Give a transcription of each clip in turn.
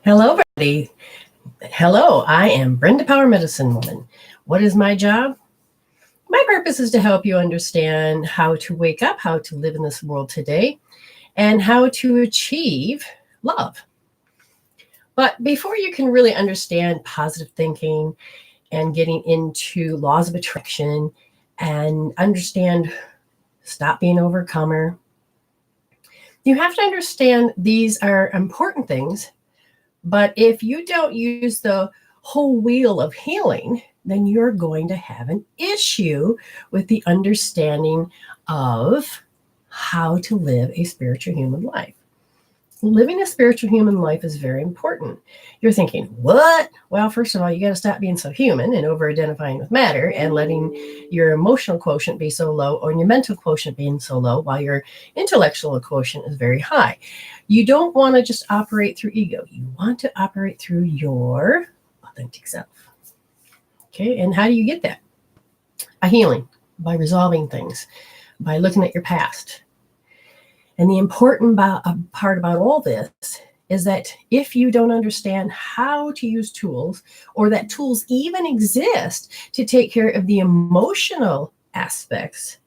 Hello, everybody. Hello, I am Brenda Power, Medicine Woman. What is my job? My purpose is to help you understand how to wake up, how to live in this world today, and how to achieve love. But before you can really understand positive thinking and getting into laws of attraction and understand stop being overcomer, you have to understand these are important things. But if you don't use the whole wheel of healing, then you're going to have an issue with the understanding of how to live a spiritual human life. Living a spiritual human life is very important. You're thinking, what? Well, first of all, you got to stop being so human and over-identifying with matter and letting your emotional quotient be so low or your mental quotient being so low while your intellectual quotient is very high. You don't want to just operate through ego. You want to operate through your authentic self. Okay, and how do you get that? By healing, by resolving things, by looking at your past. And the important part about all this is that if you don't understand how to use tools, or that tools even exist to take care of the emotional aspects,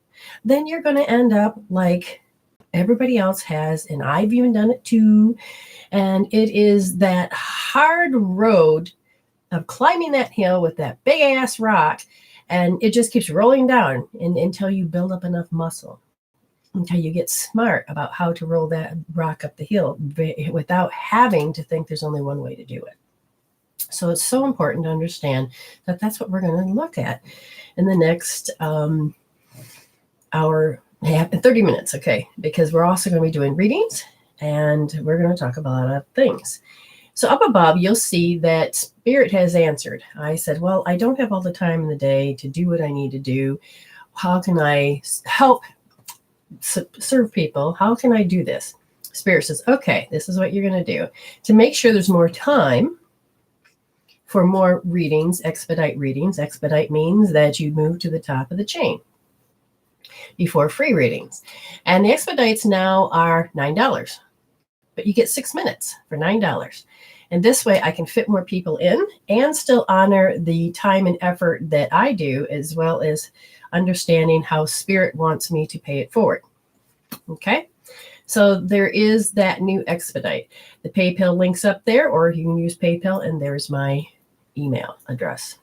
then you're going to end up like everybody else has, and I've even done it too. And it is that hard road of climbing that hill with that big ass rock, and it just keeps rolling down until you build up enough muscle, until you get smart about how to roll that rock up the hill without having to think there's only one way to do it. So it's so important to understand that that's what we're going to look at in the next hour, 30 minutes, okay? Because we're also going to be doing readings, and we're going to talk about a lot of things. So up above, you'll see that Spirit has answered. I said, well, I don't have all the time in the day to do what I need to do. How can I help serve people? How can I do this? Spirit says, okay, this is what you're going to do. To make sure there's more time for more readings, expedite readings. Expedite means that you move to the top of the chain before free readings. And the expedites now are $9, but you get 6 minutes for $9. And this way I can fit more people in and still honor the time and effort that I do, as well as understanding how Spirit wants me to pay it forward. Okay, so there is that new expedite. The PayPal link's up there, or you can use PayPal, and there's my email address.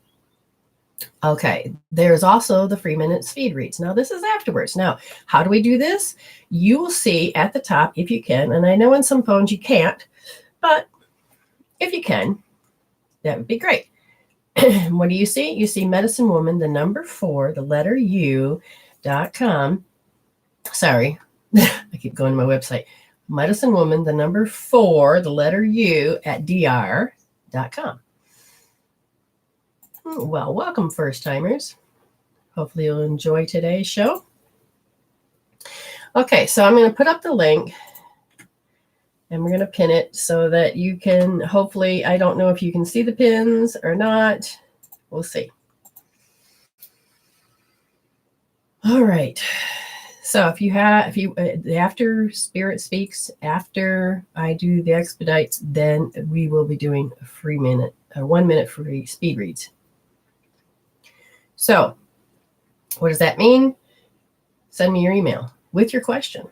Okay, there's also the free minute speed reads. Now, this is afterwards. Now, how do we do this? You will see at the top, if you can, and I know in some phones you can't, but if you can, that would be great. What do you see? You see Medicine Woman, the number 4, the letter U.com. Sorry, I keep going to my website. Medicine Woman, the number 4, the letter U at dr.com. Well, welcome, first timers. Hopefully you'll enjoy today's show. Okay, so I'm going to put up the link, and we're going to pin it so that you can, hopefully, I don't know if you can see the pins or not. We'll see. All right. So if you after Spirit speaks, after I do the expedites, then we will be doing a free 1 minute free speed reads. So what does that mean? Send me your email with your question.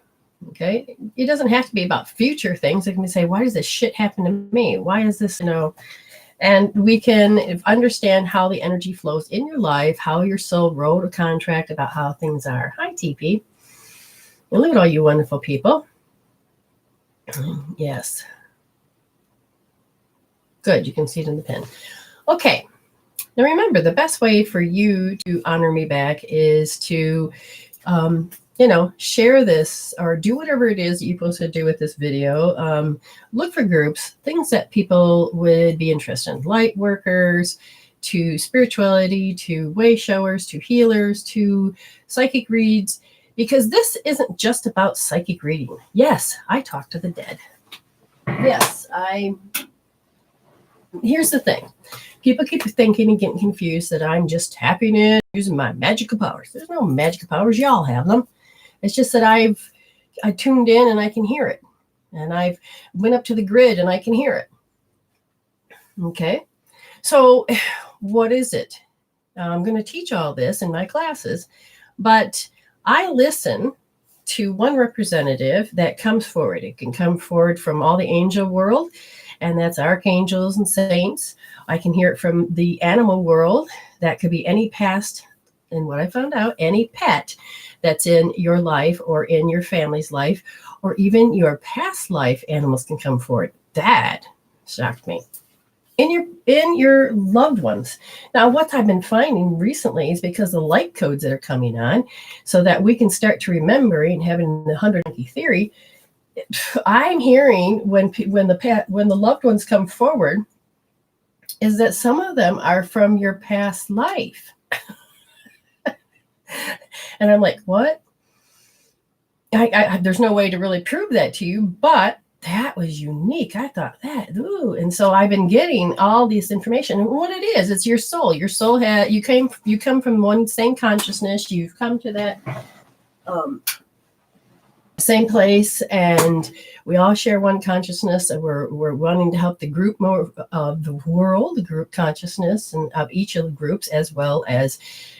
Okay. It doesn't have to be about future things. It can say, why does this shit happen to me? Why is this, and we can understand how the energy flows in your life, how your soul wrote a contract about how things are. Hi, TP. And look at all you wonderful people. Yes. Good. You can see it in the pen. Okay. Now remember, the best way for you to honor me back is to, share this or do whatever it is that you're supposed to do with this video. Look for groups, things that people would be interested in, light workers, to spirituality, to way showers, to healers, to psychic reads, because this isn't just about psychic reading. Yes, I talk to the dead. Yes, here's the thing. People keep thinking and getting confused that I'm just tapping in, using my magical powers. There's no magical powers. Y'all have them. It's just that I tuned in and I can hear it. And I've went up to the grid and I can hear it. Okay. So what is it? I'm going to teach all this in my classes, but I listen to one representative that comes forward. It can come forward from all the angel world, and that's archangels and saints. I can hear it from the animal world. That could be any past, and what I found out, any pet that's in your life or in your family's life, or even your past life animals can come forward. That shocked me. In your loved ones. Now, what I've been finding recently is because the light codes that are coming on, so that we can start to remember and having the 100 monkey theory. I'm hearing when the loved ones come forward, is that some of them are from your past life, and I'm like, what? There's no way to really prove that to you, but that was unique. I thought that, ooh. And so I've been getting all this information. And what it is, it's your soul. Your soul you come from one same consciousness. You've come to that same place, and we all share one consciousness. And we're wanting to help the group more of the world, the group consciousness, and of each of the groups, as well as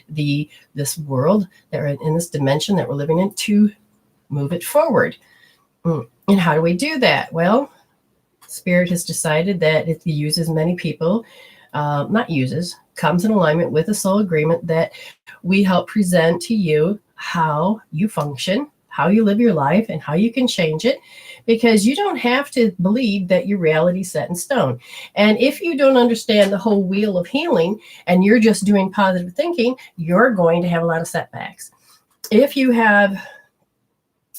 this world that are in this dimension that we're living in, to move it forward. And how do we do that? Well, Spirit has decided that it uses many people, comes in alignment with a soul agreement that we help present to you how you function, how you live your life, and how you can change it, because you don't have to believe that your reality is set in stone. And if you don't understand the whole wheel of healing and you're just doing positive thinking, you're going to have a lot of setbacks. If you have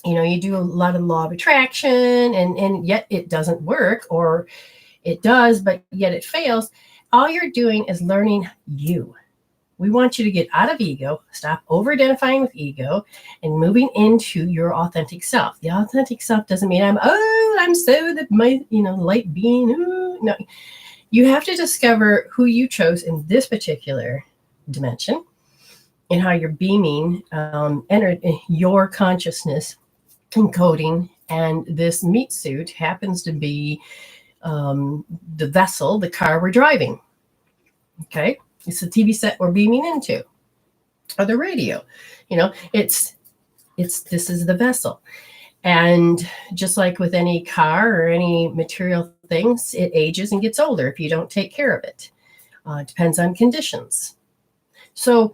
you do a lot of law of attraction and yet it doesn't work, or it does, but yet it fails. All you're doing is learning you. We want you to get out of ego, stop over-identifying with ego, and moving into your authentic self. The authentic self doesn't mean I'm so light being. Ooh. No, you have to discover who you chose in this particular dimension and how you're beaming, entered your consciousness encoding, and this meat suit happens to be the vessel, the car we're driving. Okay, it's the TV set we're beaming into, or the radio. This is the vessel, and just like with any car or any material things, it ages and gets older if you don't take care of it. It depends on conditions. So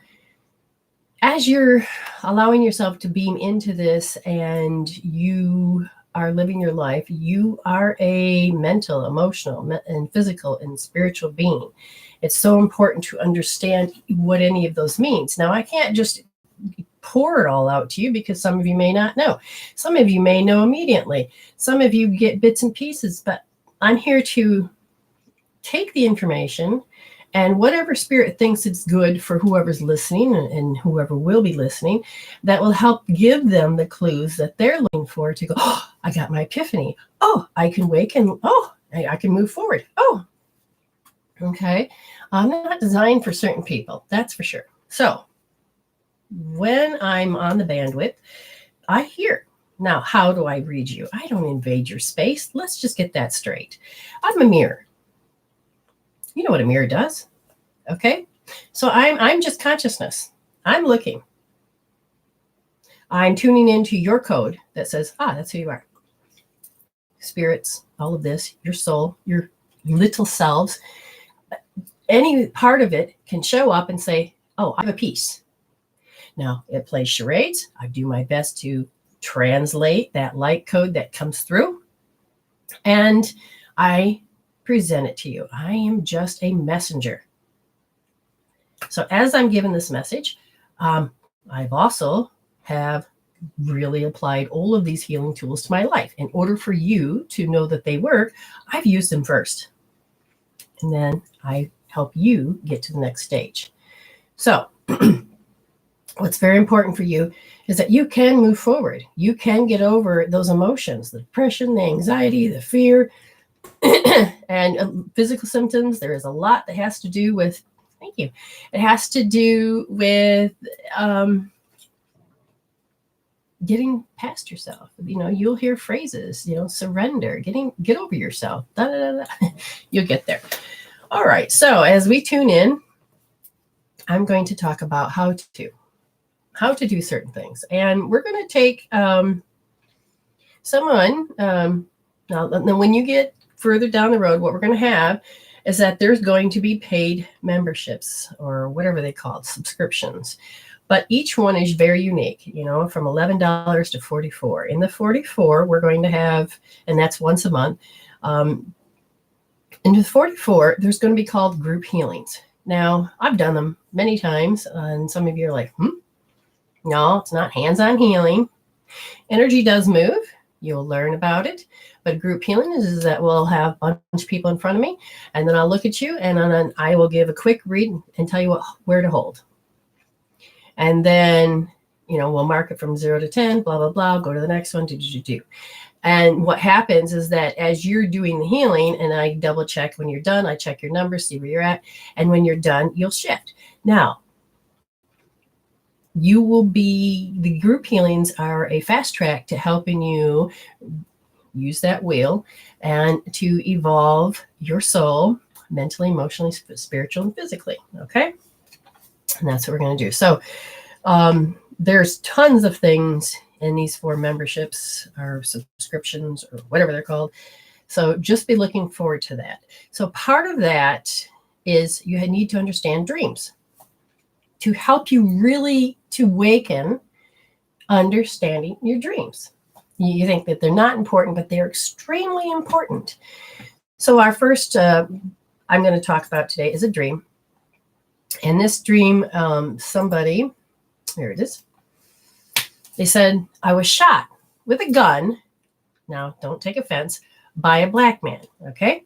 as you're allowing yourself to beam into this and you are living your life, you are a mental, emotional, and physical and spiritual being. It's so important to understand what any of those means. Now, I can't just pour it all out to you because some of you may not know. Some of you may know immediately. Some of you get bits and pieces, but I'm here to take the information, and whatever spirit thinks it's good for whoever's listening and whoever will be listening, that will help give them the clues that they're looking for to go, oh, I got my epiphany. Oh, I can wake, and I can move forward. Oh, okay. I'm not designed for certain people, that's for sure. So when I'm on the bandwidth, I hear. Now, how do I read you? I don't invade your space. Let's just get that straight. I'm a mirror. You know what a mirror does, okay? So I'm just consciousness. I'm looking. I'm tuning into your code that says, that's who you are. Spirits, all of this, your soul, your little selves, any part of it can show up and say, I have a piece. Now, it plays charades. I do my best to translate that light code that comes through, and I present it to you. I am just a messenger. So as I'm given this message, I've also have really applied all of these healing tools to my life. In order for you to know that they work, I've used them first. And then I help you get to the next stage. So what's very important for you is that you can move forward. You can get over those emotions, the depression, the anxiety, the fear, and physical symptoms. There is a lot that has to do with, thank you. It has to do with getting past yourself. You'll hear phrases, surrender, get over yourself. Da, da, da, da. You'll get there. All right. So as we tune in, I'm going to talk about how to do certain things. And we're going to take someone, now when you get further down the road, what we're going to have is that there's going to be paid memberships or whatever they call it, subscriptions. But each one is very unique, from $11 to $44. In the 44, we're going to have, and that's once a month. In the 44, there's going to be called group healings. Now, I've done them many times, and some of you are like, no, it's not hands-on healing. Energy does move. You'll learn about it. But group healing is that we'll have a bunch of people in front of me, and then I'll look at you, and then I will give a quick read and tell you where to hold. And then, we'll mark it from 0 to 10, blah, blah, blah, go to the next one, do. And what happens is that as you're doing the healing, and I double check when you're done, I check your numbers, see where you're at. And when you're done, you'll shift. Now, the group healings are a fast track to helping you use that wheel and to evolve your soul mentally, emotionally, spiritually, and physically. Okay. And that's what we're going to do. So there's tons of things in these 4 memberships or subscriptions or whatever they're called. So just be looking forward to that. So part of that is you need to understand dreams to help you really to awaken understanding your dreams. You think that they're not important, but they're extremely important. So our first I'm going to talk about today is a dream. And this dream, somebody, here it is. They said, I was shot with a gun. Now, don't take offense, by a black man. Okay.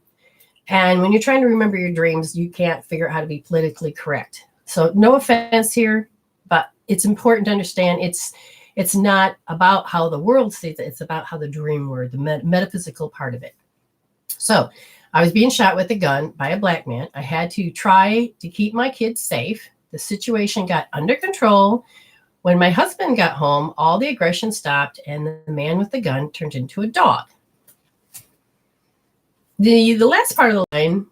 And when you're trying to remember your dreams, you can't figure out how to be politically correct. So no offense here, but it's important to understand it's not about how the world sees it. It's about how the dream word, the metaphysical part of it. So I was being shot with a gun by a black man. I had to try to keep my kids safe. The situation got under control. When my husband got home, all the aggression stopped and the man with the gun turned into a dog. The last part of the line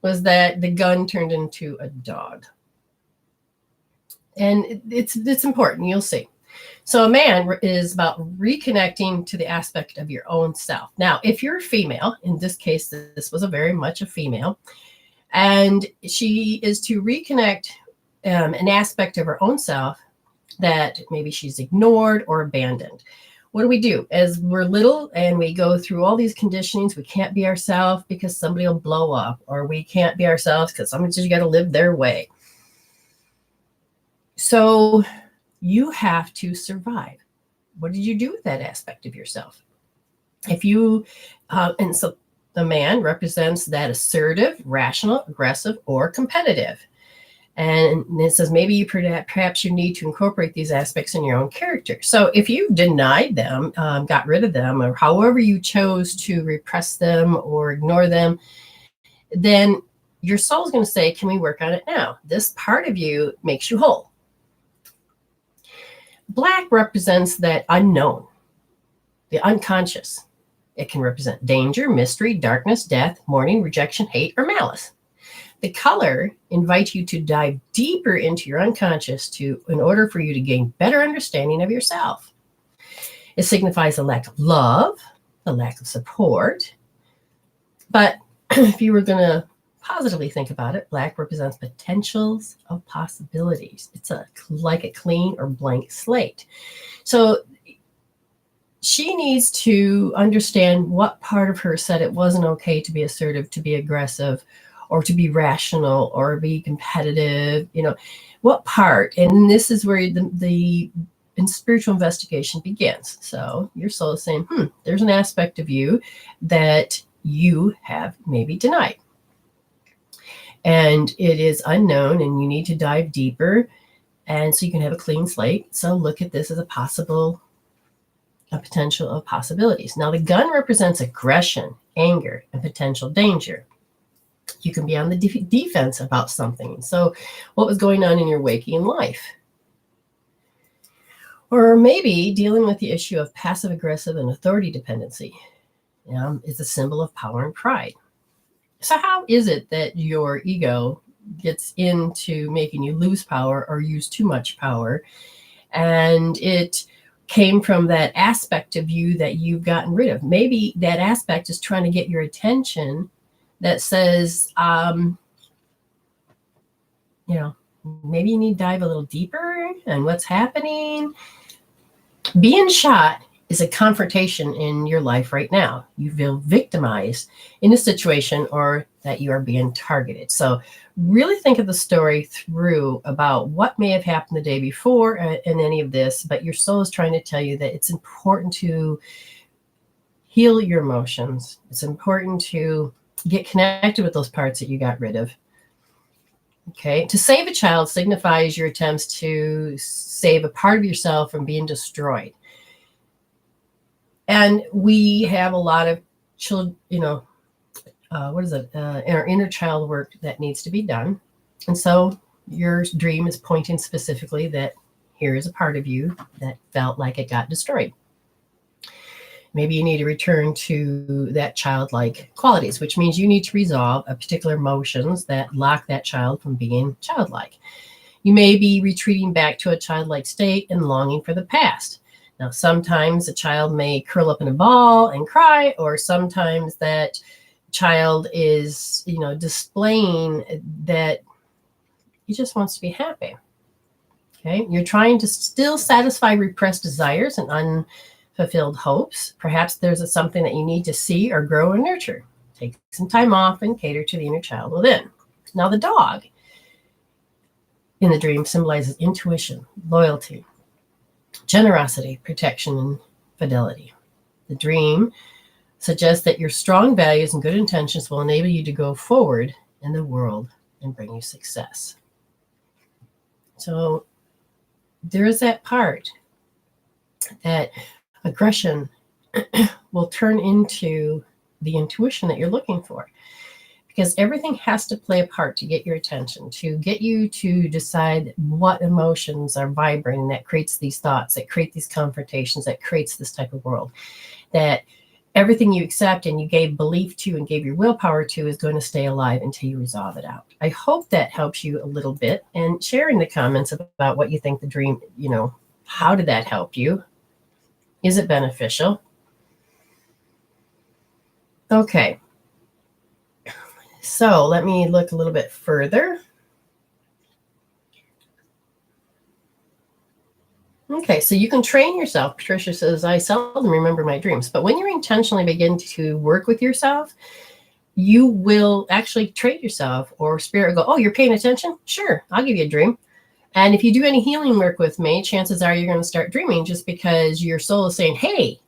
was that the gun turned into a dog. And it's important, you'll see. So a man is about reconnecting to the aspect of your own self. Now, if you're a female, in this case, this was very much a female, and she is to reconnect an aspect of her own self that maybe she's ignored or abandoned. What do? As we're little and we go through all these conditionings, we can't be ourselves because somebody will blow up, or we can't be ourselves because somebody's just got to live their way. So you have to survive. What did you do with that aspect of yourself? If you, and so the man represents that assertive, rational, aggressive, or competitive. And it says maybe perhaps you need to incorporate these aspects in your own character. So if you denied them, got rid of them, or however you chose to repress them or ignore them, then your soul is going to say, can we work on it now? This part of you makes you whole. Black represents that unknown, the unconscious. It can represent danger, mystery, darkness, death, mourning, rejection, hate, or malice. The color invites you to dive deeper into your unconscious in order for you to gain better understanding of yourself. It signifies a lack of love, a lack of support. But if you were going to positively think about it, black represents potentials of possibilities. It's like a clean or blank slate. So she needs to understand what part of her said it wasn't okay to be assertive, to be aggressive, or to be rational, or be competitive. What part? And this is where the spiritual investigation begins. So your soul is saying, there's an aspect of you that you have maybe denied. And it is unknown, and you need to dive deeper, and so you can have a clean slate. So look at this as a potential of possibilities. Now, the gun represents aggression, anger, and potential danger. You can be on the defense about something. So what was going on in your waking life? Or maybe dealing with the issue of passive aggressive and authority dependency. It's a symbol of power and pride. So how is it that your ego gets into making you lose power or use too much power? And it came from that aspect of you that you've gotten rid of. Maybe that aspect is trying to get your attention that says, maybe you need to dive a little deeper and what's happening. Being shot is a confrontation in your life right now. You feel victimized in a situation or that you are being targeted. So really think of the story through about what may have happened the day before in any of this, but your soul is trying to tell you that it's important to heal your emotions. It's important to get connected with those parts that you got rid of. Okay, to save a child signifies your attempts to save a part of yourself from being destroyed. And we have a lot of children, our inner child work that needs to be done. And so your dream is pointing specifically that here is a part of you that felt like it got destroyed. Maybe you need to return to that childlike qualities, which means you need to resolve a particular emotions that lock that child from being childlike. You may be retreating back to a childlike state and longing for the past. Now, sometimes a child may curl up in a ball and cry, or sometimes that child is, displaying that he just wants to be happy. Okay, you're trying to still satisfy repressed desires and unfulfilled hopes. Perhaps there's something that you need to see or grow and nurture. Take some time off and cater to the inner child within. Now, the dog in the dream symbolizes intuition, loyalty, generosity, protection, and fidelity. The dream suggests that your strong values and good intentions will enable you to go forward in the world and bring you success. So there is that part that aggression will turn into the intuition that you're looking for, because everything has to play a part to get your attention, to get you to decide what emotions are vibrating that creates these thoughts, that create these confrontations, that creates this type of world, that everything you accept and you gave belief to and gave your willpower to is going to stay alive until you resolve it out. I hope that helps you a little bit, and share in the comments about what you think the dream, how did that help you? Is it beneficial? Okay. So let me look a little bit further. Okay, so you can train yourself. Patricia says, I seldom remember my dreams. But when you intentionally begin to work with yourself, you will actually train yourself, or spirit will go, oh, you're paying attention? Sure, I'll give you a dream. And if you do any healing work with me, chances are you're going to start dreaming, just because your soul is saying, hey,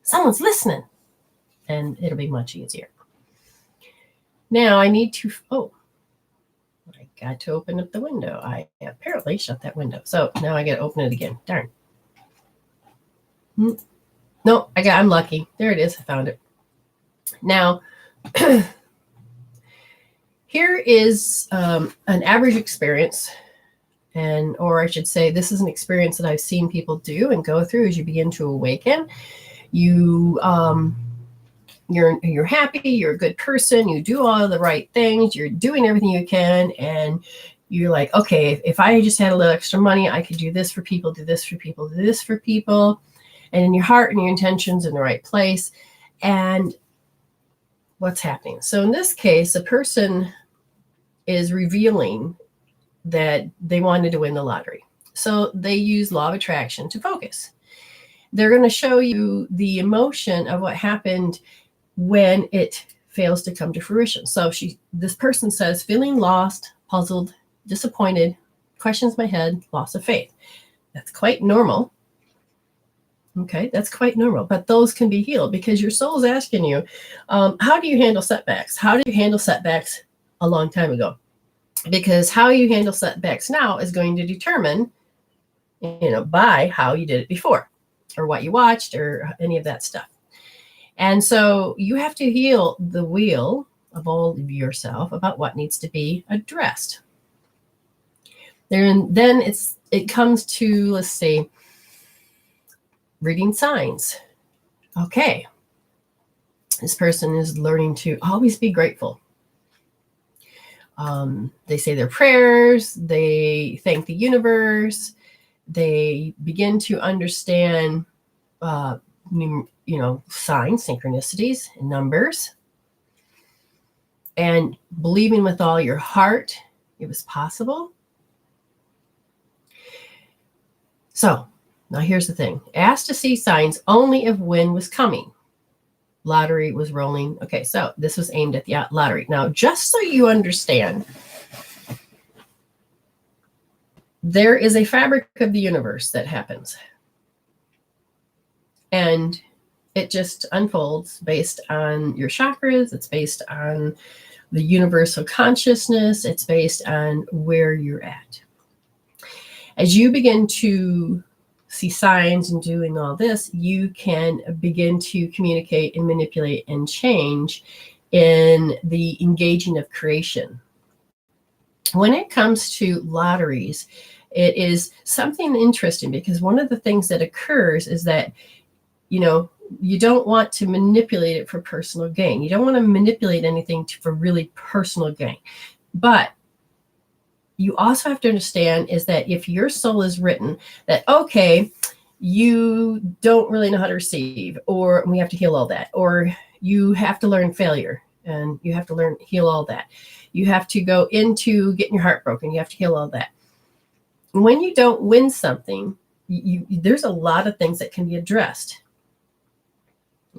someone's listening. And it'll be much easier. Now I need to, I got to open up the window. I apparently shut that window. So now I got to open it again. Darn. No, I'm lucky. There it is. I found it. Now, here is an average experience. Or I should say, this is an experience that I've seen people do and go through as you begin to awaken. You're happy, you're a good person, you do all the right things, you're doing everything you can, and you're like, okay, if I just had a little extra money, I could do this for people, do this for people, do this for people. And in your heart and your intentions in the right place. And what's happening? So in this case, a person is revealing that they wanted to win the lottery. So they use law of attraction to focus. They're going to show you the emotion of what happened when it fails to come to fruition. So this person says, feeling lost, puzzled, disappointed, questions my head, loss of faith. That's quite normal. Okay, that's quite normal. But those can be healed, because your soul is asking you, how do you handle setbacks? How did you handle setbacks a long time ago? Because how you handle setbacks now is going to determine, by how you did it before, or what you watched, or any of that stuff. And so you have to heal the wheel of all of yourself about what needs to be addressed. Then it comes to, let's see, reading signs. Okay. This person is learning to always be grateful. They say their prayers, they thank the universe, they begin to understand, signs, synchronicities, numbers, and believing with all your heart it was possible. So now here's the thing. Asked to see signs only if wind was coming. Lottery was rolling. Okay, so this was aimed at the lottery. Now, just so you understand, there is a fabric of the universe that happens. And it just unfolds based on your chakras. It's based on the universal consciousness. It's based on where you're at. As you begin to see signs and doing all this, you can begin to communicate and manipulate and change in the engaging of creation. When it comes to lotteries, it is something interesting because one of the things that occurs is that, you don't want to manipulate it for personal gain. You don't want to manipulate anything for really personal gain. But you also have to understand is that if your soul is written that, okay, you don't really know how to receive, or we have to heal all that, or you have to learn failure and you have to heal all that. You have to go into getting your heart broken. You have to heal all that. When you don't win something, there's a lot of things that can be addressed.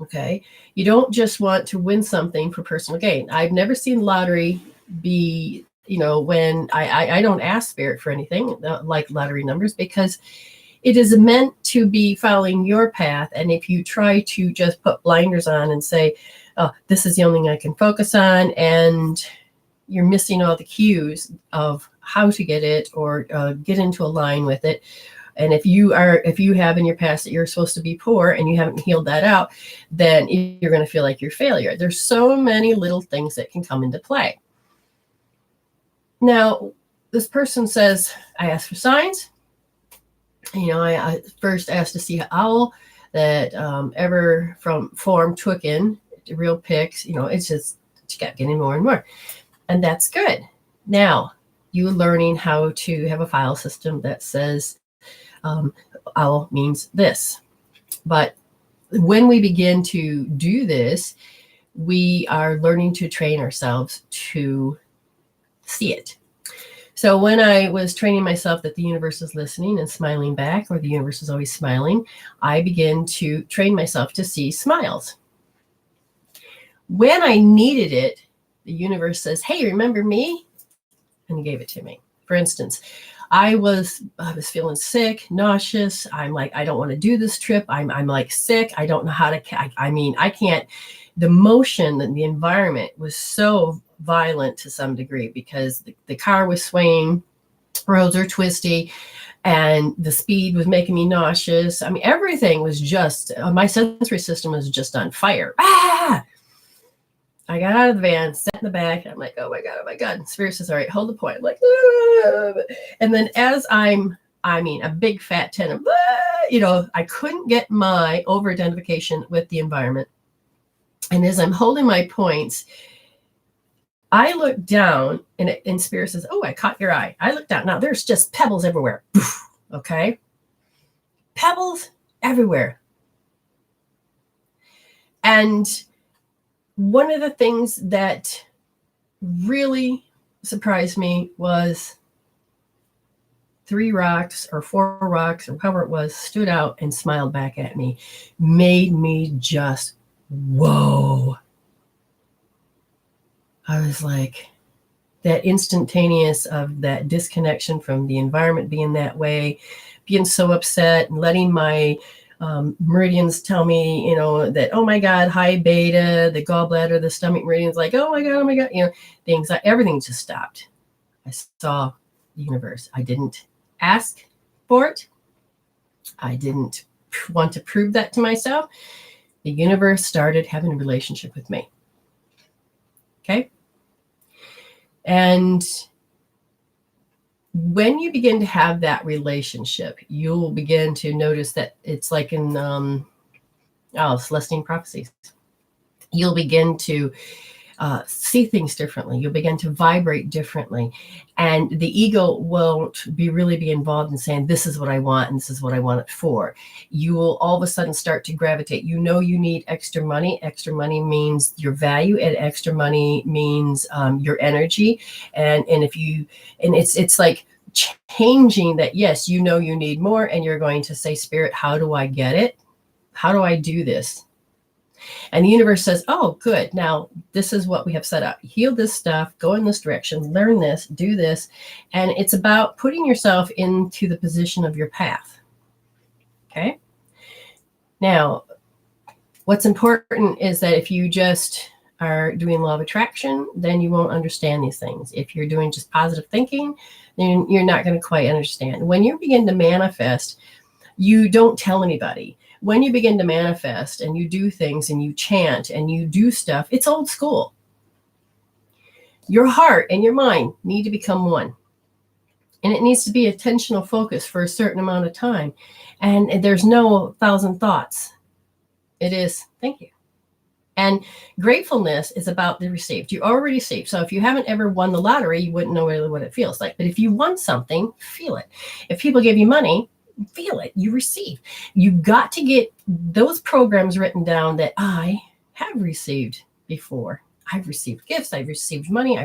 Okay. You don't just want to win something for personal gain. I've never seen lottery be, when I don't ask spirit for anything like lottery numbers, because it is meant to be following your path. And if you try to just put blinders on and say, oh, this is the only thing I can focus on, and you're missing all the cues of how to get it or get into a line with it. And if you have in your past that you're supposed to be poor and you haven't healed that out, then you're going to feel like you're a failure. There's so many little things that can come into play. Now, this person says, I asked for signs. I first asked to see an owl that ever from form took in real pics. It's just kept getting more and more. And that's good. Now, you learning how to have a file system that says, owl means this. But when we begin to do this, we are learning to train ourselves to see it. So when I was training myself that the universe is listening and smiling back, or the universe is always smiling, I began to train myself to see smiles. When I needed it, the universe says, hey, remember me? And gave it to me. For instance, I was feeling sick, nauseous. I'm like, I don't want to do this trip. I'm like sick. I don't know how to, I can't. The motion and the environment was so violent to some degree because the car was swaying, roads are twisty, and the speed was making me nauseous. Everything was just, my sensory system was just on fire. I got out of the van, sat in the back, and I'm like, oh my God. And Spirit says, all right, hold the point. I'm like, and then as a big fat ten of, I couldn't get my over-identification with the environment. And as I'm holding my points, I look down and Spirit says, oh, I caught your eye. I look down. Now there's just pebbles everywhere. Okay. Pebbles everywhere. And one of the things that really surprised me was 3 rocks or 4 rocks or however it was stood out and smiled back at me, made me just, whoa. I was like, that instantaneous of that disconnection from the environment being that way, being so upset and letting my meridians tell me, that, oh my God, high beta, the gallbladder, the stomach meridians, like, oh my God, the anxiety, everything just stopped. I saw the universe. I didn't ask for it. I didn't want to prove that to myself. The universe started having a relationship with me. Okay. And when you begin to have that relationship, you'll begin to notice that it's like in Celestine prophecies. You'll begin to see things differently. You'll begin to vibrate differently. And the ego won't really be involved in saying, this is what I want and this is what I want it for. You will all of a sudden start to gravitate. You know you need extra money. Extra money means your value, and extra money means your energy. And it's like changing that. Yes, you know you need more, and you're going to say, Spirit, how do I get it? How do I do this? And the universe says, oh, good. Now, this is what we have set up. Heal this stuff, go in this direction, learn this, do this. And it's about putting yourself into the position of your path. Okay? Now, what's important is that if you just are doing law of attraction, then you won't understand these things. If you're doing just positive thinking, then you're not going to quite understand. When you begin to manifest, you don't tell anybody. When you begin to manifest and you do things and you chant and you do stuff, it's old school. Your heart and your mind need to become one. And it needs to be attentional focus for a certain amount of time. And there's no 1,000 thoughts. It is, thank you. And gratefulness is about the received. You already received. So if you haven't ever won the lottery, you wouldn't know really what it feels like. But if you won something, feel it. If people give you money, feel it. You receive. You got to get those programs written down that I have received before. I've received gifts. I've received money.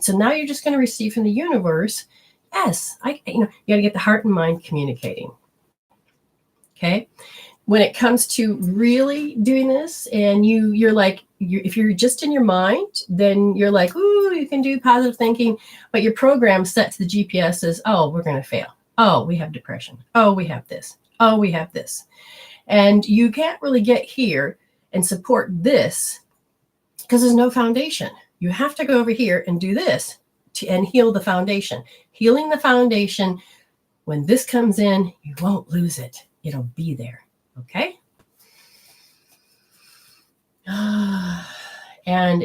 So now you're just going to receive from the universe. Yes, you got to get the heart and mind communicating. Okay. When it comes to really doing this, and if you're just in your mind, then you're like, ooh, you can do positive thinking, but your program set to the GPS says, oh, we're going to fail. Oh, we have depression. Oh, we have this. Oh, we have this. And you can't really get here and support this because there's no foundation. You have to go over here and do this and heal the foundation. Healing the foundation, when this comes in, you won't lose it. It'll be there. Okay? And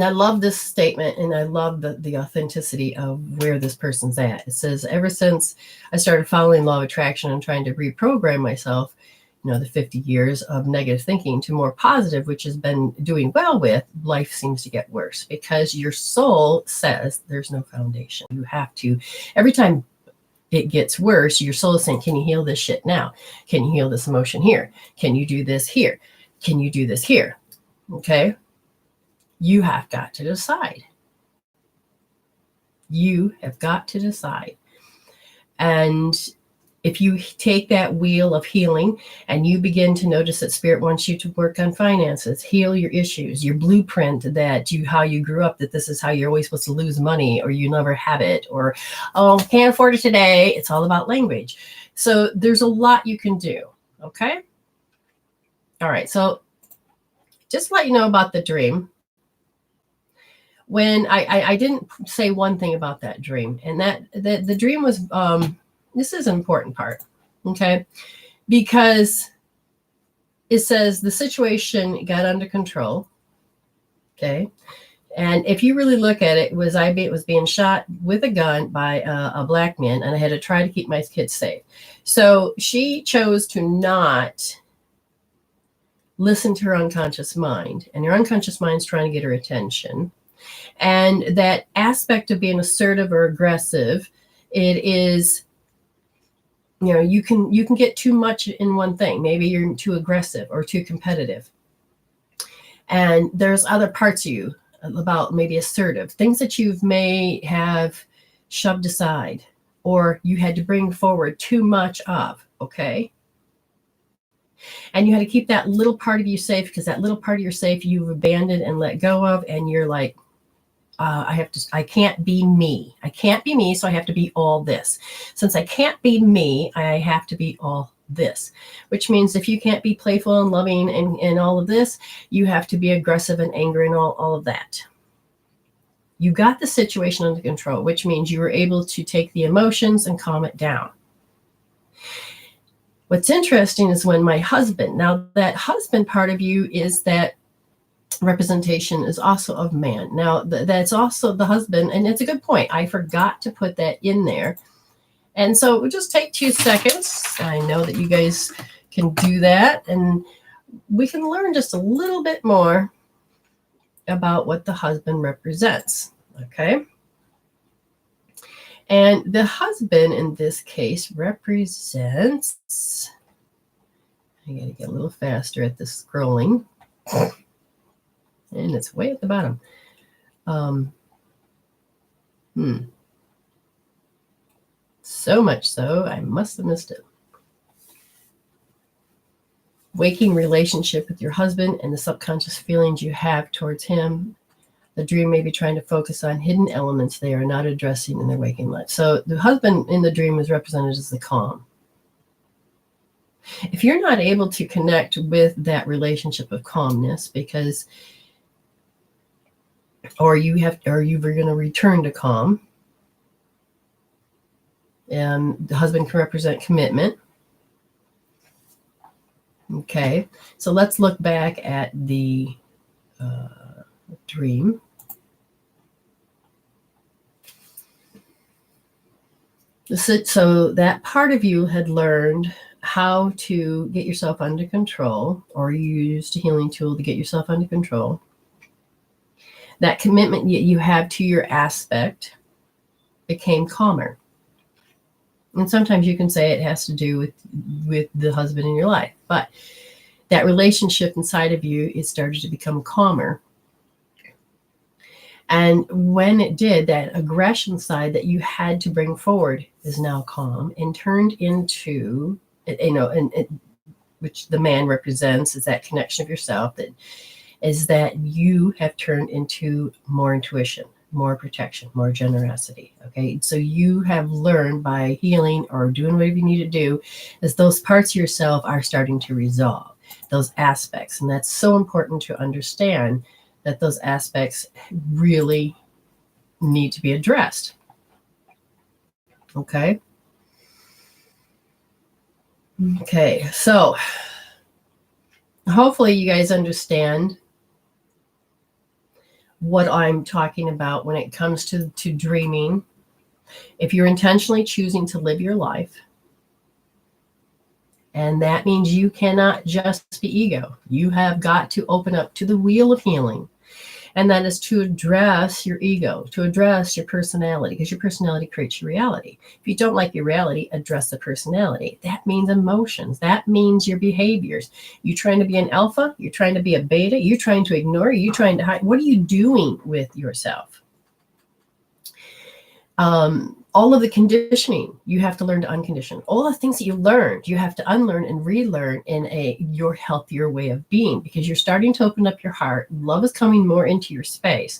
I love this statement, and I love the authenticity of where this person's at. It says, ever since I started following law of attraction and trying to reprogram myself, the 50 years of negative thinking to more positive, which has been doing well with, life seems to get worse because your soul says there's no foundation. You have to, every time it gets worse, your soul is saying, can you heal this shit now? Can you heal this emotion here? Can you do this here? Can you do this here? Okay. You have got to decide. You have got to decide. And if you take that wheel of healing and you begin to notice that Spirit wants you to work on finances, heal your issues, your blueprint how you grew up, that this is how you're always supposed to lose money, or you never have it, or, oh, can't afford it today. It's all about language. So there's a lot you can do. Okay. All right. So just to let you know about the dream. When I didn't say one thing about that dream, and that the dream was, this is an important part, okay? Because it says the situation got under control, okay? And if you really look at it, it was being shot with a gun by a black man, and I had to try to keep my kids safe. So she chose to not listen to her unconscious mind, and her unconscious mind's trying to get her attention. And that aspect of being assertive or aggressive, it is, you can get too much in one thing. Maybe you're too aggressive or too competitive. And there's other parts of you about maybe assertive, things that you may have shoved aside or you had to bring forward too much of, okay? And you had to keep that little part of you safe, because that little part of your safe you've abandoned and let go of, and you're like, I can't be me. I can't be me, so I have to be all this. Since I can't be me, I have to be all this, which means if you can't be playful and loving and all of this, you have to be aggressive and angry and all of that. You got the situation under control, which means you were able to take the emotions and calm it down. What's interesting is when my husband, now that husband part of you is that representation is also of man. Now that's also the husband, and it's a good point. I forgot to put that in there. And so we'll just take 2 seconds. I know that you guys can do that. And we can learn just a little bit more about what the husband represents. Okay. And the husband in this case represents, I got to get a little faster at this scrolling, and it's way at the bottom. So much so, I must have missed it. Waking relationship with your husband and the subconscious feelings you have towards him. The dream may be trying to focus on hidden elements they are not addressing in their waking life. So the husband in the dream is represented as the calm. If you're not able to connect with that relationship of calmness, because, or you were going to return to calm, and the husband can represent commitment. Okay, so let's look back at the dream. So that part of you had learned how to get yourself under control, or you used a healing tool to get yourself under control. That commitment you have to your aspect became calmer. And sometimes you can say it has to do with the husband in your life, but that relationship inside of you, it started to become calmer. And when it did, that aggression side that you had to bring forward is now calm and turned into, which the man represents is that connection of yourself, that is that you have turned into more intuition, more protection, more generosity. Okay, so you have learned by healing or doing whatever you need to do, as those parts of yourself are starting to resolve those aspects. And that's so important to understand, that those aspects really need to be addressed. Okay. Okay, so hopefully you guys understand what I'm talking about when it comes to dreaming. If you're intentionally choosing to live your life, and that means you cannot just be ego. You have got to open up to the wheel of healing. And that is to address your ego, to address your personality, because your personality creates your reality. If you don't like your reality, address the personality. That means emotions. That means your behaviors. You trying to be an alpha? You're trying to be a beta? You're trying to ignore? You're trying to hide? What are you doing with yourself? All of the conditioning, you have to learn to uncondition. All the things that you learned, you have to unlearn and relearn in your healthier way of being, because you're starting to open up your heart. Love is coming more into your space.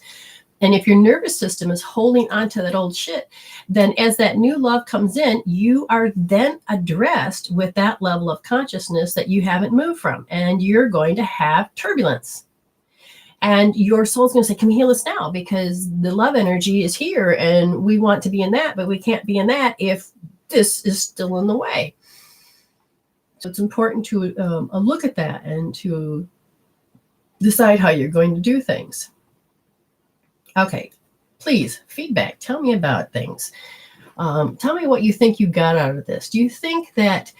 And if your nervous system is holding on to that old shit, then as that new love comes in, you are then addressed with that level of consciousness that you haven't moved from. And you're going to have turbulence. And your soul's going to say, can we heal this now? Because the love energy is here and we want to be in that, but we can't be in that if this is still in the way. So it's important to look at that and to decide how you're going to do things. Okay, please, feedback. Tell me about things. Tell me what you think you got out of this. Do you think that,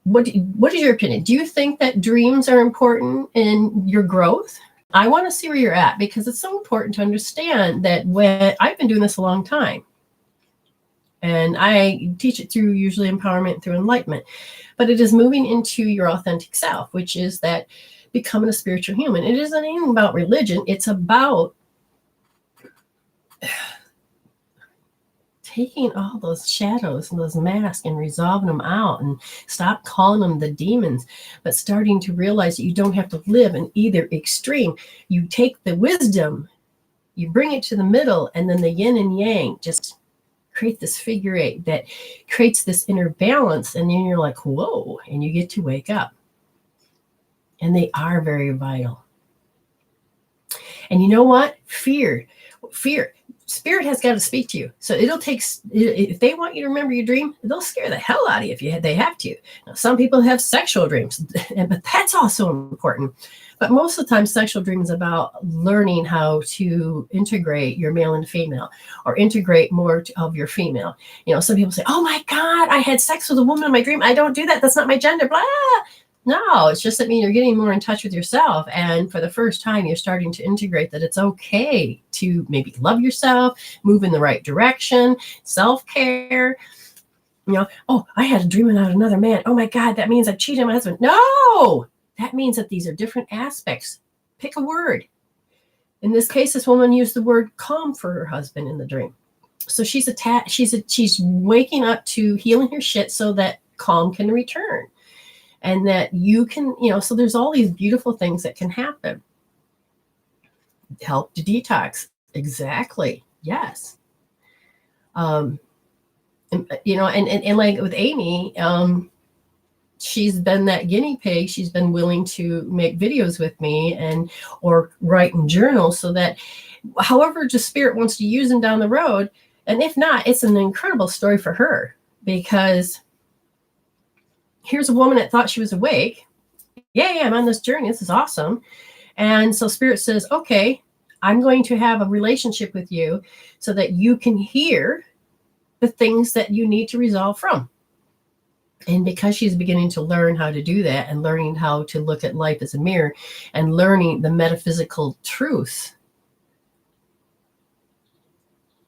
what is your opinion? Do you think that dreams are important in your growth? I want to see where you're at, because it's so important to understand that when I've been doing this a long time, and I teach it through usually empowerment, through enlightenment, but it is moving into your authentic self, which is that becoming a spiritual human. It isn't even about religion. It's about taking all those shadows and those masks and resolving them out, and stop calling them the demons, but starting to realize that you don't have to live in either extreme. You take the wisdom, you bring it to the middle, and then the yin and yang just create this figure eight that creates this inner balance. And then you're like, whoa, and you get to wake up. And they are very vital. And you know what? Fear. Spirit has got to speak to you. So it'll take, if they want you to remember your dream, they'll scare the hell out of you if they have to. Now, some people have sexual dreams, but that's also important. But most of the time, sexual dreams is about learning how to integrate your male and female, or integrate more of your female. You know, some people say, oh my God, I had sex with a woman in my dream. I don't do that. That's not my gender, blah. No, it's just that you're getting more in touch with yourself. And for the first time, you're starting to integrate that it's okay to maybe love yourself, move in the right direction, self-care. Oh, I had a dream about another man. Oh my God, that means I cheated on my husband. No, that means that these are different aspects. Pick a word. In this case, this woman used the word calm for her husband in the dream. So she's waking up to healing her shit so that calm can return. And that you can, so there's all these beautiful things that can happen. Help to detox. Exactly. Yes. And like with Amy, she's been that guinea pig. She's been willing to make videos with me or write in journals so that however the spirit wants to use them down the road. And if not, it's an incredible story for her, because here's a woman that thought she was awake. Yeah, I'm on this journey. This is awesome. And so spirit says, okay, I'm going to have a relationship with you so that you can hear the things that you need to resolve from. And because she's beginning to learn how to do that and learning how to look at life as a mirror and learning the metaphysical truth,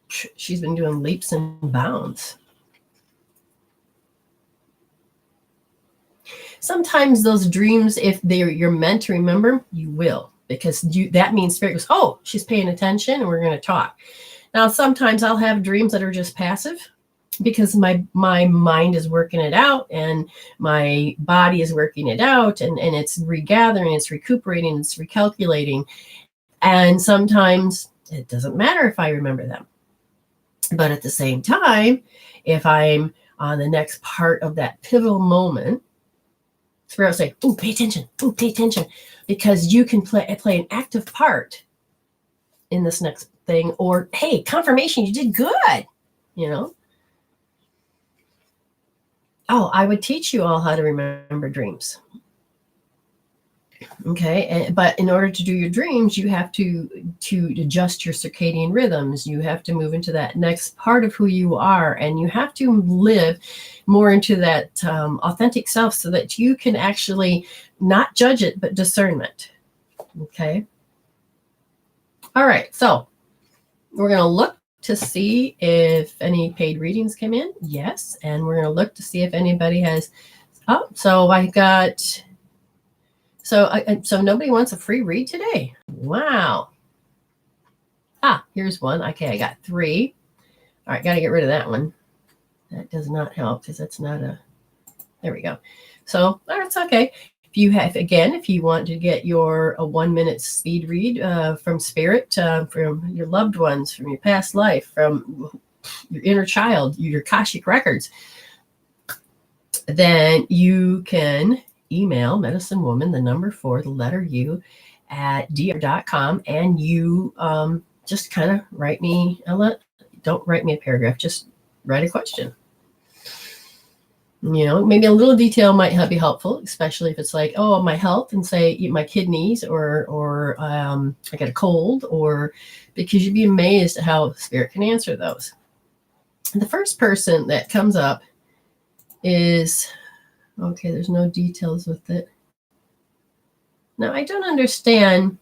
she's been doing leaps and bounds. Sometimes those dreams, if you're meant to remember, you will, because that means spirit goes, oh, she's paying attention and we're going to talk. Now, sometimes I'll have dreams that are just passive because my mind is working it out and my body is working it out and it's regathering, it's recuperating, it's recalculating. And sometimes it doesn't matter if I remember them. But at the same time, if I'm on the next part of that pivotal moment, Spirit will say, "Ooh, pay attention! Ooh, pay attention!" Because you can play an active part in this next thing. Or, hey, confirmation, you did good. Oh, I would teach you all how to remember dreams. Okay, but in order to do your dreams, you have to adjust your circadian rhythms. You have to move into that next part of who you are, and you have to live more into that authentic self so that you can actually not judge it, but discernment. Okay. All right, so we're going to look to see if any paid readings came in. Yes, and we're going to look to see if anybody has. Oh, so I got. So nobody wants a free read today. Wow. Here's one. Okay, I got 3. All right, got to get rid of that one. That does not help because that's not a. There we go. So that's okay. If you want to get a 1-minute speed read from spirit, from your loved ones, from your past life, from your inner child, your Akashic records, then you can email medicinewoman, the number 4, the letter U, at dr.com, and you just kind of write me don't write me a paragraph, just write a question. Maybe a little detail might be helpful, especially if it's like, oh, my health, and say my kidneys or I got a cold, or because you'd be amazed at how spirit can answer those. The first person that comes up is, okay, there's no details with it. Now, I don't understand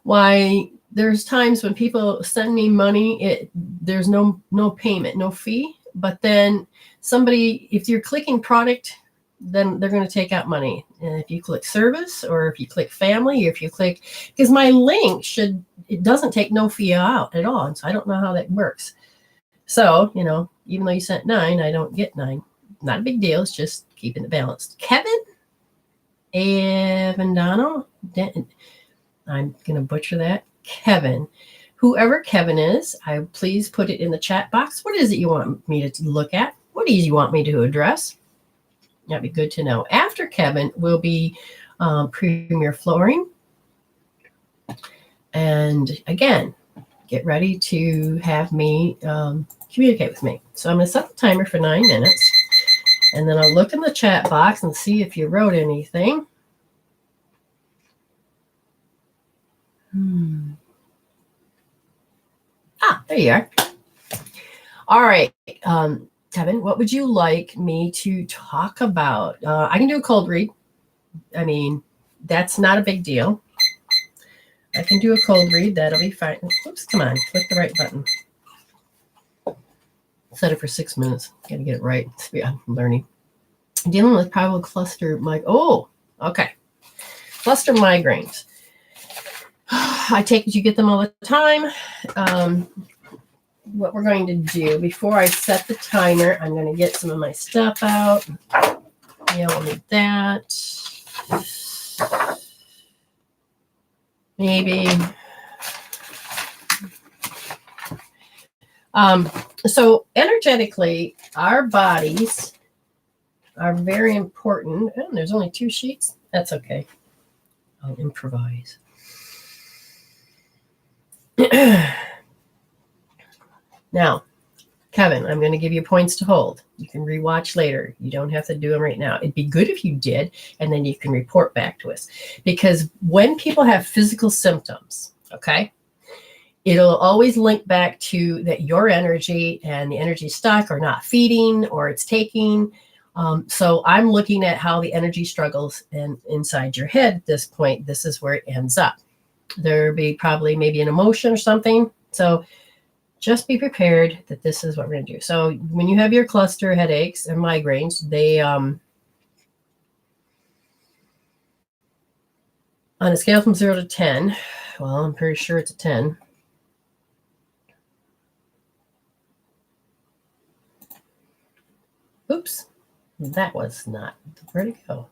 why there's times when people send me money, there's no payment, no fee, but then somebody, if you're clicking product, then they're going to take out money. And if you click service, or if you click family, or if you click, because my link it doesn't take no fee out at all. And so I don't know how that works. So, even though you sent 9, I don't get 9. Not a big deal. It's just keeping it balanced. Kevin Evandano, I'm going to butcher that. Kevin, whoever Kevin is, please put it in the chat box. What is it you want me to look at? What do you want me to address? That'd be good to know. After Kevin will be Premier Flooring. And again, get ready to have me communicate with me. So I'm going to set the timer for 9 minutes. And then I'll look in the chat box and see if you wrote anything. There you are. All right. Kevin, what would you like me to talk about? I can do a cold read. I mean, that's not a big deal. I can do a cold read. That'll be fine. Oops, come on. Click the right button. Set it for 6 minutes. Got to get it right. Yeah, I'm learning. Dealing with probable cluster okay. Cluster migraines. I take it you get them all the time. What we're going to do before I set the timer, I'm going to get some of my stuff out. Yeah, we'll need that. Maybe. So energetically, our bodies are very important. Oh, there's only 2 sheets. That's okay. I'll improvise. Now, Kevin, I'm going to give you points to hold. You can rewatch later. You don't have to do them right now. It'd be good if you did, and then you can report back to us. Because when people have physical symptoms, okay, it'll always link back to that your energy and the energy stuck or not feeding or it's taking. So I'm looking at how the energy struggles inside your head at this point. This is where it ends up. There'll be probably maybe an emotion or something. So just be prepared that this is what we're going to do. So when you have your cluster headaches and migraines, they, on a scale from 0 to 10, well, I'm pretty sure it's a 10. Oops, that was not, where'd it go?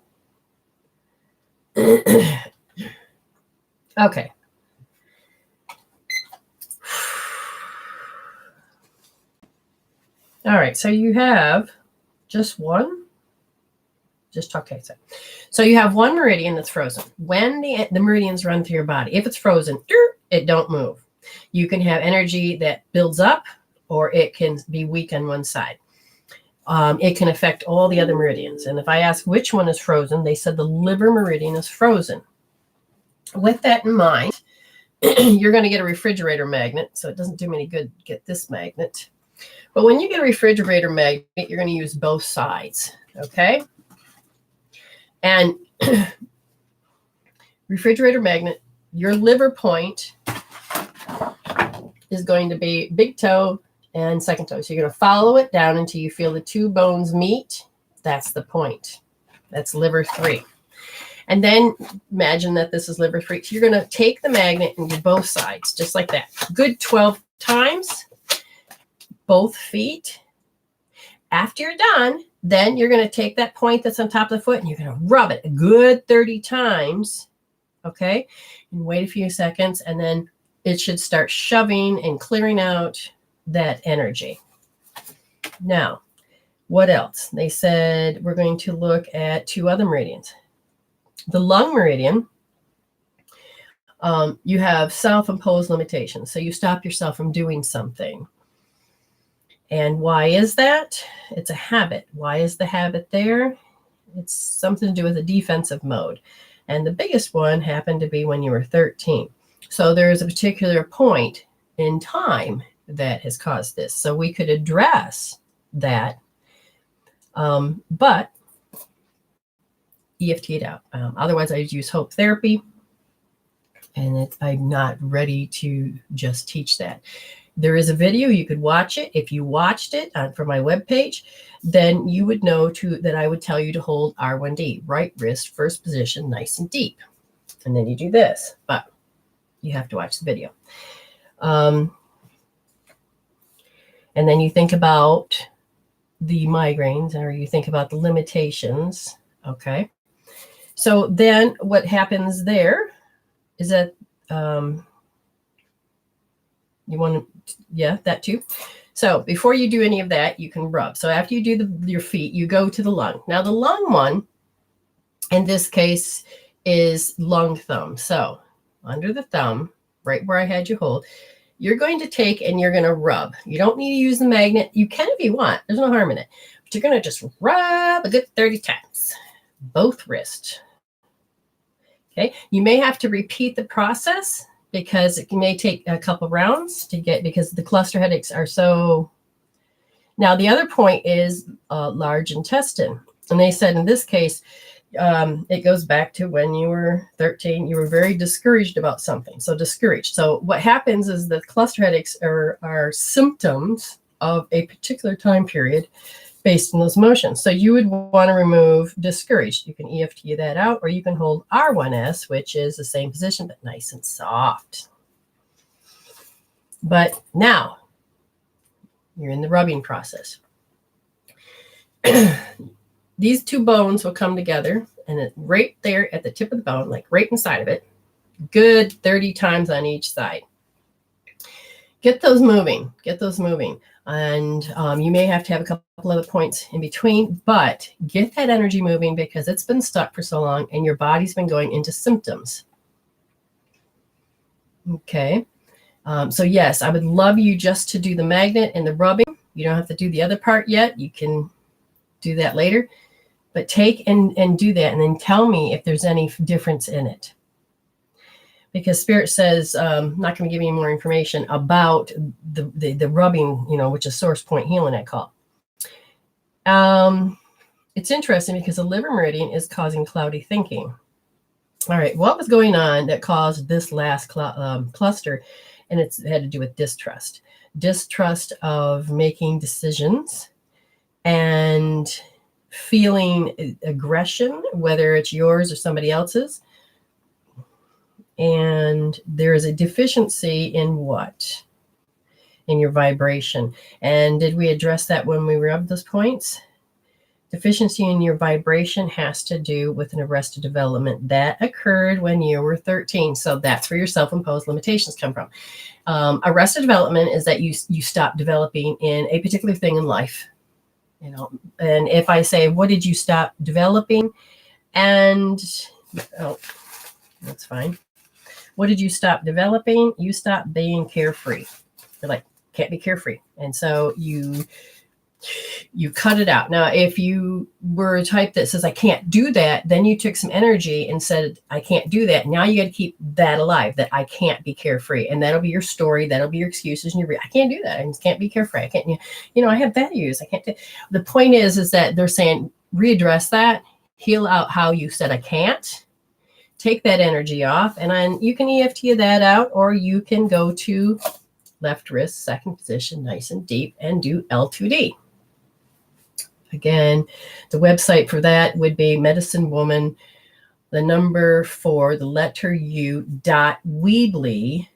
Okay. All right, so you have just one. Okay, so you have one meridian that's frozen. When the meridians run through your body, if it's frozen, it don't move. You can have energy that builds up, or it can be weak on one side. It can affect all the other meridians. And if I ask which one is frozen, they said the liver meridian is frozen. With that in mind, you're going to get a refrigerator magnet. So it doesn't do me any good to get this magnet. But when you get a refrigerator magnet, you're going to use both sides. Okay. And refrigerator magnet, your liver point is going to be big toe and second toe. So you're going to follow it down until you feel the 2 bones meet. That's the point. That's liver 3. And then imagine that this is liver 3. So you're going to take the magnet and do both sides, just like that. Good 12 times, both feet. After you're done, then you're going to take that point that's on top of the foot and you're going to rub it a good 30 times. Okay. And wait a few seconds. And then it should start shoving and clearing out that energy. Now, what else? They said we're going to look at 2 other meridians. The lung meridian, you have self-imposed limitations. So you stop yourself from doing something. And why is that? It's a habit. Why is the habit there? It's something to do with a defensive mode. And the biggest one happened to be when you were 13. So there is a particular point in time that has caused this. So we could address that, but EFT it out. Otherwise, I'd use hope therapy. And I'm not ready to just teach that. There is a video. You could watch it. If you watched it from my webpage, then you would know that I would tell you to hold R1D, right wrist, first position, nice and deep. And then you do this, but you have to watch the video. And then you think about the migraines, or you think about the limitations. Okay. So then what happens there is that you want to, that too. So before you do any of that, you can rub. So after you do your feet, you go to the lung. Now the lung one, in this case, is lung thumb. So under the thumb, right where I had you hold, you're going to take and you're going to rub. You don't need to use the magnet. You can if you want. There's no harm in it. But you're going to just rub a good 30 times, both wrists. Okay. You may have to repeat the process because it may take a couple rounds to get, because the cluster headaches are so. Now, the other point is large intestine. And they said in this case, It goes back to when you were 13, you were very discouraged about something. So discouraged. So what happens is the cluster headaches are symptoms of a particular time period based on those emotions. So you would want to remove discouraged. You can EFT that out, or you can hold R1S, which is the same position, but nice and soft. But now you're in the rubbing process. These two bones will come together, and it right there at the tip of the bone, like right inside of it, good 30 times on each side. Get those moving. Get those moving. And you may have to have a couple other points in between, but get that energy moving because it's been stuck for so long and your body's been going into symptoms. Okay. So yes, I would love you just to do the magnet and the rubbing. You don't have to do the other part yet. You can do that later. But take and do that and then tell me if there's any difference in it. Because Spirit says, not going to give you any more information about the rubbing, which is source point healing, I call. It's interesting because the liver meridian is causing cloudy thinking. All right, what was going on that caused this last cluster? And it had to do with distrust. Distrust of making decisions and feeling aggression, whether it's yours or somebody else's. And there is a deficiency in what? In your vibration. And did we address that when we rubbed those points? Deficiency in your vibration has to do with an arrested development that occurred when you were 13. So that's where your self-imposed limitations come from. Arrested development is that you stop developing in a particular thing in life. And if I say, what did you stop developing? And, that's fine. What did you stop developing? You stopped being carefree. You're like, can't be carefree. And so you cut it out. Now, if you were a type that says, I can't do that, then you took some energy and said, I can't do that. Now you got to keep that alive, that I can't be carefree. And that'll be your story. That'll be your excuses. And I can't do that. I just can't be carefree. I can't, I have values. I can't do. The point is that they're saying, readdress that, heal out how you said I can't. Take that energy off, and then you can EFT that out, or you can go to left wrist, second position, nice and deep, and do L2D. Again, the website for that would be Medicine Woman, the number 4, the letter U, .weebly.com.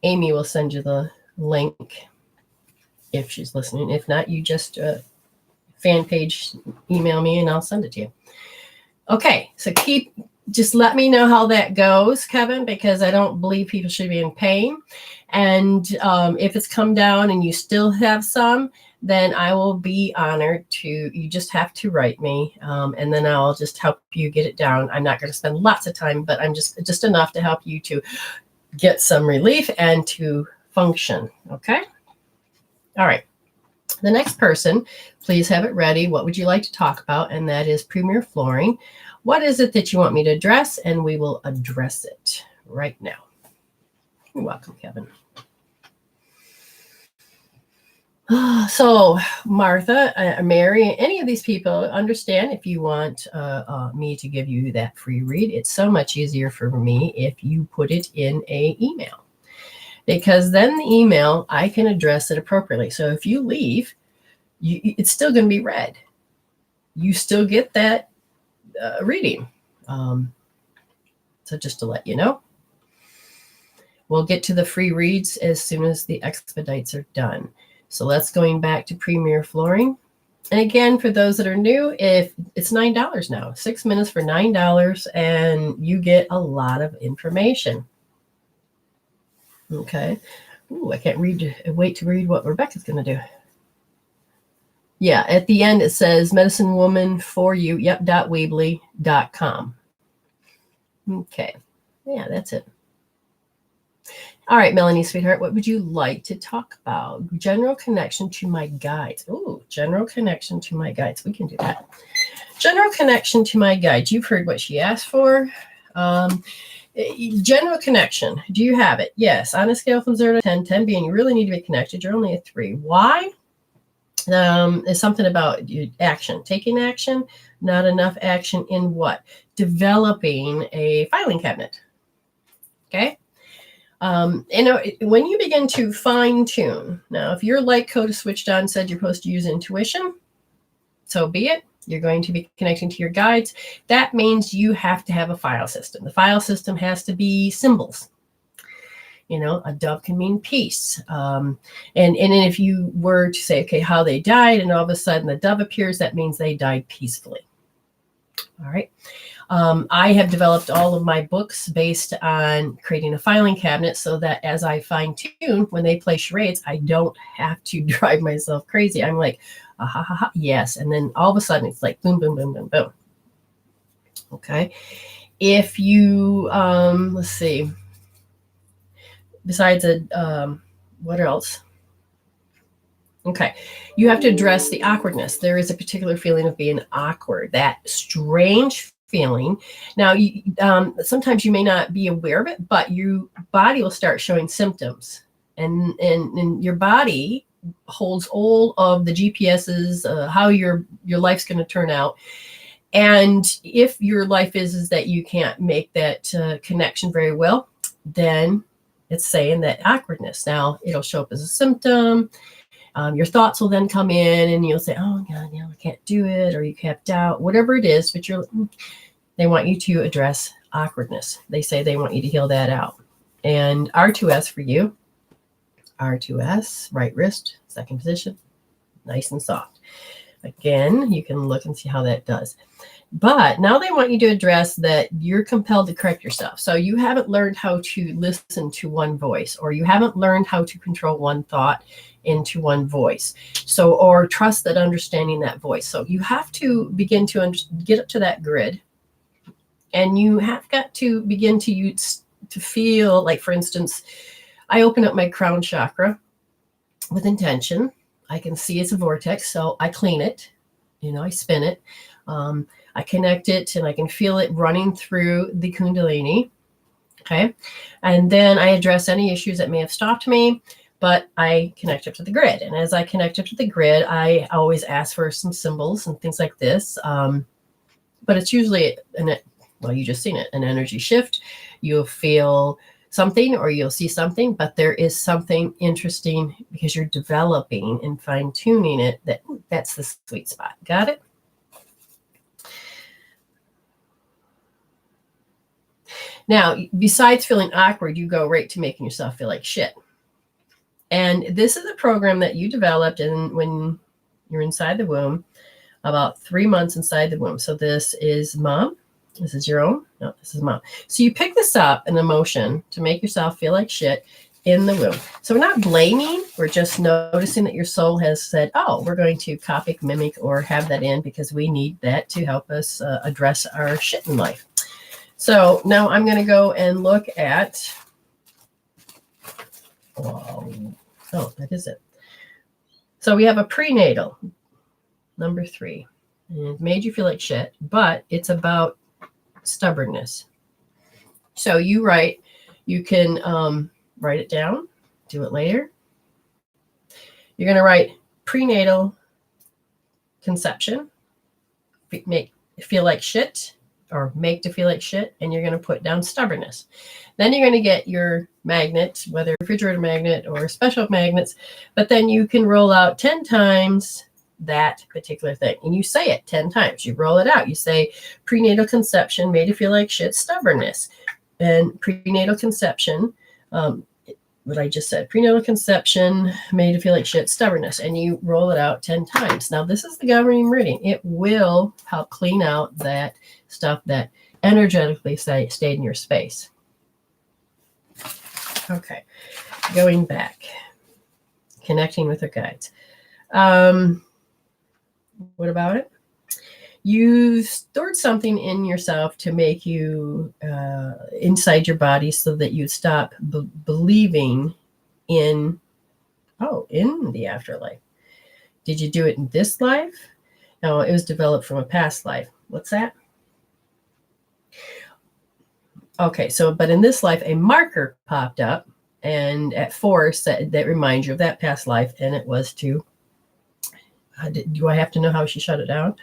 Amy will send you the link if she's listening. If not, you just fan page, email me and I'll send it to you. Okay, so just let me know how that goes, Kevin, because I don't believe people should be in pain. And if it's come down and you still have some, then I will be honored you just have to write me, and then I'll just help you get it down. I'm not going to spend lots of time, but I'm just enough to help you to get some relief and to function. Okay. All right. The next person, please have it ready. What would you like to talk about? And that is Premier Flooring. What is it that you want me to address? And we will address it right now. You're welcome, Kevin. So Martha, Mary, any of these people, understand if you want me to give you that free read, it's so much easier for me if you put it in an email. Because then the email, I can address it appropriately. So if you leave, it's still going to be read. You still get that reading. So just to let you know, we'll get to the free reads as soon as the expedites are done. So let's going back to Premier Flooring. And again, for those that are new, if it's $9 now, 6 minutes for $9, and you get a lot of information. Okay. Ooh, I can't wait to read what Rebecca's going to do. Yeah, at the end it says Medicine Woman for you. Yep, .weebly.com. Okay. Yeah, that's it. All right, Melanie, sweetheart, what would you like to talk about? General connection to my guides. Ooh, general connection to my guides. We can do that. General connection to my guides. You've heard what she asked for. General connection. Do you have it? Yes. On a scale from 0 to 10, 10 being you really need to be connected, you're only a 3. Why? Is something about action, taking action, not enough action in what? Developing a filing cabinet. Okay. When you begin to fine tune, now, if your light code is switched on, said you're supposed to use intuition, so be it. You're going to be connecting to your guides. That means you have to have a file system. The file system has to be symbols. A dove can mean peace. And if you were to say, okay, how they died, and all of a sudden the dove appears, that means they died peacefully. All right. I have developed all of my books based on creating a filing cabinet so that as I fine tune, when they play charades, I don't have to drive myself crazy. I'm like, ah, ha, ha, ha, yes. And then all of a sudden it's like boom, boom, boom, boom, boom. Okay. If you, let's see, besides what else? Okay. You have to address the awkwardness. There is a particular feeling of being awkward, that strange feeling. Now, sometimes you may not be aware of it, but your body will start showing symptoms, and your body holds all of the GPSs, how your life's going to turn out. And if your life is that you can't make that connection very well, then it's saying that awkwardness. Now, it'll show up as a symptom. Your thoughts will then come in and you'll say, oh, God, I can't do it, or you have doubt, whatever it is, but they want you to address awkwardness. They say they want you to heal that out. And R2S for you, R2S, right wrist, second position, nice and soft. Again, you can look and see how that does. But now they want you to address that you're compelled to correct yourself. So you haven't learned how to listen to one voice, or you haven't learned how to control one thought into one voice. So, or trust that understanding that voice. So you have to begin to get up to that grid, and you have got to begin to feel like, for instance, I open up my crown chakra with intention. I can see it's a vortex, so I clean it. I spin it. I connect it, and I can feel it running through the Kundalini. Okay. And then I address any issues that may have stopped me, but I connect up to the grid. And as I connect up to the grid, I always ask for some symbols and things like this. But it's usually, you just seen it, an energy shift. You'll feel something or you'll see something, but there is something interesting because you're developing and fine tuning it. That's the sweet spot. Got it? Now, besides feeling awkward, you go right to making yourself feel like shit. And this is a program that you developed when you're inside the womb, about 3 months inside the womb. So this is mom. This is your own. No, this is mom. So you pick this up, an emotion, to make yourself feel like shit in the womb. So we're not blaming. We're just noticing that your soul has said, oh, we're going to copy, mimic, or have that in because we need that to help us address our shit in life. So now I'm going to go and look at, that is it. So we have a prenatal, number 3. And it made you feel like shit, but it's about stubbornness. So you can write it down, do it later. You're going to write prenatal conception, make feel like shit, or make to feel like shit, and you're going to put down stubbornness. Then you're going to get your magnet, whether refrigerator magnet or special magnets, but then you can roll out 10 times that particular thing. And you say it 10 times. You roll it out. You say prenatal conception made to feel like shit, stubbornness. And prenatal conception, what I just said, prenatal conception made to feel like shit, stubbornness, and you roll it out 10 times. Now, this is the governing meridian. It will help clean out that stuff that energetically stayed in your space. Okay, going back, connecting with our guides. What about it? You stored something in yourself to make you inside your body so that you stop believing in the afterlife. Did you do it in this life? No, it was developed from a past life. What's that? Okay, but in this life, a marker popped up and at force that reminds you of that past life, and it was to Do I have to know how she shut it down?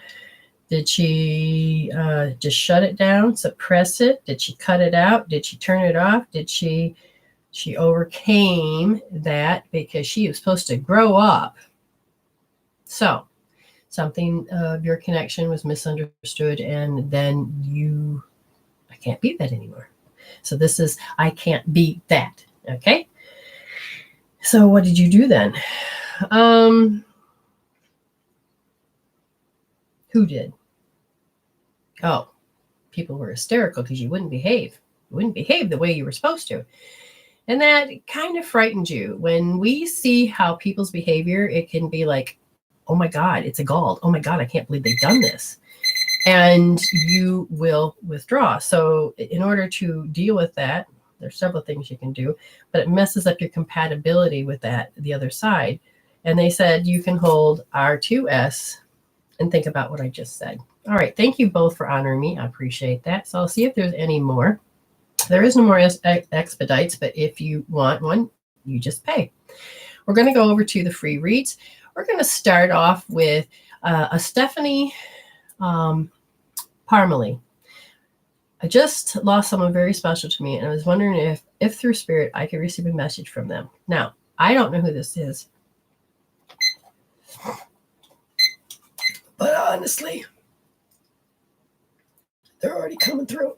Did she just shut it down, suppress it? Did she cut it out? Did she turn it off? Did she overcame that because she was supposed to grow up? So something of your connection was misunderstood, and then I can't be that anymore. So this is, I can't be that. Okay. So what did you do then? Who did? Oh, people were hysterical because you wouldn't behave. You wouldn't behave the way you were supposed to. And that kind of frightened you. When we see how people's behavior, it can be like, oh my God, it's a gall. Oh my God, I can't believe they've done this. And you will withdraw. So in order to deal with that, there's several things you can do, but it messes up your compatibility with the other side. And they said you can hold R2S and think about what I just said. All right. Thank you both for honoring me. I appreciate that. So I'll see if there's any more. There is no more expedites, but if you want one, you just pay. We're going to go over to the free reads. We're going to start off with a Stephanie Parmalee. I just lost someone very special to me, and I was wondering if through spirit I could receive a message from them. Now, I don't know who this is, but honestly, they're already coming through.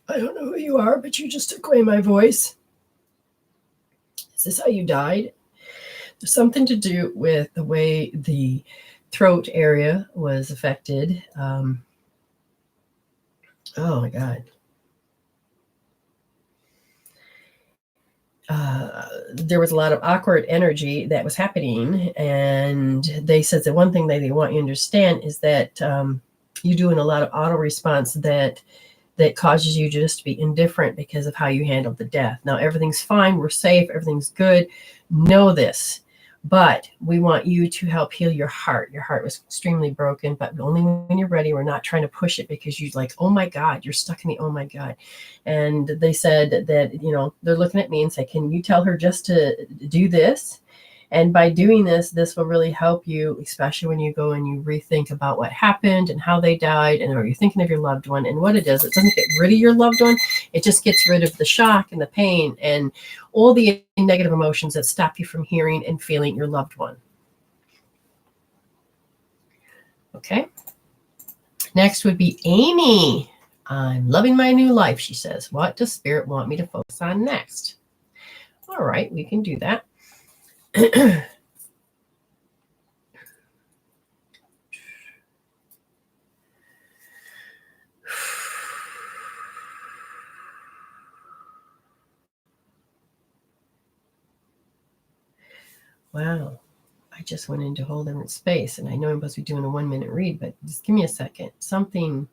I don't know who you are, but you just took away my voice. Is this how you died? There's something to do with the way the throat area was affected. Oh my God. There was a lot of awkward energy that was happening. And they said the one thing that they want you to understand is that you're doing a lot of auto response that causes you just to be indifferent because of how you handled the death. Now, everything's fine. We're safe. Everything's good. Know this. But we want you to help heal your heart. Your heart was extremely broken, but only when you're ready. We're not trying to push it because you're like, oh my God, you're stuck in the oh my God. And they said that, they're looking at me and say, can you tell her just to do this? And by doing this will really help you, especially when you go and you rethink about what happened and how they died, and are you thinking of your loved one? And what it doesn't get rid of your loved one. It just gets rid of the shock and the pain and all the negative emotions that stop you from hearing and feeling your loved one. Okay. Next would be Amy. I'm loving my new life, she says. What does Spirit want me to focus on next? All right, we can do that. Wow. I just went into a whole different space, and I know I'm supposed to be doing a 1-minute read, but just give me a second. Something.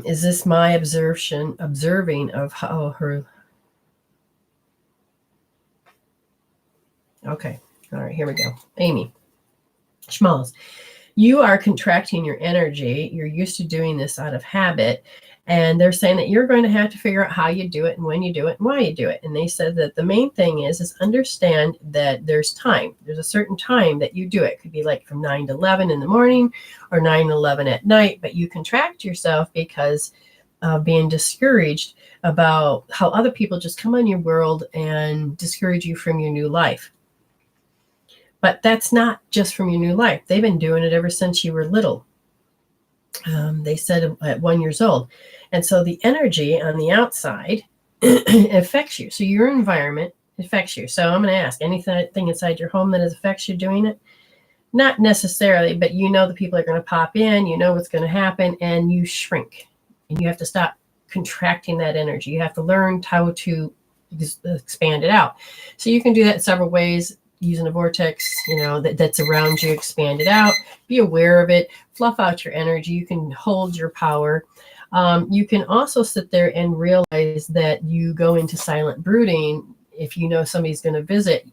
Is this my observing of how her? Okay. All right, here we go. Amy Schmalz, you are contracting your energy. You're used to doing this out of habit. And they're saying that you're going to have to figure out how you do it and when you do it and why you do it. And they said that the main thing is understand that there's time. There's a certain time that you do it. It could be like from 9 to 11 in the morning or 9 to 11 at night. But you contract yourself because of being discouraged about how other people just come on your world and discourage you from your new life. But that's not just from your new life. They've been doing it ever since you were little. They said at 1 year old. And so the energy on the outside affects you. So your environment affects you. So I'm going to ask, anything inside your home that affects you doing it? Not necessarily, but the people are going to pop in, what's going to happen, and you shrink. And you have to stop contracting that energy. You have to learn how to expand it out. So you can do that in several ways. Using a vortex, that's around you, expand it out, be aware of it, fluff out your energy. You can hold your power. You can also sit there and realize that you go into silent brooding. If somebody's going to visit,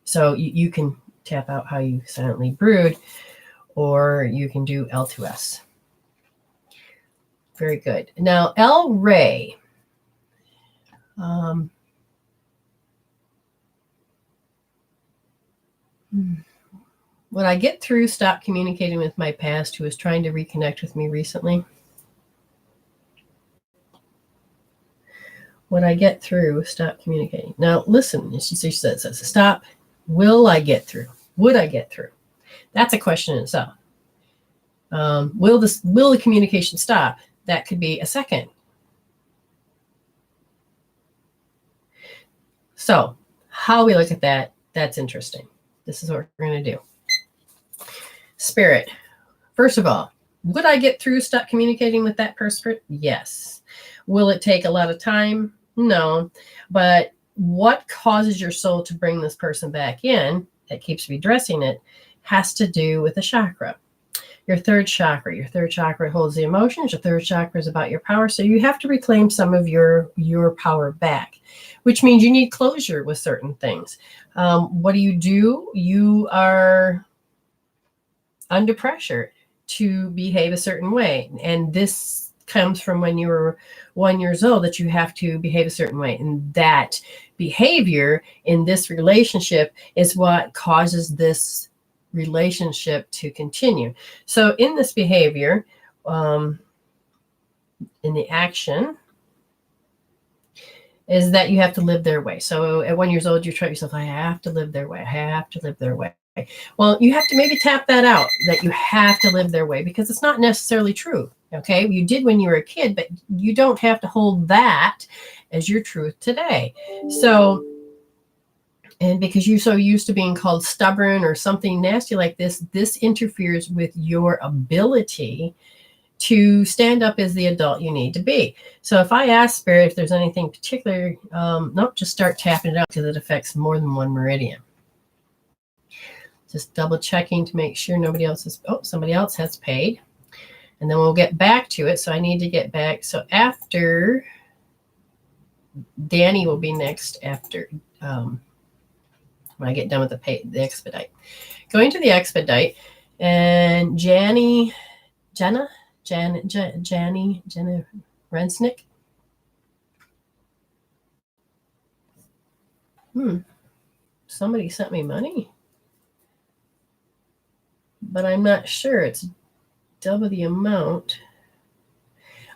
so you can tap out how you silently brood, or you can do L2S. Very good. Now, L Ray. Would I get through, stop communicating with my past who was trying to reconnect with me recently? Would I get through, stop communicating? Now, listen, she says, stop. Will I get through? Would I get through? That's a question in itself. Will the communication stop? That could be a second. So how we look at that, that's interesting. This is what we're going to do. Spirit, first of all, would I get through, stop communicating with that person? Yes. Will it take a lot of time? No. But what causes your soul to bring this person back in, that keeps redressing it, has to do with the chakra. Your third chakra. Your third chakra holds the emotions. Your third chakra is about your power. So you have to reclaim some of your power back, which means you need closure with certain things. What do? You are under pressure to behave a certain way. And this comes from when you were 1 year old, that you have to behave a certain way. And that behavior in this relationship is what causes this relationship to continue. So in this behavior, in the action, is that you have to live their way. So at 1 year old, you tell yourself, I have to live their way. I have to live their way. Well, you have to maybe tap that out, that you have to live their way, because it's not necessarily true. Okay. You did when you were a kid, but you don't have to hold that as your truth today. So, and because you're so used to being called stubborn or something nasty like this interferes with your ability to stand up as the adult you need to be. So if I ask Spirit if there's anything particular, nope, just start tapping it out, because it affects more than one meridian. Just double checking to make sure nobody else is, somebody else has paid. And then we'll get back to it. So I need to get back. So after, Danny will be next after, when I get done with the expedite. Going to the expedite, and Jenna Rensnick. Somebody sent me money, but I'm not sure. It's double the amount.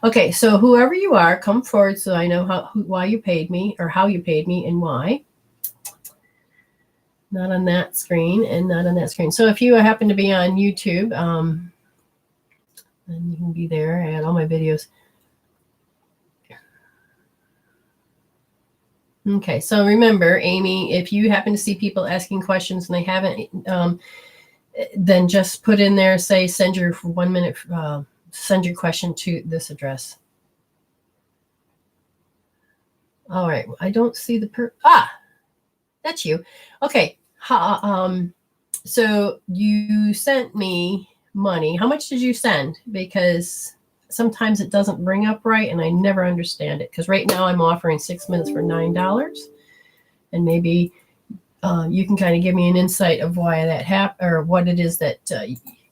Okay, so whoever you are, come forward so I know why you paid me, or how you paid me and why. Not on that screen and not on that screen. So if you happen to be on YouTube, then you can be there. I had all my videos. Okay, so remember, Amy, if you happen to see people asking questions and they haven't, then just put in there, say, send your 1 minute, send your question to this address. All right, I don't see the that's you. Okay. So you sent me money. How much did you send? Because sometimes it doesn't bring up right, and I never understand it. Because right now I'm offering 6 minutes for $9, and maybe you can kind of give me an insight of why that happened, or what it is that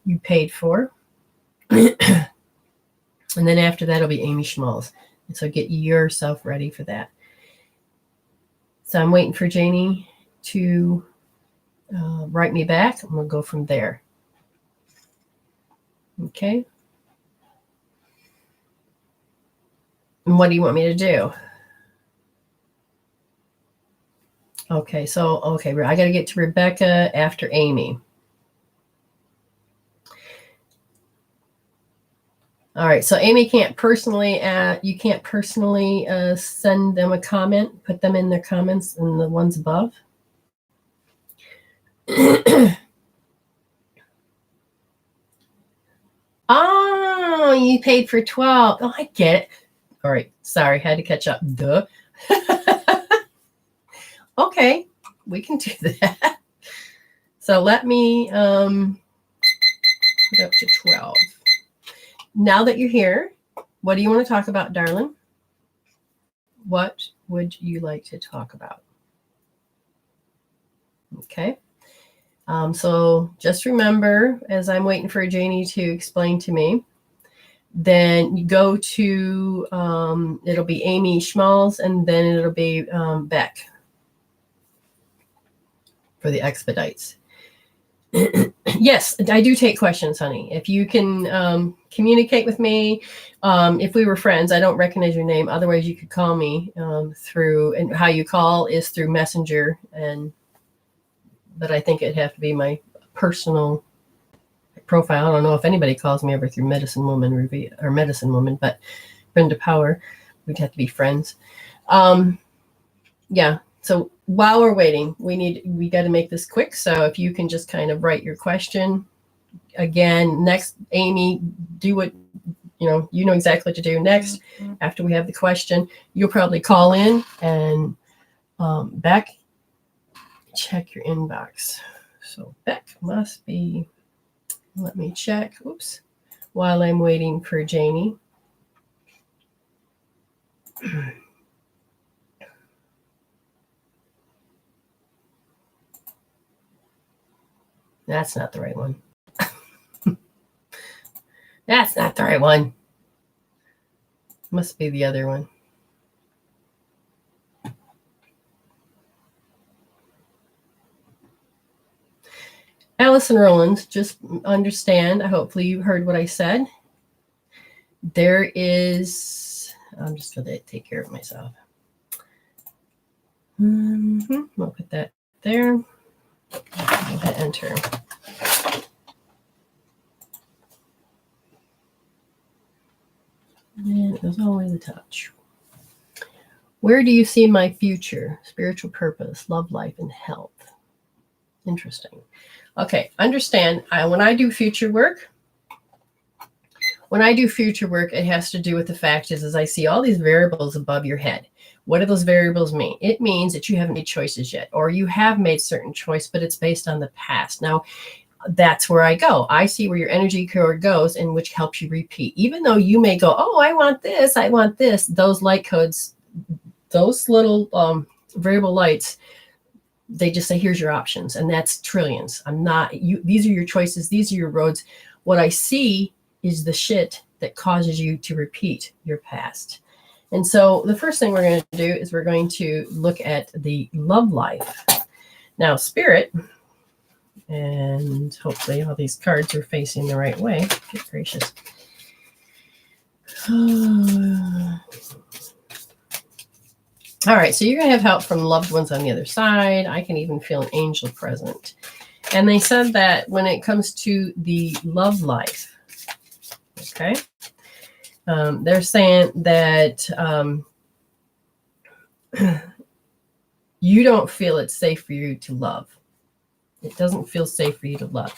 you paid for. And then after that, it'll be Amy Schmalz. And so get yourself ready for that. So I'm waiting for Janie to write me back, and we'll go from there. Okay. And what do you want me to do? Okay, I got to get to Rebecca after Amy. All right, so Amy can't personally, you can't personally send them a comment, put them in their comments in the ones above. Oh, you paid for 12. Oh, I get it. All right, sorry, had to catch up. Duh. Okay, we can do that. So let me put up to 12. Now that you're here, what do you want to talk about, darling? What would you like to talk about? Okay. So just remember, as I'm waiting for Janie to explain to me, then you go to, it'll be Amy Schmalz, and then it'll be Beck for the expedites. Yes, I do take questions, honey. If you can communicate with me, if we were friends, I don't recognize your name. Otherwise, you could call me through, and how you call is through Messenger. But I think it'd have to be my personal profile. I don't know if anybody calls me ever through Medicine Woman or Medicine Woman, but Brenda Power, we'd have to be friends. Yeah. So while we're waiting, we got to make this quick. So if you can just kind of write your question again, next, Amy, do what, you know exactly what to do next. After we have the question, you'll probably call in and Beck, check your inbox. So Beck must be, let me check. Oops. While I'm waiting for Janie. That's not the right one. That's not the right one. Must be the other one. Allison Rowlands, just understand, hopefully you heard what I said. There is, I'm just going to take care of myself. We'll put that there. I'll hit enter. And it goes all the way to the touch. Where do you see my future? Spiritual purpose, love life, and health. Interesting. Okay, understand, when I do future work, it has to do with the fact is I see all these variables above your head. What do those variables mean? It means that you haven't made choices yet, or you have made certain choice, but it's based on the past. Now, that's where I go. I see where your energy cord goes, and which helps you repeat. Even though you may go, oh, I want this, those light codes, those little variable lights, they just say, here's your options. And that's trillions. These are your choices. These are your roads. What I see is the shit that causes you to repeat your past. And so the first thing we're going to do is we're going to look at the love life. Now, Spirit, and hopefully all these cards are facing the right way. Good gracious. All right, so you're going to have help from loved ones on the other side. I can even feel an angel present. And they said that when it comes to the love life, okay, they're saying that you don't feel it's safe for you to love. It doesn't feel safe for you to love.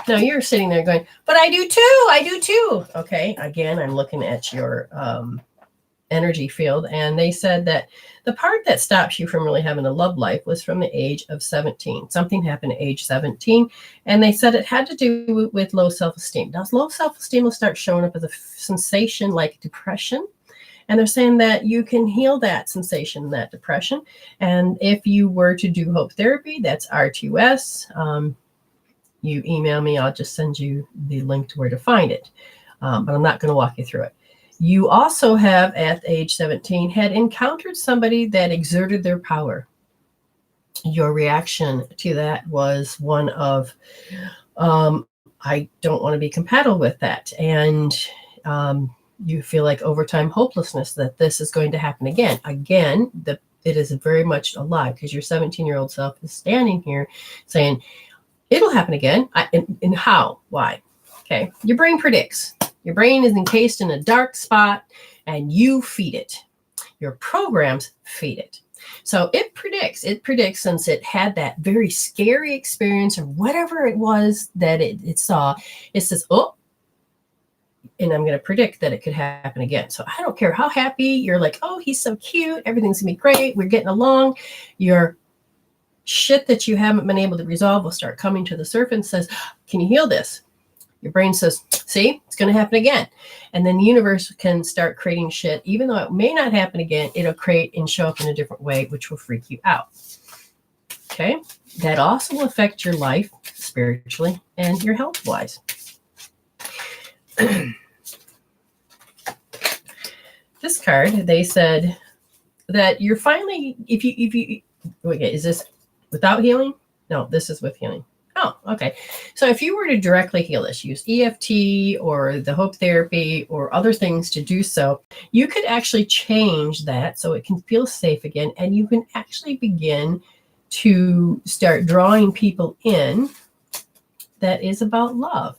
Now you're sitting there going, but I do too. Okay, again, I'm looking at your energy field, and they said that the part that stops you from really having a love life was from the age of 17. Something happened at age 17, and they said it had to do with low self-esteem. Now, low self-esteem will start showing up as a sensation like depression, and they're saying that you can heal that sensation, that depression. And if you were to do hope therapy, that's R2S. You email me, I'll just send you the link to where to find it, but I'm not going to walk you through it. You also have, at age 17, had encountered somebody that exerted their power. Your reaction to that was one of, I don't want to be compatible with that. And you feel like overtime hopelessness that this is going to happen again. Again, it is very much alive, because your 17-year-old self is standing here saying, it'll happen again. And how? Why? Okay. Your brain predicts. Your brain is encased in a dark spot, and you feed it. Your programs feed it. So it predicts, since it had that very scary experience or whatever it was that it saw, it says, oh, and I'm going to predict that it could happen again. So I don't care how happy you're like, oh, he's so cute, everything's going to be great, we're getting along. Your shit that you haven't been able to resolve will start coming to the surface and says, can you heal this? Your brain says, see, it's going to happen again. And then the universe can start creating shit. Even though it may not happen again, it'll create and show up in a different way, which will freak you out. Okay. That also will affect your life spiritually and your health wise. This card, they said that you're finally, if you, okay, is this without healing? No, this is with healing. Oh, okay. So if you were to directly heal this, use EFT or the hope therapy or other things to do so, you could actually change that so it can feel safe again. And you can actually begin to start drawing people in that is about love,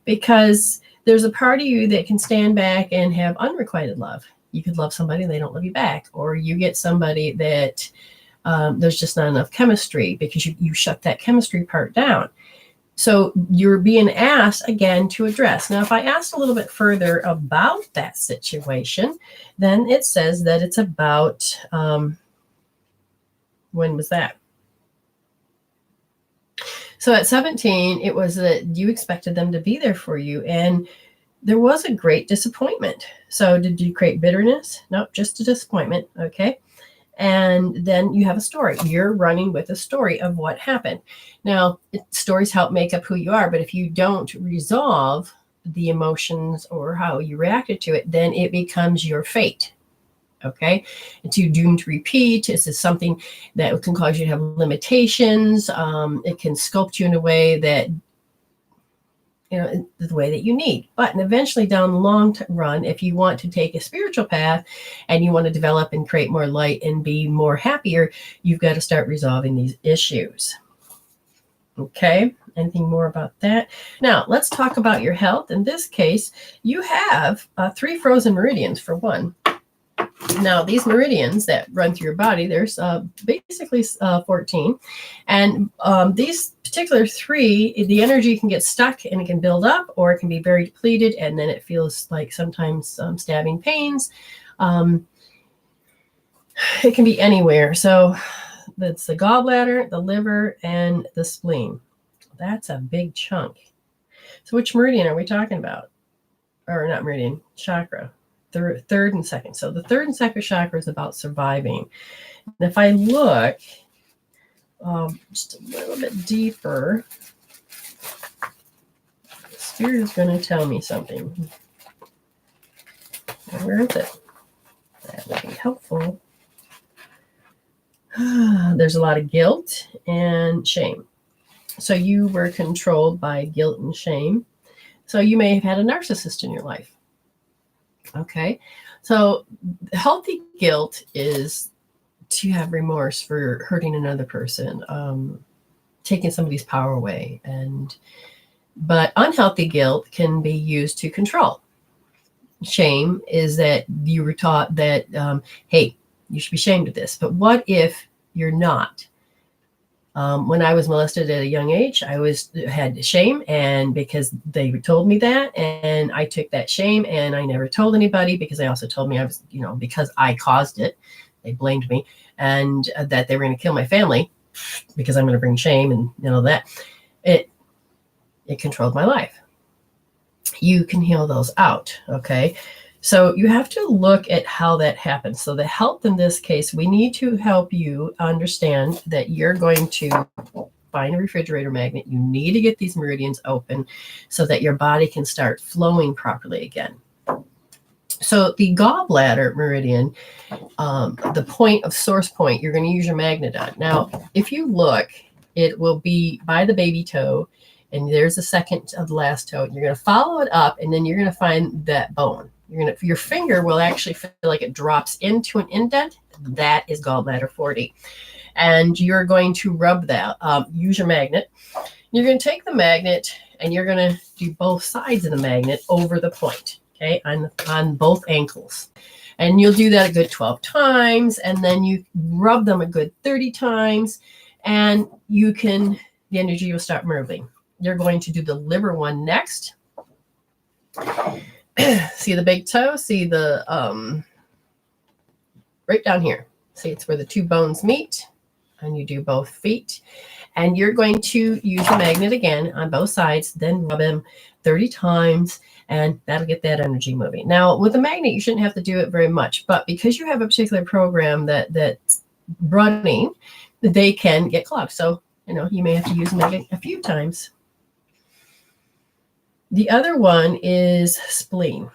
because there's a part of you that can stand back and have unrequited love. You could love somebody and they don't love you back, or you get somebody that there's just not enough chemistry because you shut that chemistry part down. So you're being asked again to address. Now, if I asked a little bit further about that situation, then it says that it's about, when was that? So at 17, it was that you expected them to be there for you. And there was a great disappointment. So did you create bitterness? Nope, just a disappointment. Okay. And then you have a story. You're running with a story of what happened. Now, stories help make up who you are, but if you don't resolve the emotions or how you reacted to it, then it becomes your fate. Okay. It's you doomed to repeat. This is something that can cause you to have limitations. It can sculpt you in a way that, the way that you need. But eventually down the long run, if you want to take a spiritual path and you want to develop and create more light and be more happier, you've got to start resolving these issues. Okay. Anything more about that? Now, let's talk about your health. In this case, you have 3 frozen meridians for one. Now, these meridians that run through your body, there's basically 14. And these particular 3, the energy can get stuck and it can build up, or it can be very depleted. And then it feels like sometimes stabbing pains. It can be anywhere. So that's the gallbladder, the liver, and the spleen. That's a big chunk. So which meridian are we talking about? Or not meridian, chakra. Third and second. So the third and second chakra is about surviving. And if I look just a little bit deeper, the spirit is going to tell me something. Where is it? That would be helpful. There's a lot of guilt and shame. So you were controlled by guilt and shame. So you may have had a narcissist in your life. Okay. So healthy guilt is to have remorse for hurting another person, taking somebody's power away. But unhealthy guilt can be used to control. Shame is that you were taught that, hey, you should be ashamed of this. But what if you're not? When I was molested at a young age, I had shame, and because they told me that, and I took that shame and I never told anybody, because they also told me I was, because I caused it, they blamed me, and that they were going to kill my family because I'm going to bring shame and that. It controlled my life. You can heal those out, okay? So you have to look at how that happens. So the health in this case, we need to help you understand that you're going to find a refrigerator magnet. You need to get these meridians open so that your body can start flowing properly again. So the gallbladder meridian, the point of source point, you're going to use your magnet on. Now, if you look, it will be by the baby toe, and there's the second of the last toe. You're going to follow it up, and then you're going to find that bone. Your finger will actually feel like it drops into an indent. That is gallbladder 40. And you're going to rub that, use your magnet. You're going to take the magnet and you're going to do both sides of the magnet over the point, okay, on both ankles. And you'll do that a good 12 times. And then you rub them a good 30 times. And the energy will start moving. You're going to do the liver one next. See the big toe? See the, right down here. See, it's where the 2 bones meet, and you do both feet. And you're going to use the magnet again on both sides, then rub them 30 times, and that'll get that energy moving. Now, with the magnet, you shouldn't have to do it very much, but because you have a particular program that's running, they can get clogged. So, you may have to use the magnet a few times. The other one is spleen.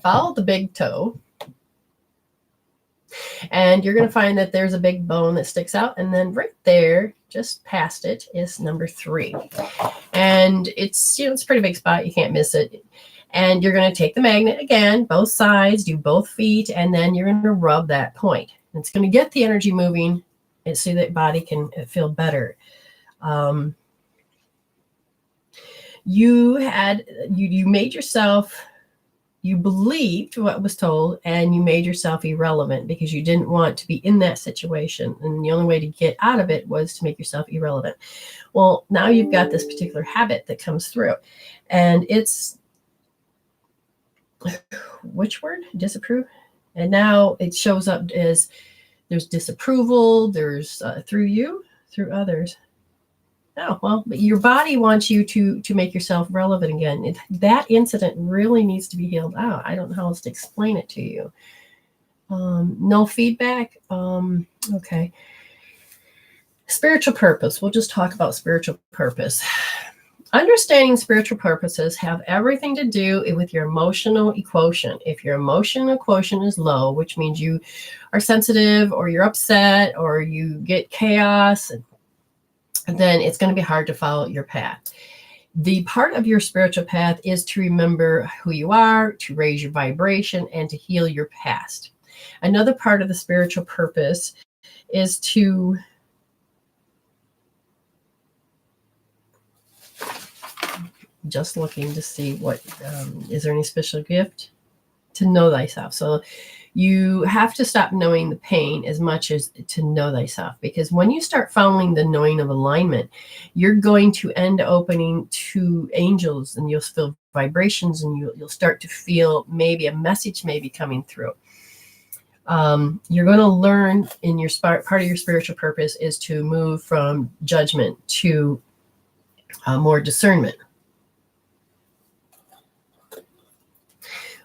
Follow the big toe. And you're going to find that there's a big bone that sticks out. And then right there, just past it, is number 3. And it's, it's a pretty big spot. You can't miss it. And you're going to take the magnet again, both sides, do both feet, and then you're going to rub that point. It's going to get the energy moving so that body can feel better. You made yourself, you believed what was told, and you made yourself irrelevant because you didn't want to be in that situation. And the only way to get out of it was to make yourself irrelevant. Well, now you've got this particular habit that comes through, and it's, which word? Disapprove. And now it shows up as there's disapproval, there's through others. Oh, well, but your body wants you to make yourself relevant again. That incident really needs to be healed out. I don't know how else to explain it to you. No feedback. Okay. Spiritual purpose. We'll just talk about spiritual purpose. Understanding spiritual purposes have everything to do with your emotional quotient. If your emotional quotient is low, which means you are sensitive or you're upset or you get chaos, then it's going to be hard to follow your path. The part of your spiritual path is to remember who you are, to raise your vibration, and to heal your past. Another part of the spiritual purpose is to just looking to see what, is there any special gift? To know thyself. So you have to stop knowing the pain as much as to know thyself, because when you start following the knowing of alignment, you're going to end opening to angels, and you'll feel vibrations, and you'll start to feel maybe a message may be coming through. You're going to learn in your part of your spiritual purpose is to move from judgment to more discernment.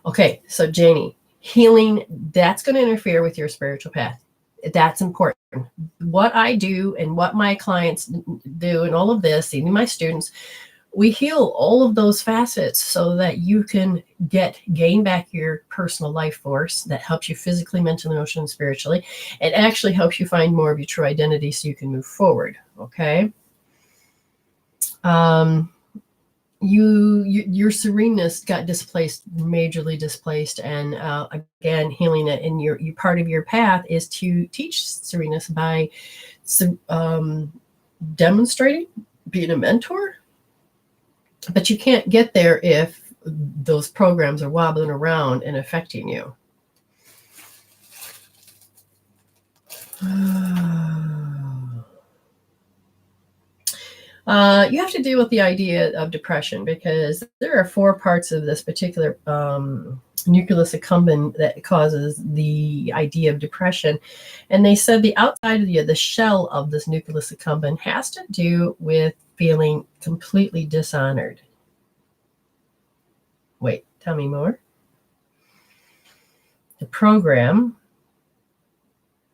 Okay, so Janie, healing, that's going to interfere with your spiritual path. That's important. What I do and what my clients do and all of this, even my students, we heal all of those facets so that you can gain back your personal life force that helps you physically, mentally, emotionally, and spiritually. It actually helps you find more of your true identity so you can move forward. Okay. Your sereneness got majorly displaced, and again, healing it. And your part of your path is to teach sereneness by demonstrating, being a mentor. But you can't get there if those programs are wobbling around and affecting you. You have to deal with the idea of depression, because there are 4 parts of this particular nucleus accumbens that causes the idea of depression. And they said the outside of the shell of this nucleus accumbens has to do with feeling completely dishonored. Wait, tell me more. The program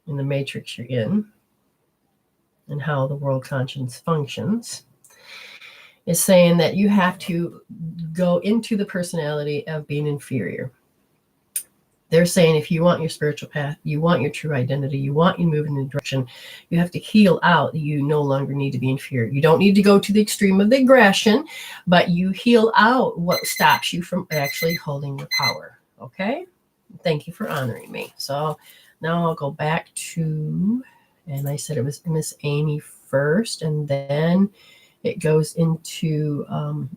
in the matrix you're in and how the world conscience functions is saying that you have to go into the personality of being inferior. They're saying if you want your spiritual path, you want your true identity, you want you moving in a direction, you have to heal out. You no longer need to be inferior. You don't need to go to the extreme of the aggression, but you heal out what stops you from actually holding your power. Okay? Thank you for honoring me. So now I'll go back to, and I said it was Miss Amy first, and then it goes into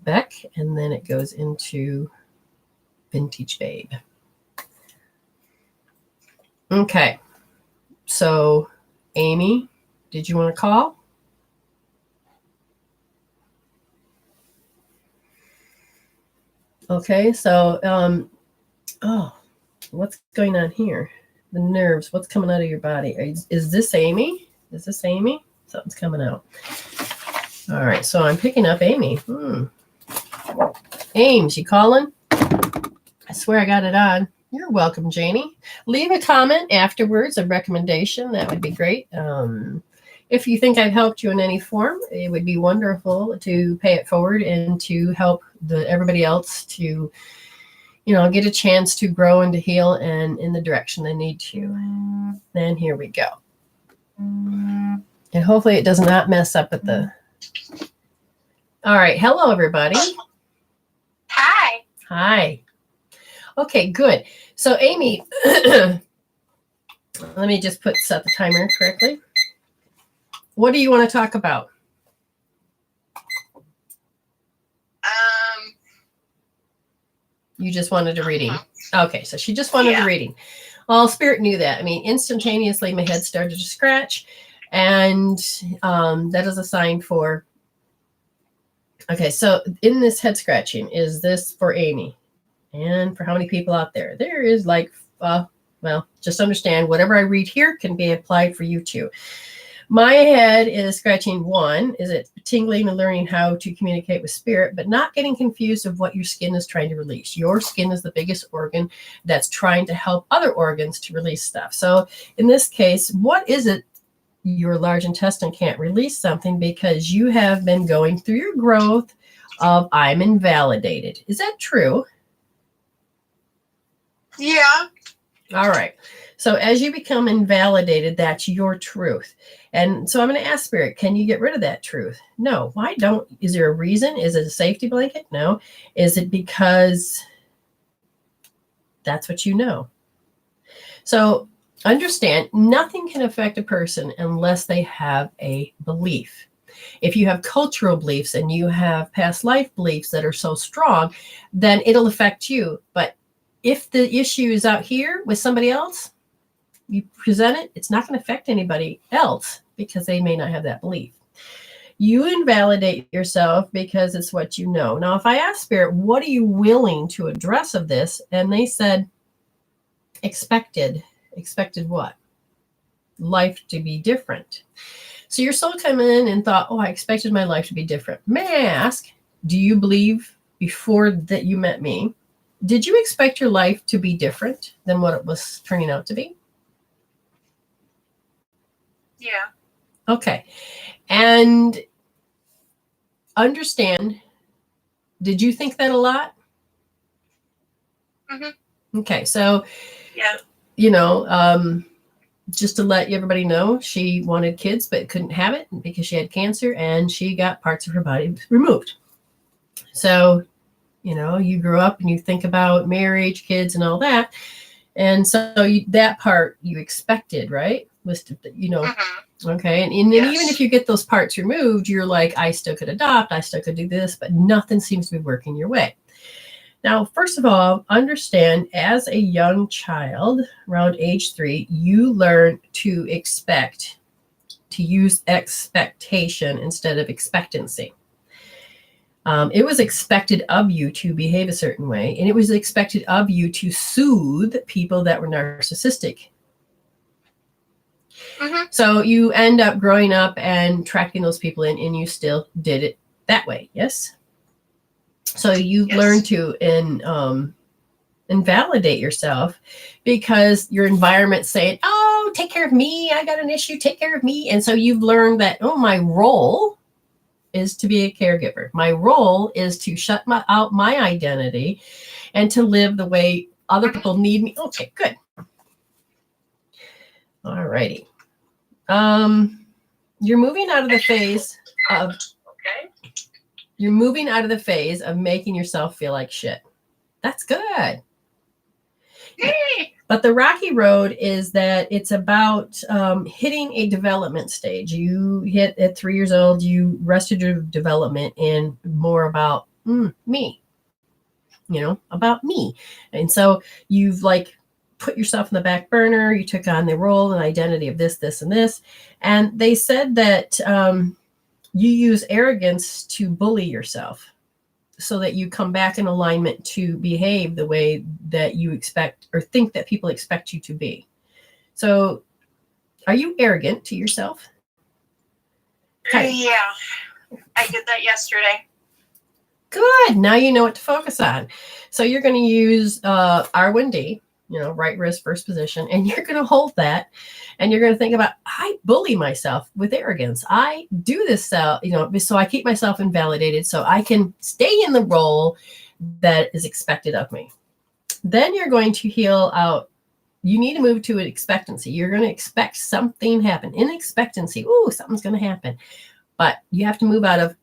Beck, and then it goes into Vintage Babe. Okay, so Amy, did you want to call? Okay, so, oh, what's going on here? The nerves, what's coming out of your body? Is this Amy? Is this Amy? Something's coming out. All right, so I'm picking up Amy. Ames, you calling? I swear I got it on. You're welcome, Janie. Leave a comment afterwards, a recommendation. That would be great. If you think I've helped you in any form, it would be wonderful to pay it forward and to help everybody else to, get a chance to grow and to heal and in the direction they need to. Then here we go. And hopefully it does not mess up at the... All right. Hello, everybody. Hi. Hi. Okay, good. So, Amy, let me just set the timer correctly. What do you want to talk about? You just wanted a reading. Okay, so she just wanted a reading. Well, Spirit knew that. I mean, instantaneously, my head started to scratch, and that is a sign for... Okay, so in this head scratching, is this for Amy? And for how many people out there? There is like, well, just understand whatever I read here can be applied for you too. My head is scratching. One, is it tingling and learning how to communicate with spirit, but not getting confused of what your skin is trying to release. Your skin is the biggest organ that's trying to help other organs to release stuff. So in this case, what is it? Your large intestine can't release something because you have been going through your growth of I'm invalidated. Is that true? Yeah. All right. So as you become invalidated, that's your truth. And so I'm going to ask Spirit, can you get rid of that truth? No. Why don't? Is there a reason? Is it a safety blanket? No. Is it because that's what you know? So understand, nothing can affect a person unless they have a belief. If you have cultural beliefs and you have past life beliefs that are so strong, then it'll affect you. But if the issue is out here with somebody else, you present it, it's not going to affect anybody else because they may not have that belief. You invalidate yourself because it's what you know. Now, if I ask Spirit, what are you willing to address of this? And they said, expected what? Life to be different. So your soul came in and thought, oh, I expected my life to be different. May I ask, do you believe before that you met me, did you expect your life to be different than what it was turning out to be? Yeah. Okay. And understand, did you think that a lot? Mm-hmm. Okay. So, yeah. Just to let everybody know, she wanted kids, but couldn't have it because she had cancer and she got parts of her body removed. So, you grew up and you think about marriage, kids, and all that. And so that part you expected, right? Was, Mm-hmm. Okay. And even if you get those parts removed, you're like, I still could adopt, I still could do this, but nothing seems to be working your way. Now, first of all, understand as a young child, around age 3, you learn to expect, to use expectation instead of expectancy. It was expected of you to behave a certain way, and it was expected of you to soothe people that were narcissistic. Mm-hmm. So you end up growing up and tracking those people in, and you still did it that way, yes? So you've learned to invalidate yourself because your environment's saying, oh, take care of me. I got an issue. Take care of me. And so you've learned that, oh, my role is to be a caregiver. My role is to shut out my identity and to live the way other people need me. Okay, good. All righty. You're moving out of the phase of... You're moving out of the phase of making yourself feel like shit. That's good. Yay! But the rocky road is that it's about hitting a development stage. You hit at 3 years old, you rested your development in more about me, about me. And so you've put yourself in the back burner. You took on the role and identity of this, this, and this. And they said that you use arrogance to bully yourself so that you come back in alignment to behave the way that you expect or think that people expect you to be. So are you arrogant to yourself? Okay. Yeah, I did that yesterday. Good. Now you know what to focus on. So you're going to use R1D, right wrist, first position, and you're going to hold that. And you're going to think about, I bully myself with arrogance. I do this, so I keep myself invalidated so I can stay in the role that is expected of me. Then you're going to heal out. You need to move to an expectancy. You're going to expect something happen. In expectancy, something's going to happen. But you have to move out of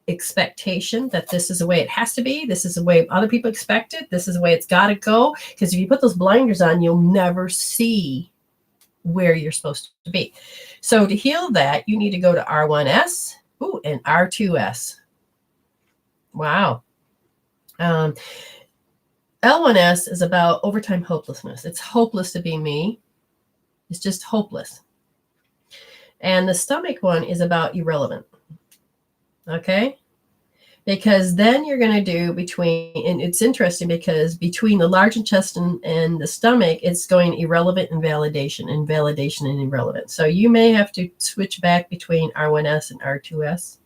expectation that this is the way it has to be. This is the way other people expect it. This is the way it's got to go. Because if you put those blinders on, you'll never see where you're supposed to be. So to heal that, you need to go to R1S and R2S. Wow. L1S is about overtime hopelessness. It's hopeless to be me. It's just hopeless. And the stomach one is about irrelevant. Okay? Because then you're going to do and it's interesting because between the large intestine and the stomach, it's going irrelevant and validation and irrelevant. So you may have to switch back between R1S and R2S.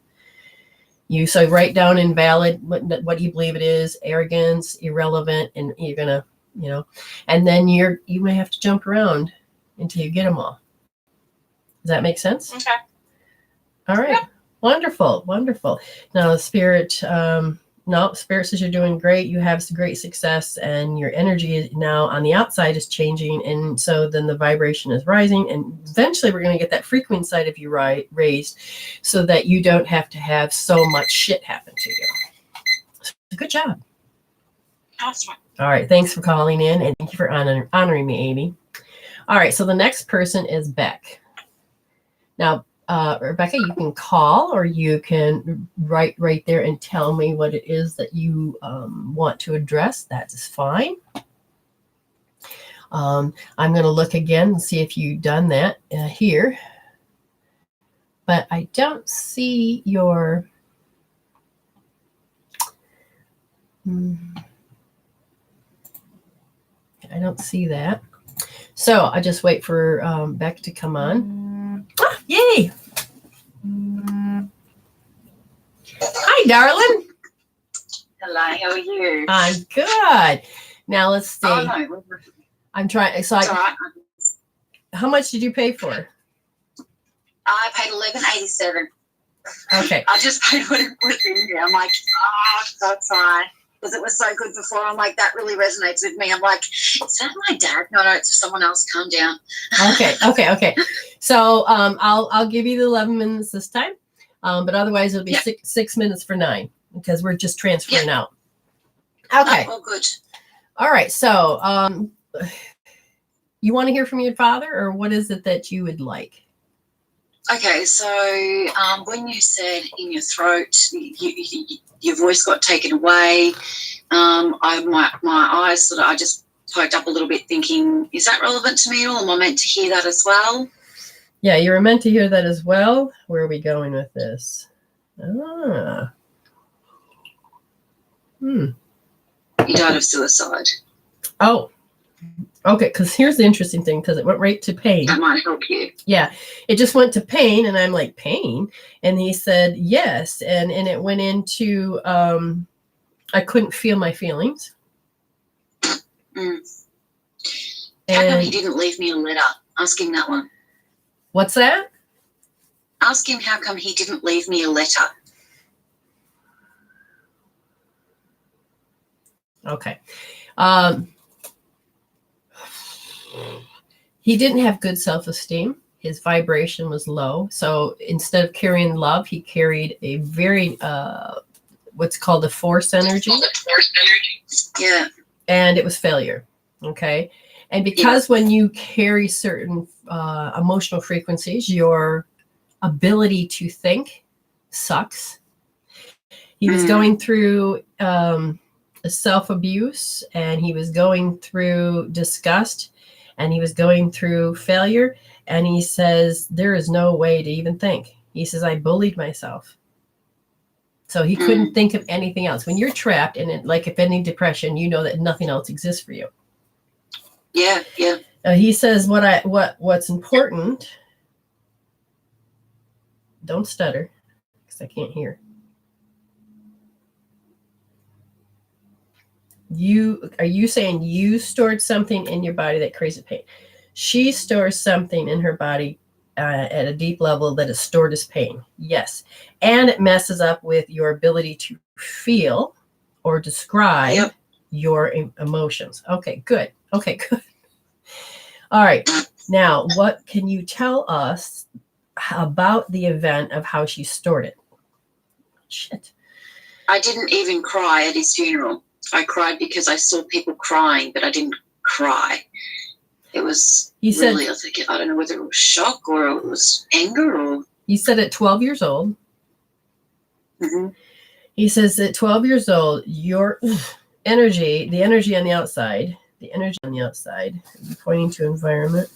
So write down invalid, what you believe it is, arrogance, irrelevant, and you're going to, and then you may have to jump around until you get them all. Does that make sense? Okay. All right. Yeah. Wonderful. Now the spirit says you're doing great. You have great success and your energy now on the outside is changing. And so then the vibration is rising and eventually we're going to get that frequency side of you raised so that you don't have to have so much shit happen to you. So, good job. Awesome. All right. Thanks for calling in and thank you for honoring me, Amy. All right. So the next person is Beck. Now, Rebecca, you can call or you can write right there and tell me what it is that you want to address. That is fine. I'm going to look again and see if you've done that here. But I don't see your... I don't see that. So I just wait for Beck to come on. Yay! Hi, darling. Hello, how are you? I'm good. Now let's see. Oh, no. I'm trying. So Right. How much did you pay for? I paid $11.87. Okay. I just paid what it was in here. I'm like, that's fine. Because it was so good before. I'm like, that really resonates with me. I'm like, is that my dad? No, it's someone else. Calm down. Okay. So I'll give you the 11 minutes this time. But otherwise it'll be 6 minutes for 9 because we're just transferring out. Okay. Oh, good. All right. So you want to hear from your father or what is it that you would like? Okay, so when you said in your throat, your voice got taken away. My eyes I just poked up a little bit, thinking, is that relevant to me at all? Am I meant to hear that as well? Yeah, you were meant to hear that as well. Where are we going with this? He died of suicide. Oh. Okay, because here's the interesting thing, because it went right to pain. That might help you. Yeah, it just went to pain, and I'm like, pain? And he said, yes, and it went into, I couldn't feel my feelings. How come he didn't leave me a letter? Ask him that one. What's that? Ask him how come he didn't leave me a letter. Okay. He didn't have good self-esteem. His vibration was low. So instead of carrying love, he carried a very, what's called a force energy. Yeah. And it was failure. Okay. And because when you carry certain emotional frequencies, your ability to think sucks. He was going through self-abuse, and he was going through disgust, and he was going through failure. And he says, there is no way to even think. He says, I bullied myself. So he couldn't think of anything else. When you're trapped in it, like if any depression, you know that nothing else exists for you. Yeah, yeah. He says, what's important, don't stutter, because I can't hear. Are you saying you stored something in your body that creates pain? She stores something in her body at a deep level that is stored as pain. Yes. And it messes up with your ability to feel or describe your emotions. Okay, good. Okay, good. All right. Now, what can you tell us about the event of how she stored it? Shit. I didn't even cry at his funeral. I cried because I saw people crying, but I didn't cry. It was really, I think, I don't know whether it was shock or it was anger or... He said at 12 years old. Mm-hmm. He says at 12 years old, your energy, the energy on the outside, pointing to environment.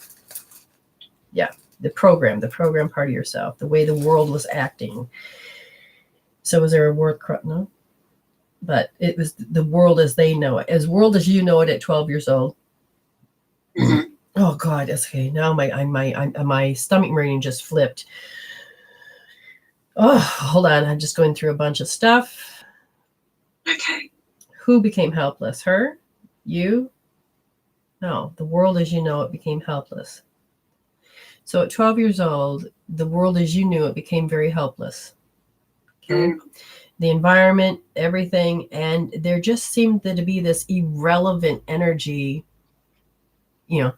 Yeah, the program part of yourself, the way the world was acting. So was there a word? No. But it was the world as they know it, as world as you know it at 12 years old. Mm-hmm. Oh God, that's okay. Now my stomach meridian just flipped. Oh, hold on. I'm just going through a bunch of stuff. Okay. Who became helpless? Her? You? No, the world as you know it became helpless. So at 12 years old, the world as you knew it became very helpless. Okay. The environment, everything, and there just seemed to be this irrelevant energy,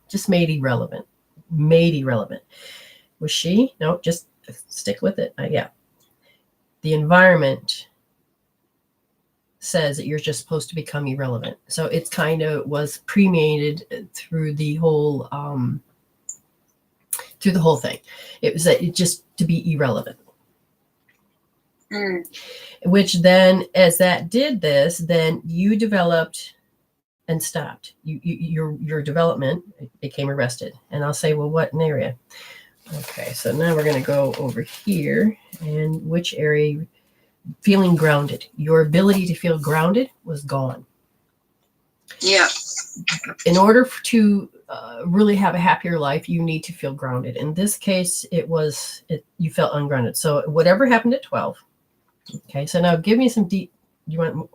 just made irrelevant. Was she? No, just stick with it. Yeah. The environment says that you're just supposed to become irrelevant. So it's kind of was permeated through the whole thing. It was that it just to be irrelevant. Which then, as that did this, then you developed and stopped. Your development became arrested. And I'll say, well, what an area? Okay, so now we're going to go over here, and which area? Feeling grounded. Your ability to feel grounded was gone. Yeah. In order to really have a happier life, you need to feel grounded. In this case, you felt ungrounded. So whatever happened at 12. Okay, so now give me some deep. You want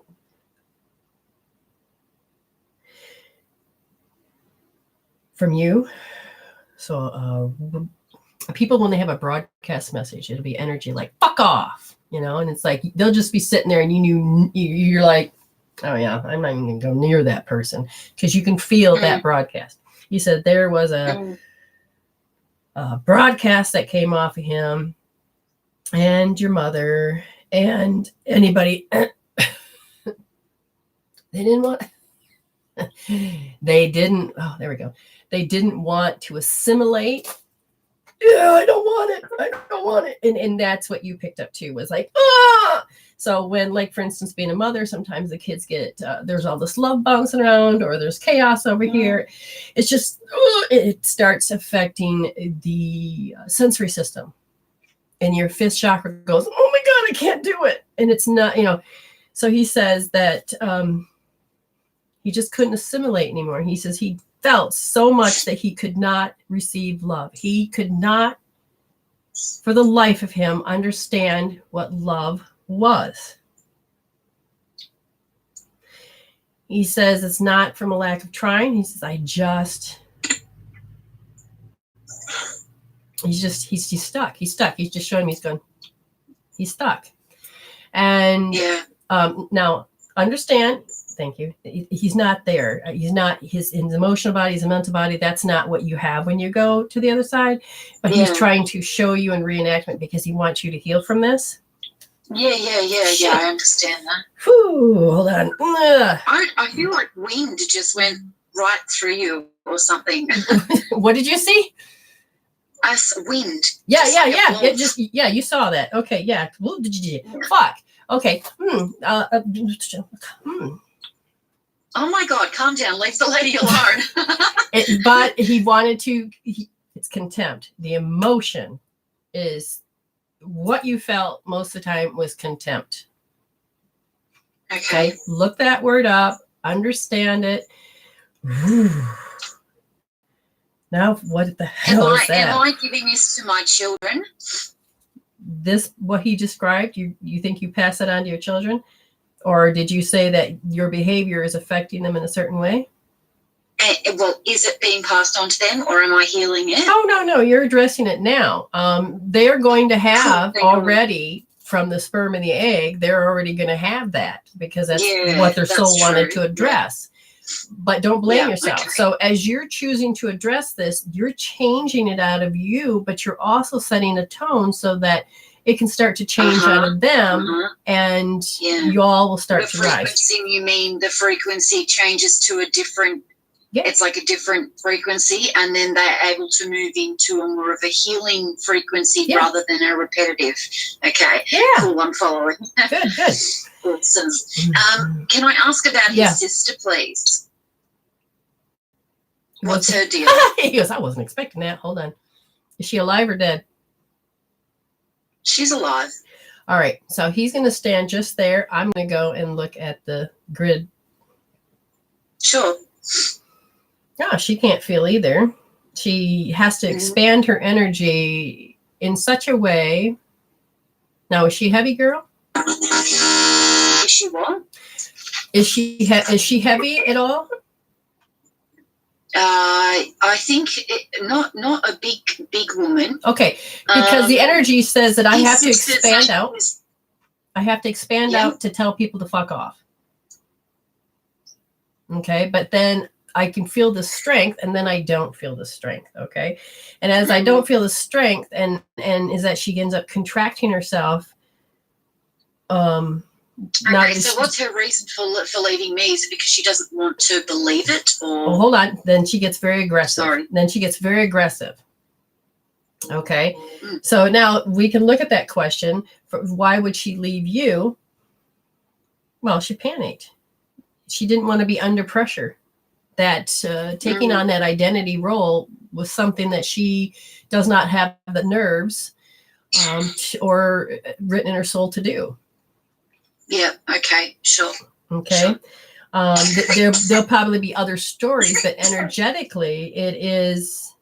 from you? So people, when they have a broadcast message, it'll be energy like "fuck off," and it's like they'll just be sitting there, and you're like, oh yeah, I'm not even gonna go near that person because you can feel that broadcast. He said there was a broadcast that came off of him and your mother and anybody. They didn't want. They didn't. Oh, there we go. They didn't want to assimilate. Yeah, I don't want it. And that's what you picked up too, was like, ah! So when, like, for instance, being a mother, sometimes the kids get, there's all this love bouncing around, or there's chaos over here. It's just, it starts affecting the sensory system. And your fifth chakra goes, oh my God, I can't do it. And it's not, so he says that he just couldn't assimilate anymore. He says he felt so much that he could not receive love. He could not, for the life of him, understand what love was. He says it's not from a lack of trying. He says, he's stuck. He's stuck. He's just showing me he's stuck. And now understand. Thank you. He's not there. He's not his emotional body, his mental body. That's not what you have when you go to the other side. But he's trying to show you in reenactment because he wants you to heal from this. Yeah. I understand that. Whew, hold on. I feel like wind just went right through you or something. What did you see? Wind. Yeah. It just you saw that. Okay, yeah. Fuck. Okay. Oh my God, calm down. Leave the lady alone. But he wanted to, it's contempt. The emotion is what you felt most of the time was contempt. Okay. Look that word up, understand it. Now, what the hell is that? Am I giving this to my children? This, what he described, you think you pass it on to your children? Or did you say that your behavior is affecting them in a certain way? Well, is it being passed on to them, or am I healing it? Oh, no, you're addressing it now. They're going to have already from the sperm and the egg, they're already going to have that because that's Yeah, what their soul that's wanted true. to address. But don't blame Yeah, yourself. okay. So as you're choosing to address this, you're changing it out of you, but you're also setting a tone so that it can start to change out of them, and you all will start to rise. Frequency, you mean the frequency changes to a different, it's like a different frequency, and then they're able to move into a more of a healing frequency rather than a repetitive. Okay. Yeah. Cool, I'm following. Good. Awesome. Can I ask about his sister, please? What's her deal? He goes, I wasn't expecting that. Hold on. Is she alive or dead? She's alive. All right. So he's going to stand just there. I'm going to go and look at the grid. Sure. No, she can't feel either. She has to expand her energy in such a way. Now, is she heavy, girl? Is she what? Is she heavy at all? I think not a big woman. Okay, because the energy says that I have to expand out. I have to expand out to tell people to fuck off. Okay, but then I can feel the strength, and then I don't feel the strength. Okay, and as I don't feel the strength, and is that she ends up contracting herself. Okay, so what's her reason for leaving me? Is it because she doesn't want to believe it, or? Oh, hold on. Then she gets very aggressive. Sorry. Then she gets very aggressive. Okay. So now we can look at that question. Why would she leave you? Well, she panicked. She didn't want to be under pressure. That taking on that identity role was something that she does not have the nerves or written in her soul to do. Yeah. Okay. Sure. Okay. Sure. There'll probably be other stories, but energetically, it is.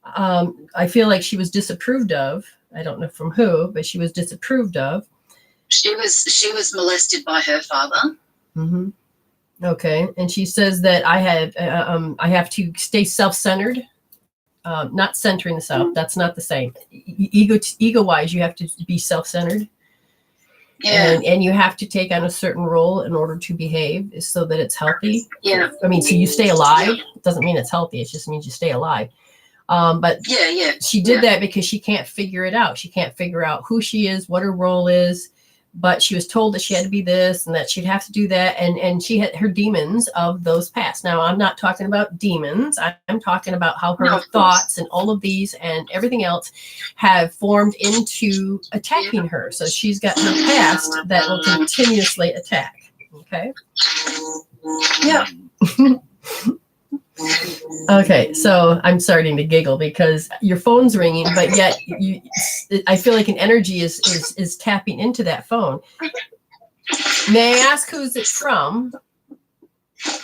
I feel like she was disapproved of. I don't know from who, but she was disapproved of. She was molested by her father. Mm-hmm. Okay, and she says that I have to stay self-centered, not centering the self. That's not the same. Ego-wise, you have to be self-centered. Yeah. And you have to take on a certain role in order to behave so that it's healthy. Yeah. I mean, so you stay alive. It doesn't mean it's healthy. It just means you stay alive. But she did that because she can't figure it out. She can't figure out who she is, what her role is. But she was told that she had to be this and that she'd have to do that. And she had her demons of those past. Now, I'm not talking about demons. I'm talking about how her thoughts and all of these and everything else have formed into attacking her. So she's got her past that will continuously attack. Okay? Yeah. Okay, so I'm starting to giggle because your phone's ringing, but yet I feel like an energy is tapping into that phone. May I ask who's it from?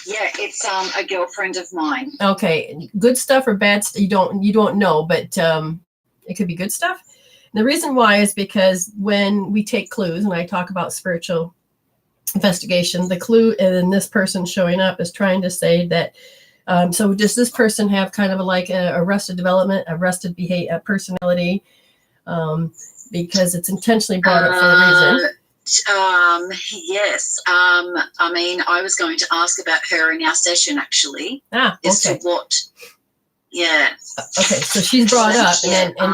Yeah, it's a girlfriend of mine. Okay, good stuff or bad stuff? You don't know, but it could be good stuff. And the reason why is because when we take clues, and I talk about spiritual investigation, the clue in this person showing up is trying to say that. So does this person have kind of like a arrested development, arrested behavior, personality, because it's intentionally brought up for a reason? Yes. I mean, I was going to ask about her in our session, actually. As to what, yeah. Okay, so she's brought up,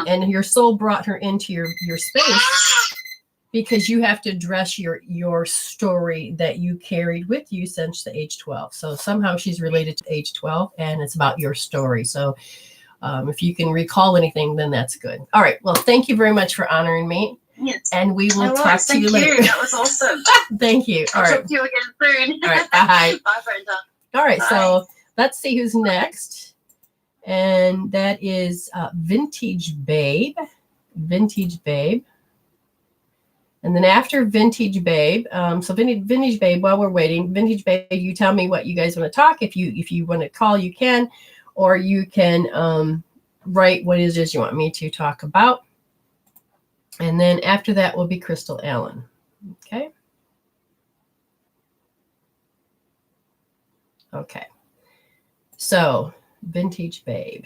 and your soul brought her into your space. Because you have to address your story that you carried with you since the age 12. So somehow she's related to age 12, and it's about your story. So if you can recall anything, then that's good. All right. Well, thank you very much for honoring me. Yes. And we will talk to you later. That was awesome. Thank you. All right. Talk to you again soon. All right. Bye. Bye, Brenda. All right. Bye. So let's see who's next. And that is Vintage Babe. Vintage Babe. And then after Vintage Babe, so Vintage Babe, while we're waiting, Vintage Babe, you tell me what you guys want to talk. If you want to call, you can, or you can write what it is you want me to talk about. And then after that will be Crystal Allen. Okay. Okay. So Vintage Babe.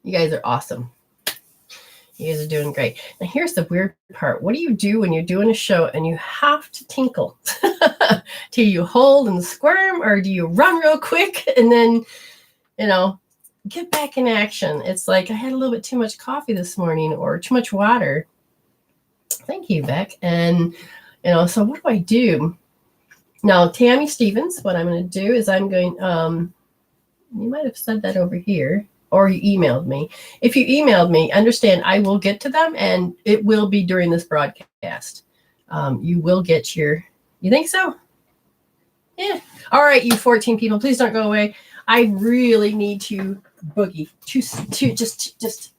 You guys are awesome. You guys are doing great. Now, here's the weird part. What do you do when you're doing a show and you have to tinkle? Do you hold and squirm, or do you run real quick and then, get back in action? It's like I had a little bit too much coffee this morning or too much water. Thank you, Beck. And, so what do I do? Now, Tammy Stevens, what I'm going to do is I'm going, you might have said that over here, or you emailed me. If you emailed me, understand I will get to them, and it will be during this broadcast. You will get you think so? Yeah. All right, you 14 people, please don't go away. I really need to boogie. Just.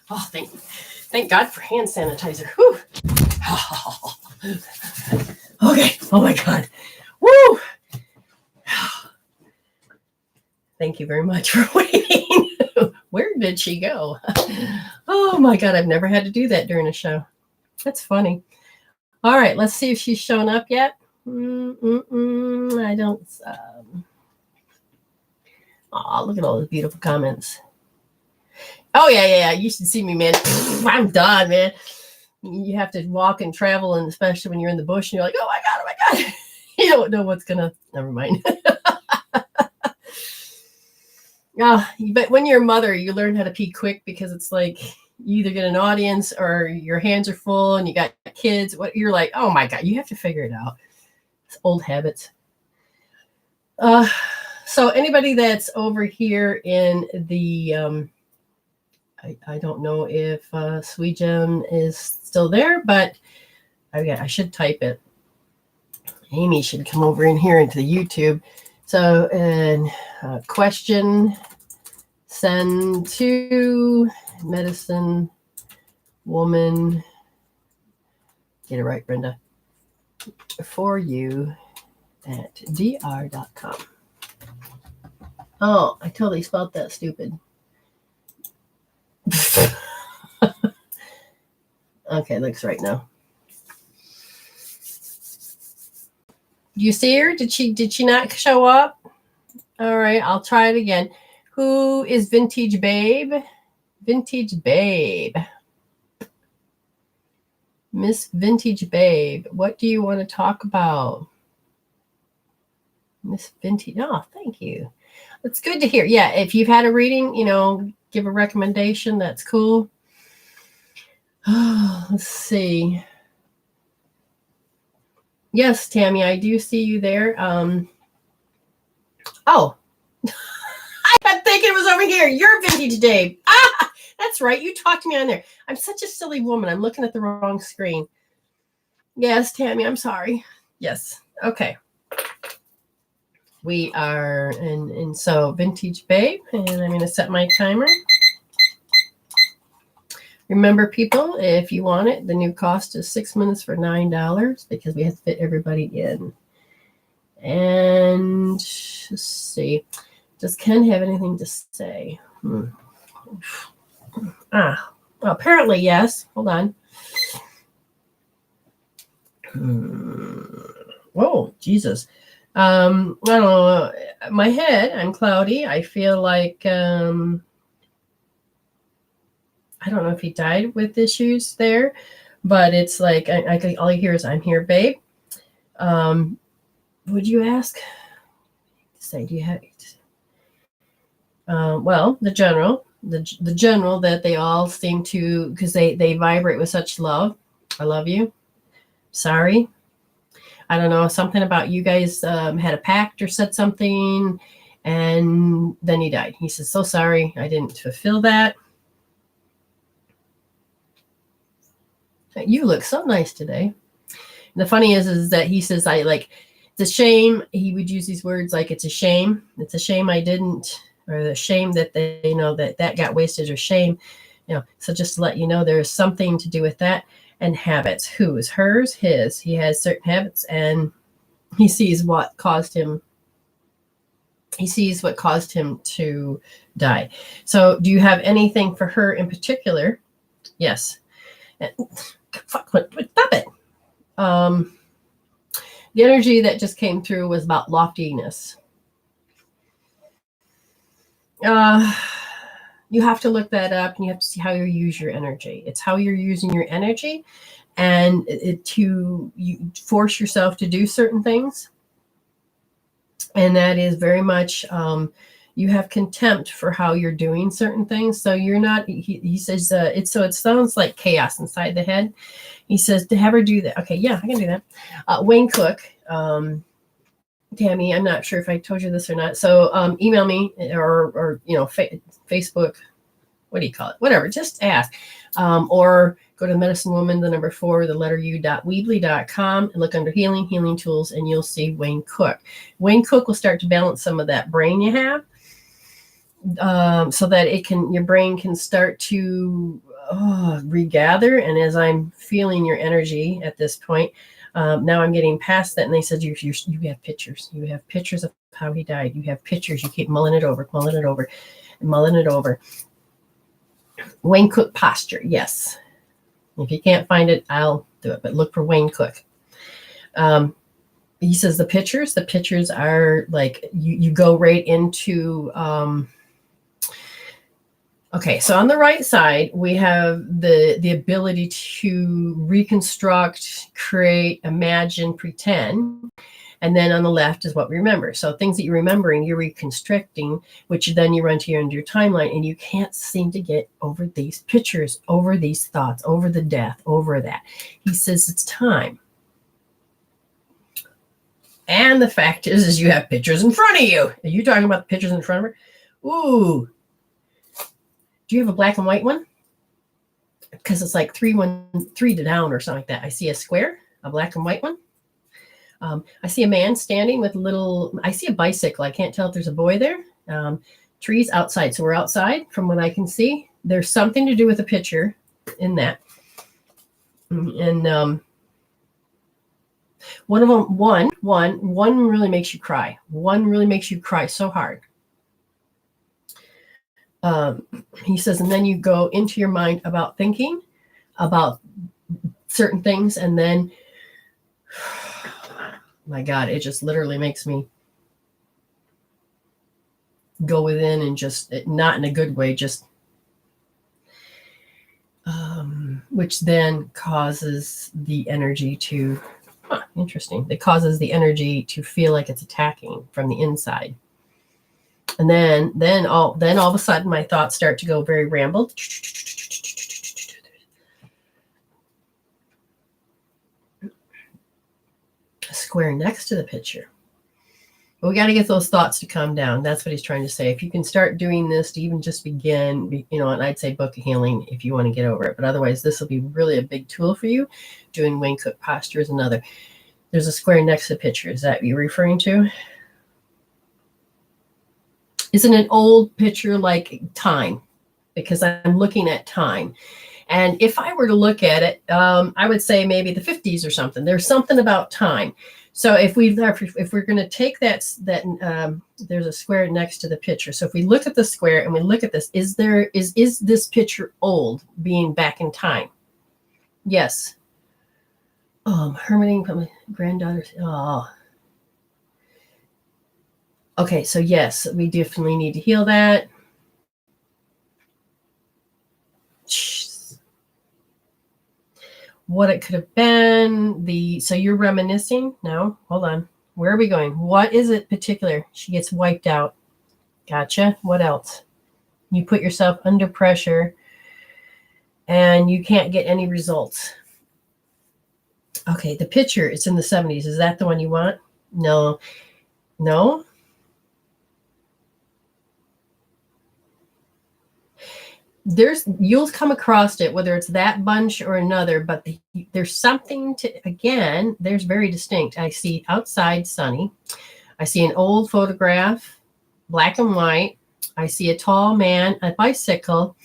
Oh, thank God for hand sanitizer. Whew. Okay. Oh my God. Woo. Thank you very much for waiting. Where did she go? Oh my God. I've never had to do that during a show. That's funny. All right. Let's see if she's shown up yet. I don't. Look at all those beautiful comments. Oh, yeah. You should see me, man. I'm done, man. You have to walk and travel, and especially when you're in the bush and you're like, oh my God. You don't know what's going to, never mind. But when you're a mother, you learn how to pee quick, because it's like you either get an audience or your hands are full and you got kids. You're like, oh my God, you have to figure it out. It's old habits. So anybody that's over here in the, I don't know if Sweet Gem is still there, but I should type it. Amy should come over in here into the YouTube. So, and question, send to medicine woman. Get it right, Brenda. For you at dr.com. Oh, I totally spelled that stupid. Okay, looks right now. Do you see her? Did she not show up? All right, I'll try it again. Who is Vintage Babe? Vintage Babe. Miss Vintage Babe, what do you want to talk about? Miss Vintage. Oh, thank you. It's good to hear. Yeah, if you've had a reading, give a recommendation. That's cool. Let's see. Yes, Tammy, I do see you there. Oh, I kept thinking it was over here. You're Vintage Babe. That's right. You talked to me on there. I'm such a silly woman. I'm looking at the wrong screen. Yes, Tammy, I'm sorry. Yes. Okay. We are, and so Vintage Babe, and I'm going to set my timer. Remember, people, if you want it, the new cost is 6 minutes for $9, because we have to fit everybody in. And let's see, does Ken have anything to say? Well, apparently, yes. Hold on. Whoa, Jesus. I don't know. My head, I'm cloudy. I feel like, I don't know if he died with issues there, but it's like, all I hear is, I'm here, babe. Would you ask? Say, do you have it? Well, the general that they all seem to, because they vibrate with such love. I love you. Sorry. I don't know, something about you guys had a pact or said something, and then he died. He says, so sorry, I didn't fulfill that. You look so nice today. And the funny is that he says, it's a shame. He would use these words like, it's a shame. It's a shame I didn't, or the shame that they, that got wasted, or shame. So just to let you know, there's something to do with that. and habits. Whose? Hers? His. He has certain habits, and he sees what caused him. He sees what caused him to die. So, do you have anything for her in particular? Yes. Stop it. The energy that just came through was about loftiness. You have to look that up, and you have to see how you use your energy. It's how you're using your energy, and you force yourself to do certain things. And that is very much, you have contempt for how you're doing certain things. So you're not, he says, it sounds like chaos inside the head. He says to have her do that. Okay, yeah, I can do that. Wayne Cook, Tammy, I'm not sure if I told you this or not. So email me or Facebook, what do you call it? Whatever, just ask. Or go to Medicine Woman, the number 4, the letter U.weebly.com, and look under healing tools, and you'll see Wayne Cook. Wayne Cook will start to balance some of that brain you have, so that your brain can start to regather. And as I'm feeling your energy at this point, now I'm getting past that, and they said you have pictures. You have pictures of how he died. You have pictures. You keep mulling it over. Wayne Cook posture, yes. If you can't find it, I'll do it. But look for Wayne Cook. He says the pictures are like you go right into. Okay, so on the right side, we have the ability to reconstruct, create, imagine, pretend. And then on the left is what we remember. So things that you're remembering, you're reconstructing, which then you run to your timeline, and you can't seem to get over these pictures, over these thoughts, over the death, over that. He says it's time. And the fact is you have pictures in front of you. Are you talking about the pictures in front of her? Ooh. Do you have a black and white one? Because it's like 3 down or something like that. I see a square, a black and white one. I see a man standing with I see a bicycle. I can't tell if there's a boy there. Trees outside. So we're outside from what I can see. There's something to do with a picture in that. And one of them, one really makes you cry. One really makes you cry so hard. He says, and then you go into your mind about thinking about certain things, and then my God, it just literally makes me go within and just, not in a good way, just, which then causes the energy to, interesting. It causes the energy to feel like it's attacking from the inside. And then all of a sudden my thoughts start to go very rambled. Square next to the picture. But we got to get those thoughts to calm down. That's what he's trying to say. If you can start doing this to even just begin, and I'd say book a healing if you want to get over it. But otherwise, this will be really a big tool for you. Doing Wayne Cook posture is another. There's a square next to the picture. Is that what you're referring to? Isn't an old picture like time? Because I'm looking at time. And if I were to look at it, I would say maybe the 50s or something. There's something about time. So if we're going to take that there's a square next to the picture. So if we look at the square and we look at this, is this picture old, being back in time? Yes. Hermiting from my granddaughter. Oh. Okay, so yes, we definitely need to heal that. What it could have been, so you're reminiscing? No, hold on. Where are we going? What is it particular? She gets wiped out. Gotcha. What else? You put yourself under pressure and you can't get any results. Okay, the picture, it's in the 70s. Is that the one you want? No. You'll come across it, whether it's that bunch or another, but there's something there's very distinct. I see outside sunny. I see an old photograph, black and white. I see a tall man, a bicycle.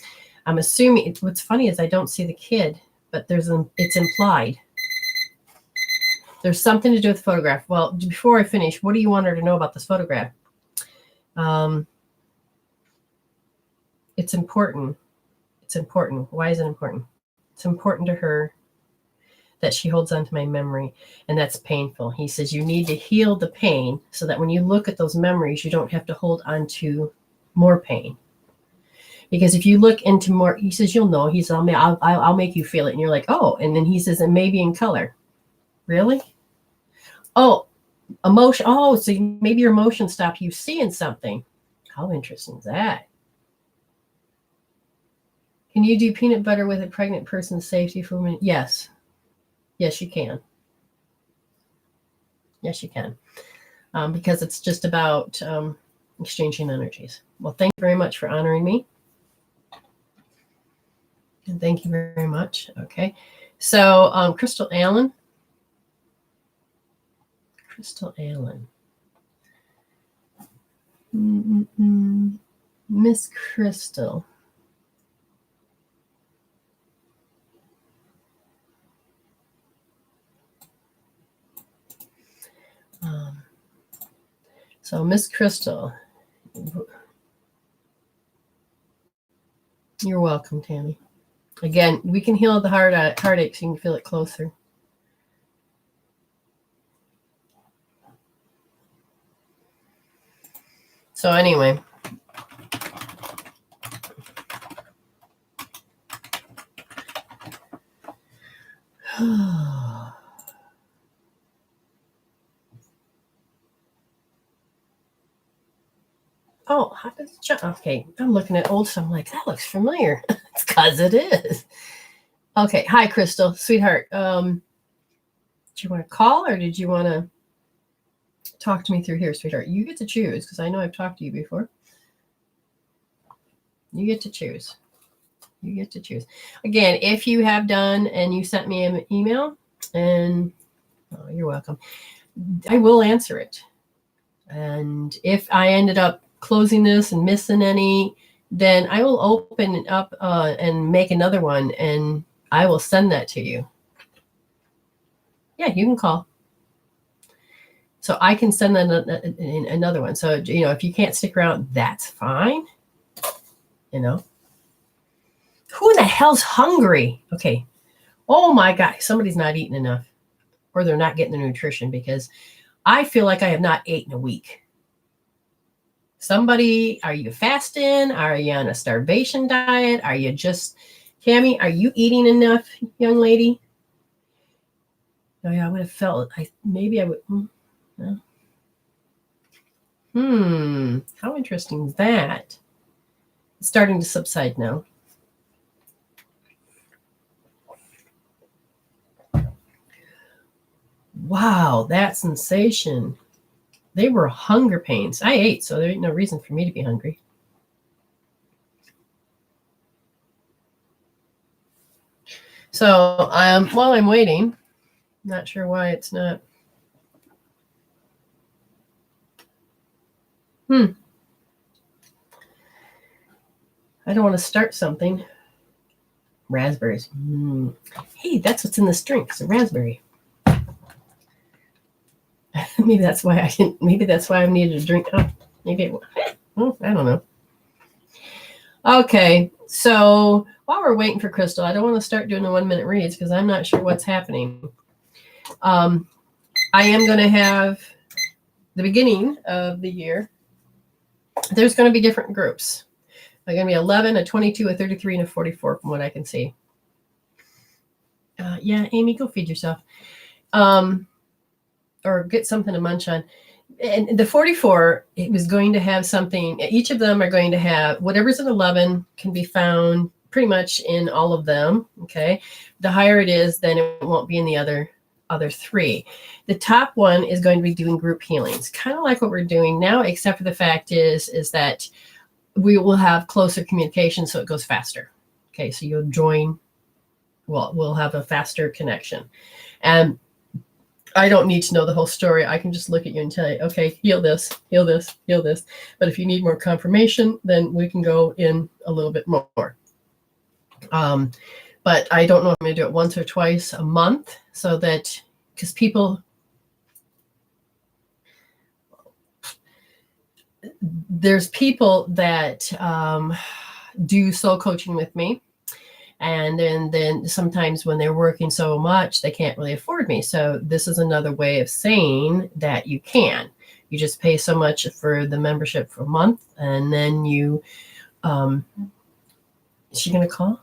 I'm assuming, what's funny is I don't see the kid. but it's implied. There's something to do with the photograph. Well, before I finish, what do you want her to know about this photograph? It's important. It's important. Why is it important? It's important to her that she holds on to my memory, and that's painful. He says you need to heal the pain so that when you look at those memories, you don't have to hold on to more pain. Because if you look into more, he says, you'll know. He says, I'll make you feel it. And you're like, oh, and then he says, and maybe in color. Really? Oh, emotion. Oh, so maybe your emotion stopped you seeing something. How interesting is that? Can you do peanut butter with a pregnant person's safety for women? Yes. Yes, you can. Yes, you can. Because it's just about exchanging energies. Well, thank you very much for honoring me. And thank you very much. Okay. So, Crystal Allen. Crystal Allen. Miss Crystal. So Miss Crystal, you're welcome, Tammy. Again, we can heal the heartaches. You can feel it closer. So anyway. Oh, how does it jump? Okay, I'm looking at old stuff. I'm like, that looks familiar. It's because it is. Okay, hi, Crystal, sweetheart. Do you want to call or did you want to talk to me through here, sweetheart? You get to choose because I know I've talked to you before. You get to choose. You get to choose. Again, if you have done and you sent me an email, and you're welcome, I will answer it. And if I ended up closing this and missing any, then I will open it up and make another one, and I will send that to you. Yeah, you can call. So I can send another one. So, if you can't stick around, that's fine. Who in the hell's hungry? Okay. Oh my God, somebody's not eating enough, or they're not getting the nutrition, because I feel like I have not eaten a week. Somebody, are you fasting? Are you on a starvation diet? Are you just, Tammy, are you eating enough, young lady? No, yeah, I would have felt, maybe I would. No. How interesting is that? It's starting to subside now. Wow, that sensation. They were hunger pains. I ate, so there ain't no reason for me to be hungry. So while I'm waiting, not sure why it's not. I don't want to start something. Raspberries. Hey, that's what's in this drink. It's a raspberry. Maybe that's why I didn't. Maybe that's why I needed a drink. Maybe I don't know. Okay, so while we're waiting for Crystal, I don't want to start doing the 1-minute reads because I'm not sure what's happening. I am going to have the beginning of the year. There's going to be different groups. There's going to be 11, a 22, a 33, and a 44 from what I can see. Yeah, Amy, go feed yourself. Or get something to munch on. And the 44, it was going to have something. Each of them are going to have whatever's an 11 can be found pretty much in all of them. Okay. The higher it is, then it won't be in the other 3. The top one is going to be doing group healings, kind of like what we're doing now, except for the fact is that we will have closer communication, so it goes faster. Okay. So you'll join. Well, we'll have a faster connection. And I don't need to know the whole story. I can just look at you and tell you, okay, heal this, heal this, heal this. But if you need more confirmation, then we can go in a little bit more. but I don't know if I'm going to do it once or twice a month, so that, because there's people that do soul coaching with me, and then sometimes when they're working so much, they can't really afford me. So this is another way of saying that you can. You just pay so much for the membership for a month, and then you, is she going to call?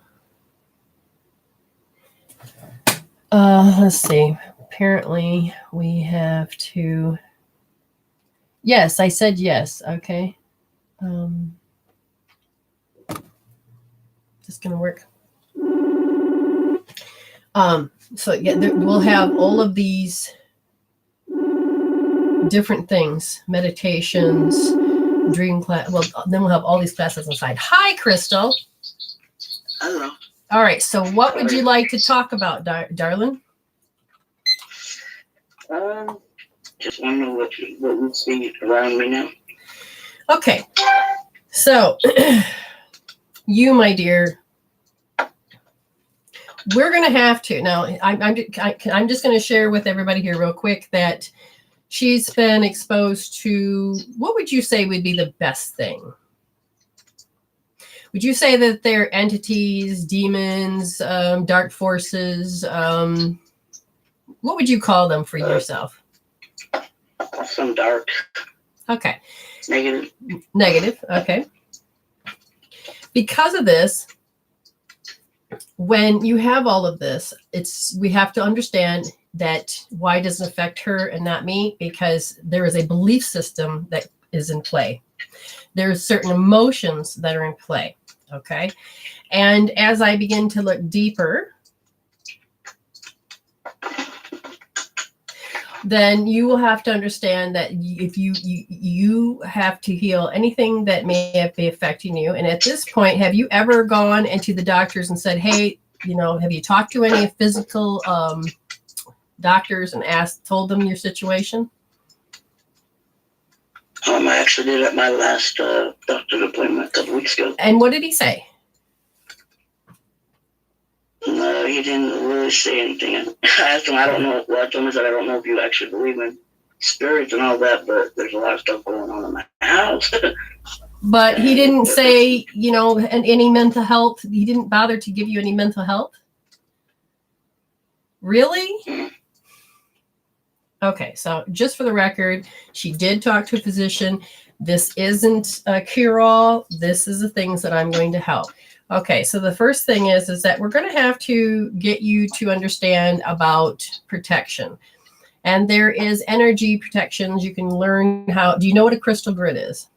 Let's see. Apparently we have to. Yes, I said yes. Okay. Just going to work. So yeah, we'll have all of these different things, meditations, dream class. Well, then we'll have all these classes inside. Hi, Crystal. Hello. All right. So what would you like to talk about, darling? Just want to know what you see around me now. Okay. So you, my dear, we're going to have to now. I'm just going to share with everybody here real quick that she's been exposed to, what would you say would be the best thing? Would you say that they're entities, demons, dark forces? What would you call them for yourself? Some dark. Okay. Negative. Negative. Okay. Because of this, when you have all of this, we have to understand that why does it affect her and not me? Because there is a belief system that is in play. There's certain emotions that are in play. Okay. And as I begin to look deeper, then you will have to understand that if you have to heal anything that may be affecting you. And at this point, have you ever gone into the doctors and said, hey, have you talked to any physical doctors and told them your situation? I actually did at my last doctor's appointment a couple weeks ago. And what did he say? No, he didn't really say anything. I asked him, I don't know. Well, I told him that I don't know if you actually believe in spirits and all that, but there's a lot of stuff going on in my house. But he didn't say, any mental health. He didn't bother to give you any mental health? Really? Mm-hmm. Okay, so just for the record, she did talk to a physician. This isn't a cure-all. This is the things that I'm going to help. Okay, so the first thing is that we're going to have to get you to understand about protection. And there is energy protections. You can learn how. Do you know what a crystal grid is?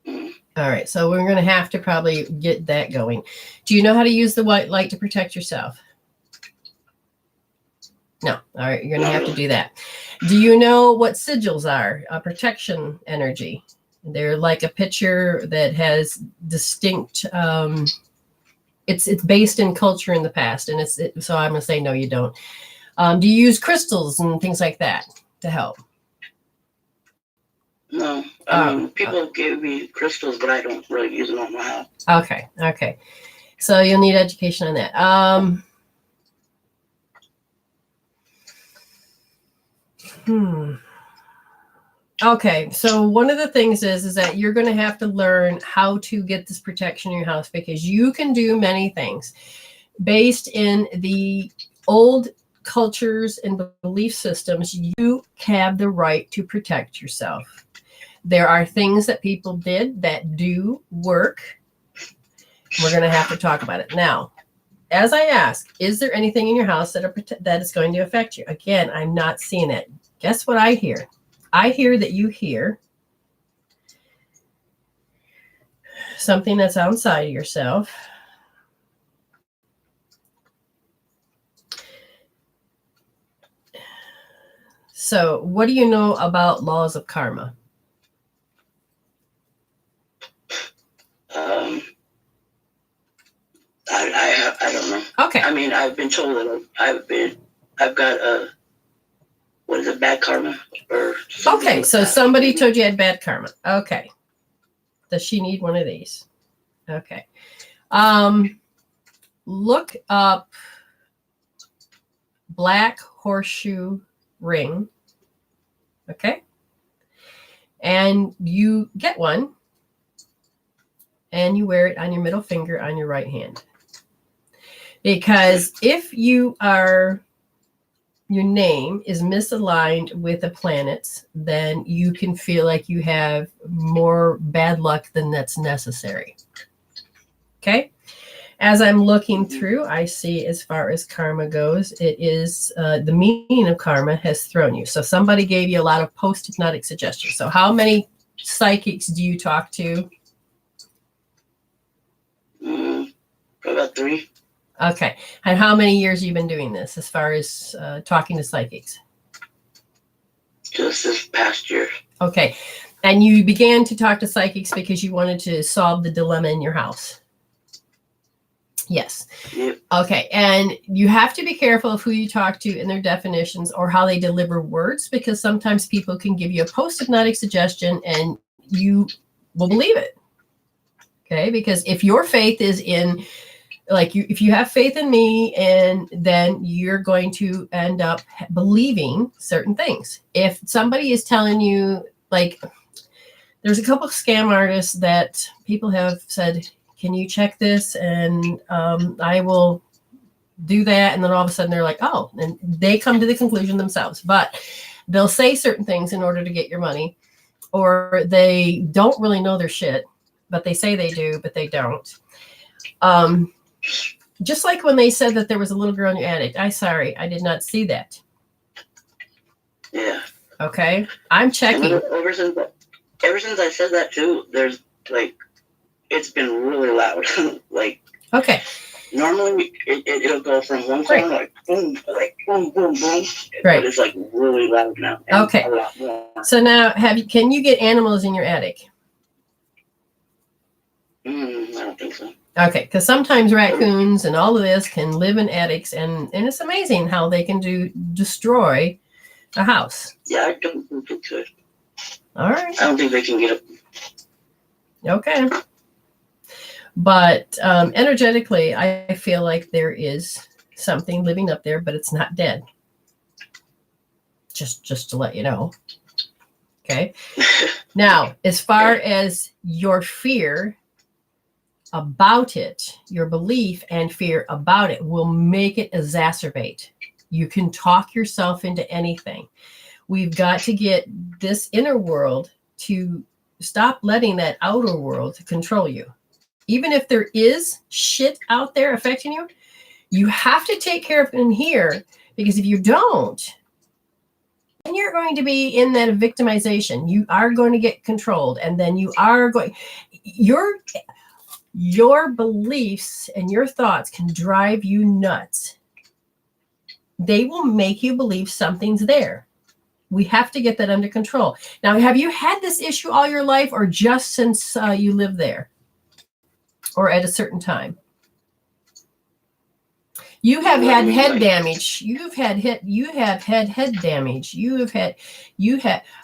Mm-hmm. All right, so we're going to have to probably get that going. Do you know how to use the white light to protect yourself? No. All right, you're going to have to do that. Do you know what sigils are? A protection energy. They're like a picture that has distinct. It's based in culture in the past, and so I'm going to say no, you don't. Do you use crystals and things like that to help? No, I mean people give me crystals, but I don't really use them on my house. Okay. So you'll need education on that. Okay, so one of the things is that you're going to have to learn how to get this protection in your house, because you can do many things based in the old cultures and belief systems. You have the right to protect yourself. There are things that people did that do work. We're going to have to talk about it. Now, as I ask, is there anything in your house that is going to affect you? Again, I'm not seeing it. Guess what I hear? I hear that you hear something that's outside of yourself. So what do you know about laws of karma? I don't know. Okay. I mean, I've been told that I've got what is it, bad karma? Okay, so somebody told you had bad karma. Okay. Does she need one of these? Okay. look up black horseshoe ring. Okay. And you get one and you wear it on your middle finger on your right hand. Because if your name is misaligned with the planets, then you can feel like you have more bad luck than that's necessary. Okay. As I'm looking through, I see as far as karma goes, it is the meaning of karma has thrown you. So somebody gave you a lot of post-hypnotic suggestions. So how many psychics do you talk to? About 3. Okay. And how many years have you been doing this as far as talking to psychics? Just this past year. Okay. And you began to talk to psychics because you wanted to solve the dilemma in your house. Yes. Yep. Okay. And you have to be careful of who you talk to and their definitions or how they deliver words, because sometimes people can give you a post-hypnotic suggestion and you will believe it. Okay. Because if your faith is in, if you have faith in me, and then you're going to end up believing certain things. If somebody is telling you, there's a couple of scam artists that people have said, can you check this? And I will do that. And then all of a sudden they're like, oh, and they come to the conclusion themselves, but they'll say certain things in order to get your money, or they don't really know their shit, but they say they do, but they don't. Just like when they said that there was a little girl in your attic. I did not see that. Yeah. Okay. I'm checking. Ever since I said that too, there's it's been really loud. Okay. Normally it'll go from one corner boom, boom, boom, boom. Right. But it's really loud now. Okay. A lot more. So now can you get animals in your attic? I don't think so. Okay, because sometimes raccoons and all of this can live in attics, and it's amazing how they can destroy a house. Yeah, I don't think it could. All right. I don't think they can get it. Okay. But energetically, I feel like there is something living up there, but it's not dead. Just to let you know. Okay. Now, as far as your fear about it, your belief and fear about it will make it exacerbate. You can talk yourself into anything. We've got to get this inner world to stop letting that outer world to control you. Even if there is shit out there affecting you, you have to take care of it in here, because if you don't, then you're going to be in that victimization. You are going to get controlled, and then you are going, your beliefs and your thoughts can drive you nuts. They will make you believe something's there. We have to get that under control. Now, have you had this issue all your life, or just since you lived there, or at a certain time? You have had head damage. You have had head damage.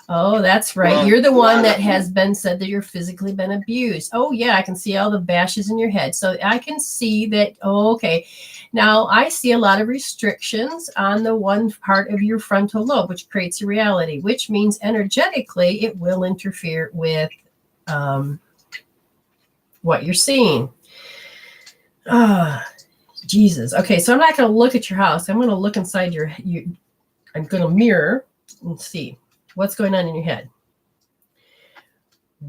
Oh, that's right. You're the one that has been said that you're physically been abused. Oh yeah, I can see all the bashes in your head. So I can see that. Oh, okay. Now I see a lot of restrictions on the one part of your frontal lobe, which creates a reality, which means energetically it will interfere with what you're seeing. Jesus. Okay, so I'm not going to look at your house. I'm going to look inside I'm going to mirror and see what's going on in your head.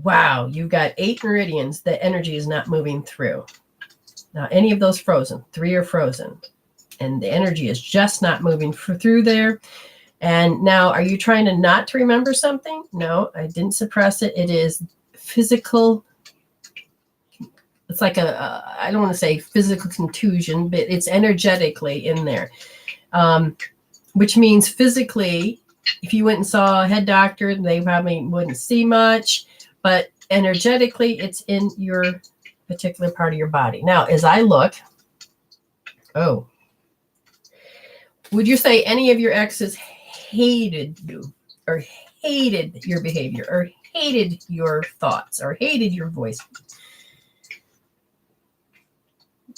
Wow, you've got 8 meridians that energy is not moving through. Now, any of those frozen, 3 are frozen, and the energy is just not moving through there. And now, are you trying to not to remember something? No, I didn't suppress it. It is physical. It's like I don't want to say physical contusion, but it's energetically in there, which means physically, if you went and saw a head doctor, they probably wouldn't see much, but energetically, it's in your particular part of your body. Now, as I look, would you say any of your exes hated you, or hated your behavior, or hated your thoughts, or hated your voice?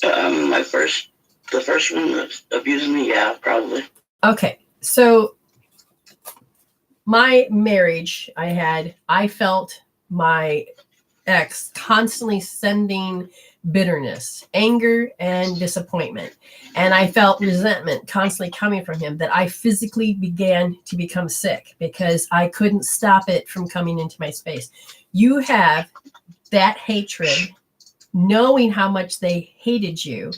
The first one that's abusing me, yeah, probably. Okay, so my marriage I felt my ex constantly sending bitterness, anger, and disappointment. And I felt resentment constantly coming from him that I physically began to become sick because I couldn't stop it from coming into my space. You have that hatred, knowing how much they hated you.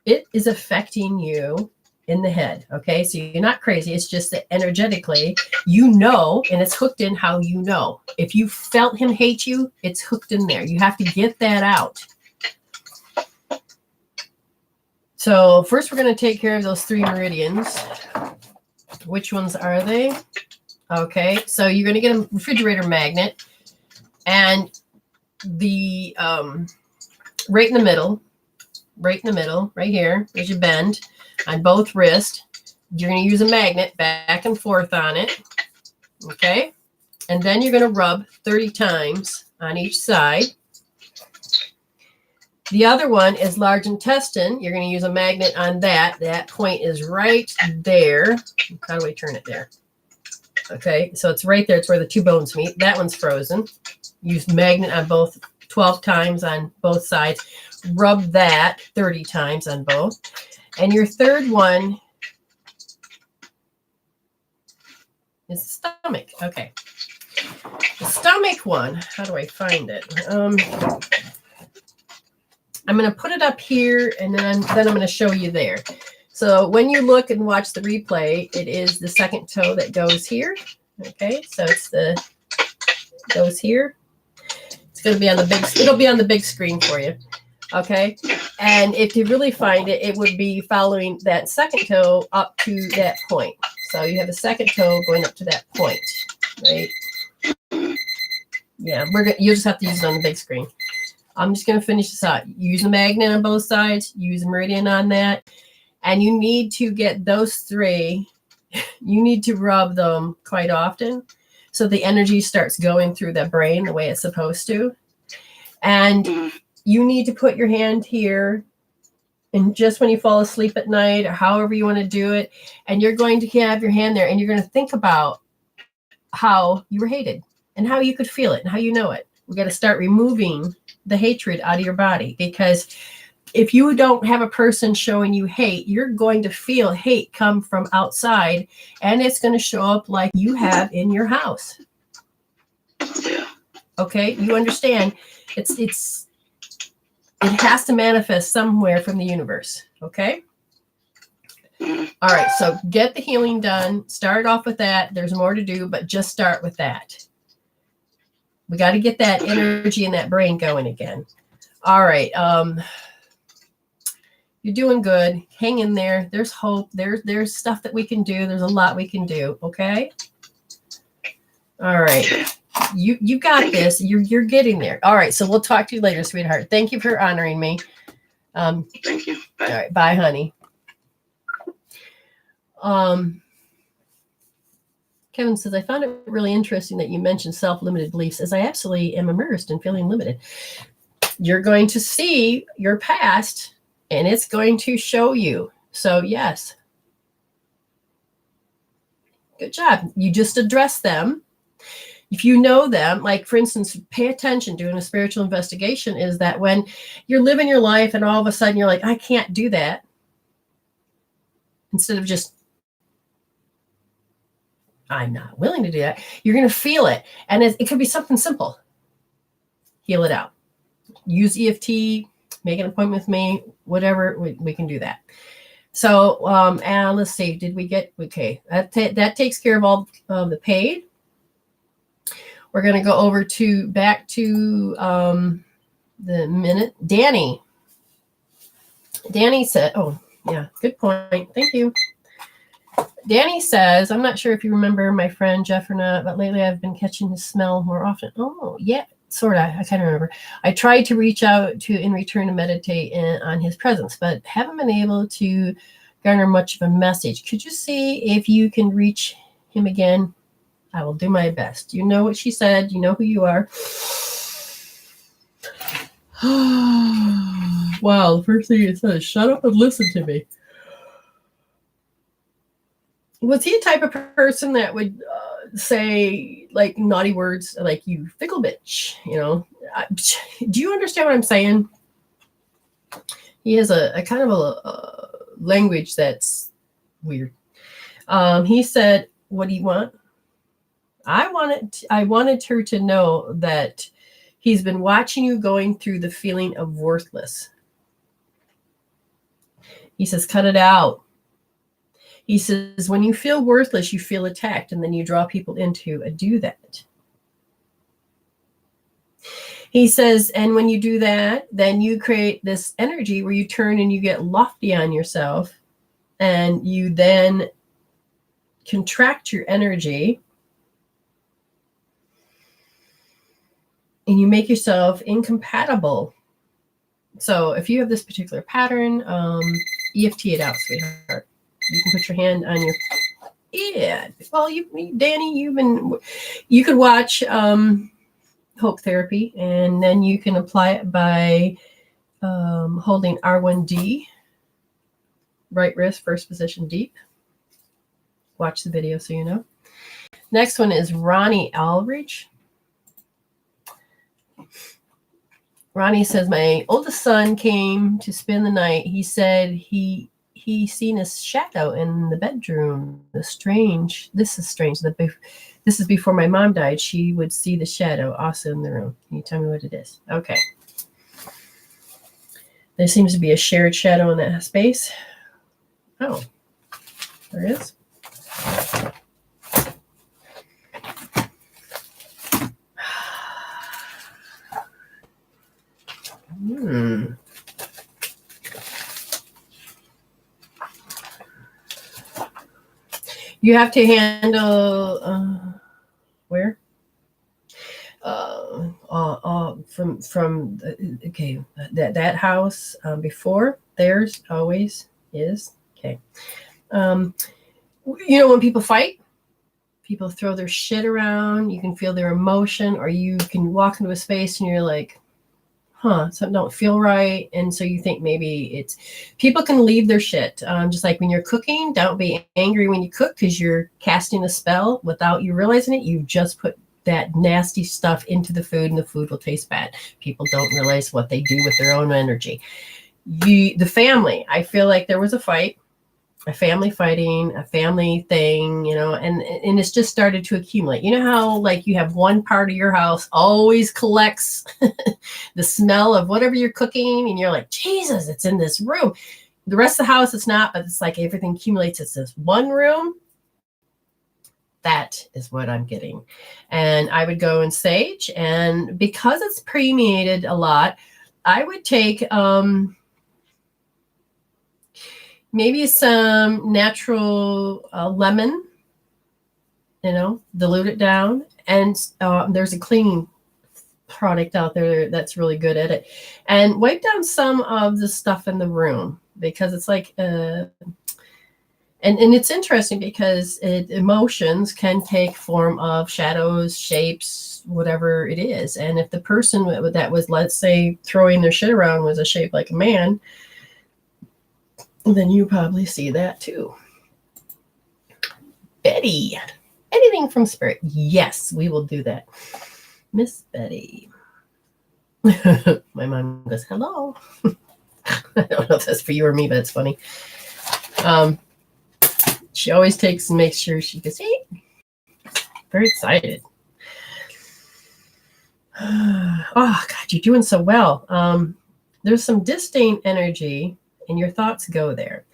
It is affecting you in the head. Okay. So you're not crazy. It's just that energetically, and it's hooked in how you know. If you felt him hate you, it's hooked in there. You have to get that out. So first we're going to take care of those 3 meridians. Which ones are they? Okay. So you're going to get a refrigerator magnet and the, right in the middle, right here, there's your bend on both wrists. You're going to use a magnet back and forth on it. Okay. And then you're going to rub 30 times on each side. The other one is large intestine. You're going to use a magnet on that. That point is right there. How do I turn it there? Okay. So it's right there. It's where the 2 bones meet. That one's frozen. Use magnet on both 12 times on both sides. Rub that 30 times on both. And your third one is the stomach. Okay. The stomach one, how do I find it? I'm going to put it up here and then I'm going to show you there. So when you look and watch the replay, it is the second toe that goes here. Okay. So goes here. It's going to be on it'll be on the big screen for you. Okay. And if you really find it, it would be following that second toe up to that point. So you have the second toe going up to that point, right? Yeah, you'll just have to use it on the big screen. I'm just going to finish this out. Use a magnet on both sides. Use a meridian on that. And you need to get those 3. You need to rub them quite often so the energy starts going through the brain the way it's supposed to. And you need to put your hand here and just when you fall asleep at night or however you want to do it, and you're going to have your hand there and you're going to think about how you were hated and how you could feel it and how you know it. We got to start removing the hatred out of your body, because if you don't have a person showing you hate, you're going to feel hate come from outside, and it's going to show up like you have in your house. Yeah. Okay, you understand? It has to manifest somewhere from the universe. Okay. All right. So get the healing done. Start off with that. There's more to do, but just start with that. We got to get that energy in that brain going again. All right. You're doing good. Hang in there. There's hope. There's stuff that we can do. There's a lot we can do. Okay. All right. You got this. You're getting there. All right. So we'll talk to you later, sweetheart. Thank you for honoring me. Thank you. Bye. All right. Bye, honey. Kevin says, I found it really interesting that you mentioned self-limited beliefs, as I absolutely am immersed in feeling limited. You're going to see your past and it's going to show you. So yes. Good job. You just address them. If you know them, like for instance, pay attention, doing a spiritual investigation is that when you're living your life and all of a sudden you're like, I can't do that. Instead of just, I'm not willing to do that. You're going to feel it. And it could be something simple. Heal it out. Use EFT, make an appointment with me, whatever, we can do that. So, and let's see, did we get, okay, that takes care of all of the paid. We're going to go over back to the minute. Danny said, oh, yeah, good point. Thank you. Danny says, I'm not sure if you remember my friend Jeff or not, but lately I've been catching his smell more often. Oh, yeah, sort of. I kind of remember. I tried to reach out in return to meditate on his presence, but haven't been able to garner much of a message. Could you see if you can reach him again? I will do my best. You know what she said. You know who you are. Wow, the first thing it says, shut up and listen to me. Was he a type of person that would say like naughty words like you fickle bitch, you know? Do you understand what I'm saying? He has a kind of a language that's weird. He said, what do you want? I wanted her to know that he's been watching you going through the feeling of worthless. He says, cut it out. He says, when you feel worthless, you feel attacked, and then you draw people into do that. He says, and when you do that, then you create this energy where you turn and you get lofty on yourself, and you then contract your energy, and you make yourself incompatible. So if you have this particular pattern, EFT it out, sweetheart. You can put your hand on your, yeah. Well, Danny, you could watch Hope Therapy, and then you can apply it by holding R1D, right wrist, first position deep. Watch the video so you know. Next one is Ronnie Aldridge. Ronnie says, my oldest son came to spend the night. He said he seen a shadow in the bedroom. This is strange. This is before my mom died. She would see the shadow also in the room. Can you tell me what it is? Okay. There seems to be a shared shadow in that space. Oh, there is. You have to handle where? From okay, that house before theirs always is okay. You know, when people fight, people throw their shit around. You can feel their emotion, or you can walk into a space and you're like, something don't feel right. And so you think maybe it's, people can leave their shit. Just like when you're cooking, don't be angry when you cook because you're casting a spell without you realizing it. You just put that nasty stuff into the food and the food will taste bad. People don't realize what they do with their own energy. The family, I feel like there was a fight, a family fighting, a family thing, you know, and it's just started to accumulate. You know how like you have one part of your house always collects the smell of whatever you're cooking, and you're like, Jesus, it's in this room. The rest of the house, it's not, but it's like everything accumulates. It's this one room. That is what I'm getting. And I would go and sage, and because it's permeated a lot, I would take maybe some natural lemon, you know, dilute it down. And there's a cleaning product out there that's really good at it. And wipe down some of the stuff in the room, because it's like, and it's interesting because emotions can take form of shadows, shapes, whatever it is. And if the person that was, let's say, throwing their shit around was a shape like a man, then you probably see that too. Betty, anything from spirit? Yes, we will do that. Miss Betty. My mom goes, hello. I don't know if that's for you or me, but it's funny. She always takes and makes sure she goes, hey, very excited. Oh, God, you're doing so well. There's some disdain energy, and your thoughts go there.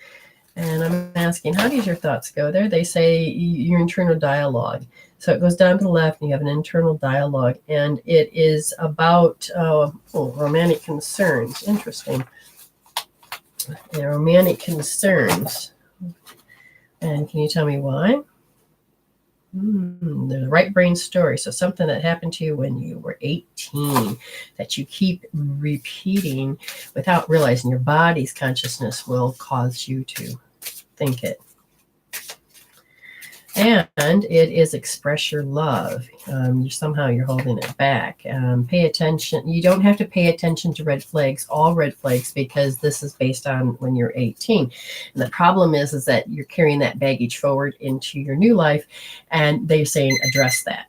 And I'm asking, how does your thoughts go there? They say your internal dialogue. So it goes down to the left, and you have an internal dialogue, and it is about romantic concerns. Interesting. Yeah, romantic concerns. And can you tell me why? There's a right brain story. So something that happened to you when you were 18 that you keep repeating without realizing. Your body's consciousness will cause you to think it. And it is express your love. Somehow you're holding it back. Pay attention. You don't have to pay attention to red flags, all red flags, because this is based on when you're 18. And the problem is that you're carrying that baggage forward into your new life, and they're saying address that.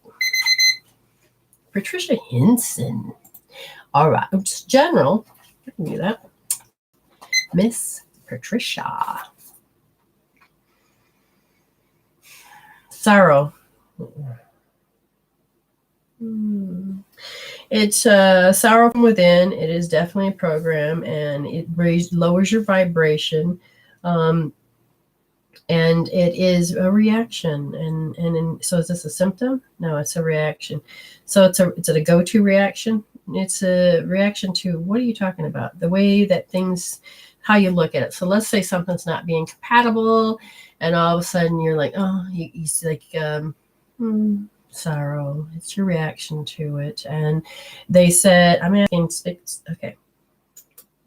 Patricia Hinson. All right, just general. I can do that. Miss Patricia. Sorrow. It's sorrow from within. It is definitely a program, and it lowers your vibration, and it is a reaction. And so is this a symptom? No, it's a reaction. So it's a go-to reaction. It's a reaction to, what are you talking about? The way that things, how you look at it. So let's say something's not being compatible, and all of a sudden you're like, oh, you like, sorrow. It's your reaction to it. And they said, I'm asking, okay,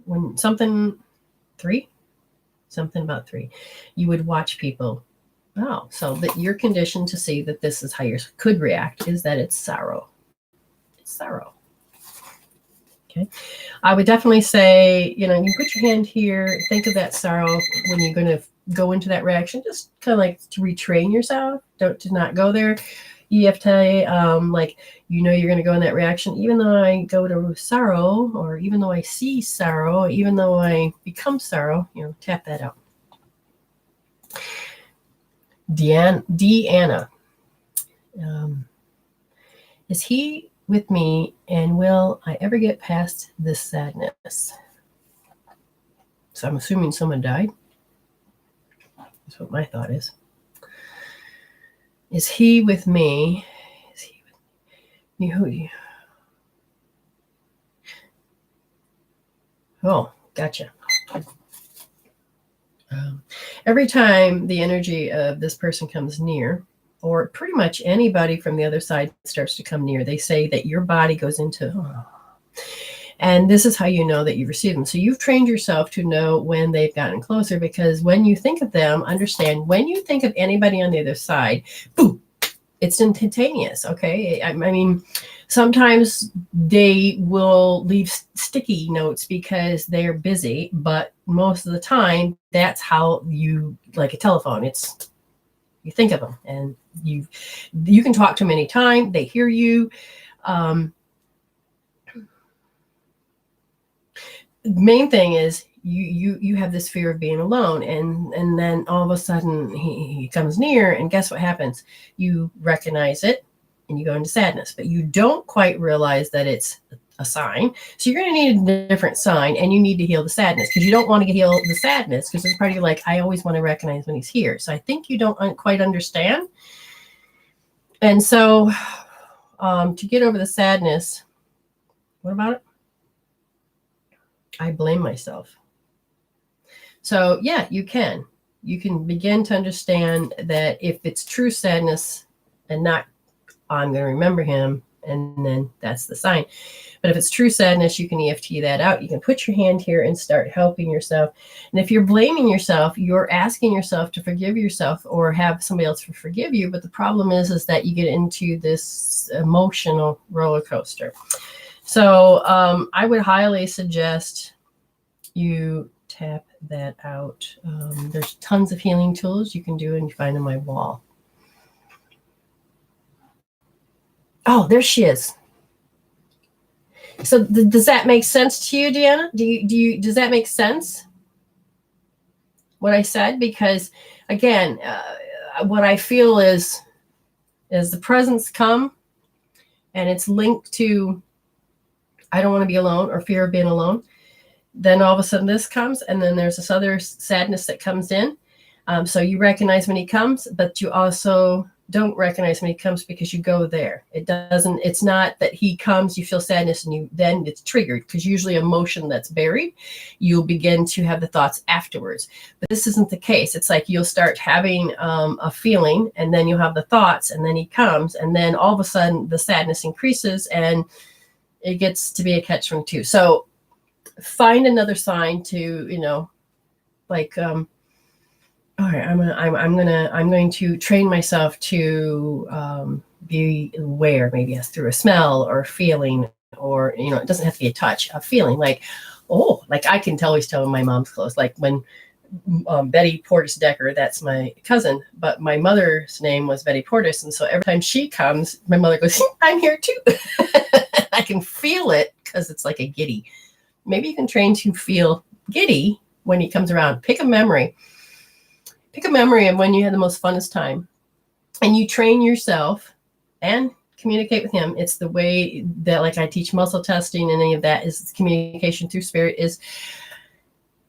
when something about 3, you would watch people. Oh, so that you're conditioned to see that this is how you could react, is that it's sorrow. It's sorrow. Okay. I would definitely say, you put your hand here, think of that sorrow when you're going to go into that reaction, just kind of like to retrain yourself, to not go there. You have to, you're going to go in that reaction, even though I go to sorrow, or even though I see sorrow, even though I become sorrow, tap that out. Deanna. Is he with me, and will I ever get past this sadness? So I'm assuming someone died. That's what my thought is. Is he with me? Is he with me? Oh, gotcha. Every time the energy of this person comes near, or pretty much anybody from the other side starts to come near, they say that your body goes into, and this is how you know that you receive them. So you've trained yourself to know when they've gotten closer, because when you think of them, understand, when you think of anybody on the other side, boom, it's instantaneous. Okay. I mean, sometimes they will leave sticky notes because they're busy, but most of the time that's how you, like a telephone, you think of them, and you can talk to them anytime. They hear you. Main thing is you have this fear of being alone, and then all of a sudden he comes near, and guess what happens? You recognize it and you go into sadness, but you don't quite realize that it's a sign. So you're going to need a different sign, and you need to heal the sadness, because you don't want to heal the sadness because it's part of you, like, I always want to recognize when he's here. So I think you don't quite understand. And so to get over the sadness, what about it? I blame myself. So yeah, you can begin to understand that if it's true sadness and not, I'm going to remember him, and then that's the sign. But if it's true sadness, you can EFT that out. You can put your hand here and start helping yourself. And if you're blaming yourself, you're asking yourself to forgive yourself or have somebody else forgive you. But the problem is that you get into this emotional roller coaster. So I would highly suggest you tap that out. There's tons of healing tools you can do, and you find on my wall. Oh, there she is. So does that make sense to you, Deanna? Does that make sense, what I said? Because again, what I feel is the presence come, and it's linked to, I don't want to be alone, or fear of being alone. Then all of a sudden this comes, and then there's this other sadness that comes in. So you recognize when he comes, but you also don't recognize when he comes because you go there. It's not that he comes, you feel sadness, and then it's triggered, because usually emotion that's buried, you'll begin to have the thoughts afterwards. But this isn't the case. It's like you'll start having a feeling, and then you'll have the thoughts, and then he comes, and then all of a sudden the sadness increases, and it gets to be a catch-22. So find another sign to, all right, I'm going to train myself to be aware, maybe through a smell or a feeling, or it doesn't have to be a touch, a feeling like, oh, like I can always tell when my mom's close. Like when Betty Portis Decker, that's my cousin, but my mother's name was Betty Portis, and so every time she comes, my mother goes, "I'm here too." I can feel it because it's like a giddy. Maybe you can train to feel giddy when he comes around. Pick a memory of when you had the most funnest time, and you train yourself and communicate with him. It's the way that, like, I teach muscle testing and any of that, is communication through spirit. Is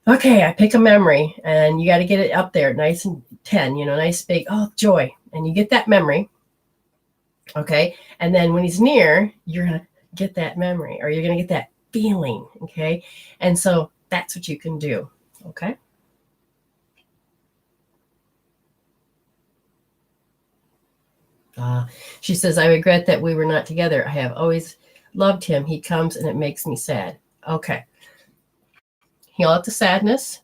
okay, I pick a memory, and you got to get it up there nice and 10, nice big, oh, joy, and you get that memory. Okay, and then when he's near, you're going to get that memory, or you're going to get that feeling. Okay, and so that's what you can do. Okay. She says, I regret that we were not together. I have always loved him. He comes and it makes me sad. Okay. Heal out the sadness,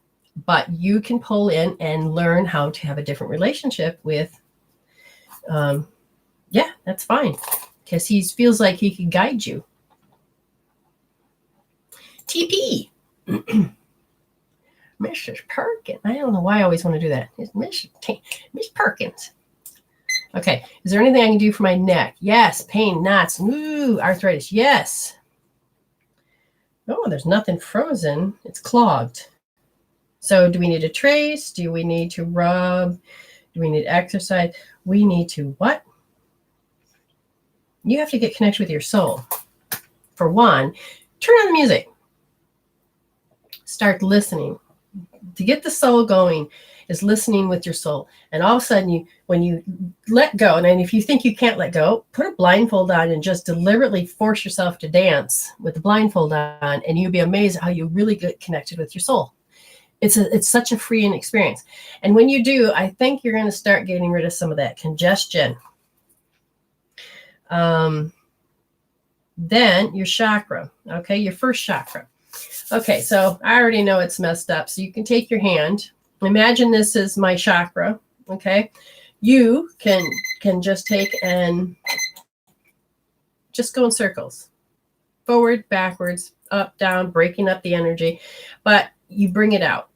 but you can pull in and learn how to have a different relationship with, yeah, that's fine. Because he feels like he can guide you. TP. Mrs. Perkins. I don't know why I always want to do that. It's Miss Perkins. Okay. Is there anything I can do for my neck? Yes. Pain, knots, arthritis. Yes. Oh, there's nothing frozen. It's clogged. So do we need to trace? Do we need to rub? Do we need exercise? We need to what? You have to get connected with your soul. For one, turn on the music. Start listening. To get the soul going is listening with your soul. And all of a sudden, when you let go, and if you think you can't let go, put a blindfold on and just deliberately force yourself to dance with the blindfold on, and you'll be amazed at how you really get connected with your soul. It's such a freeing experience. And when you do, I think you're going to start getting rid of some of that congestion. Then your chakra, okay, your first chakra. Okay, so I already know it's messed up. So you can take your hand. Imagine this is my chakra, okay? You can just take and just go in circles. Forward, backwards, up, down, breaking up the energy. But you bring it out,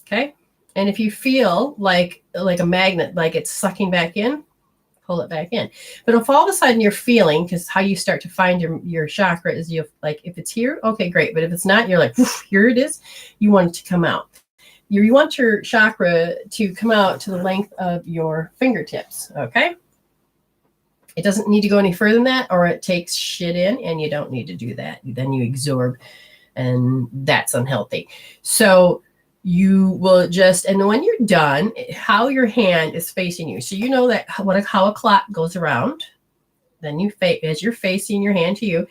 okay? And if you feel like a magnet, like it's sucking back in, pull it back in. But if all of a sudden you're feeling, because how you start to find your chakra is you like, if it's here, okay, great. But if it's not, you're like, here it is. You want it to come out. You want your chakra to come out to the length of your fingertips, okay? It doesn't need to go any further than that, or it takes shit in, and you don't need to do that. Then you absorb, and that's unhealthy. So you will just, and when you're done, how your hand is facing you. So you know that how a clock goes around. Then as you're facing your hand to you,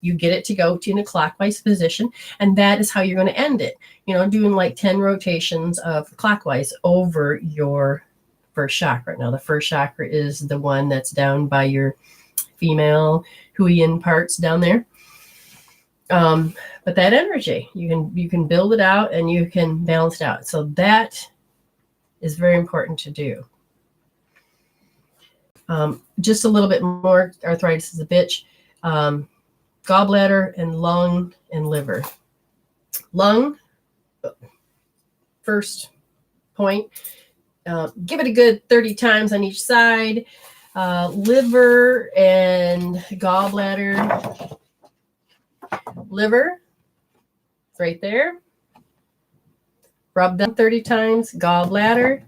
you get it to go to in a clockwise position, and that is how you're going to end it. Doing like 10 rotations of clockwise over your first chakra. Now, the first chakra is the one that's down by your female Huiyin parts down there. But that energy, you can build it out and you can balance it out. So that is very important to do. Just a little bit more. Arthritis is a bitch. Gallbladder and lung and liver. Lung, first point. Give it a good 30 times on each side. Liver and gallbladder. Liver, it's right there. Rub them 30 times. Gallbladder,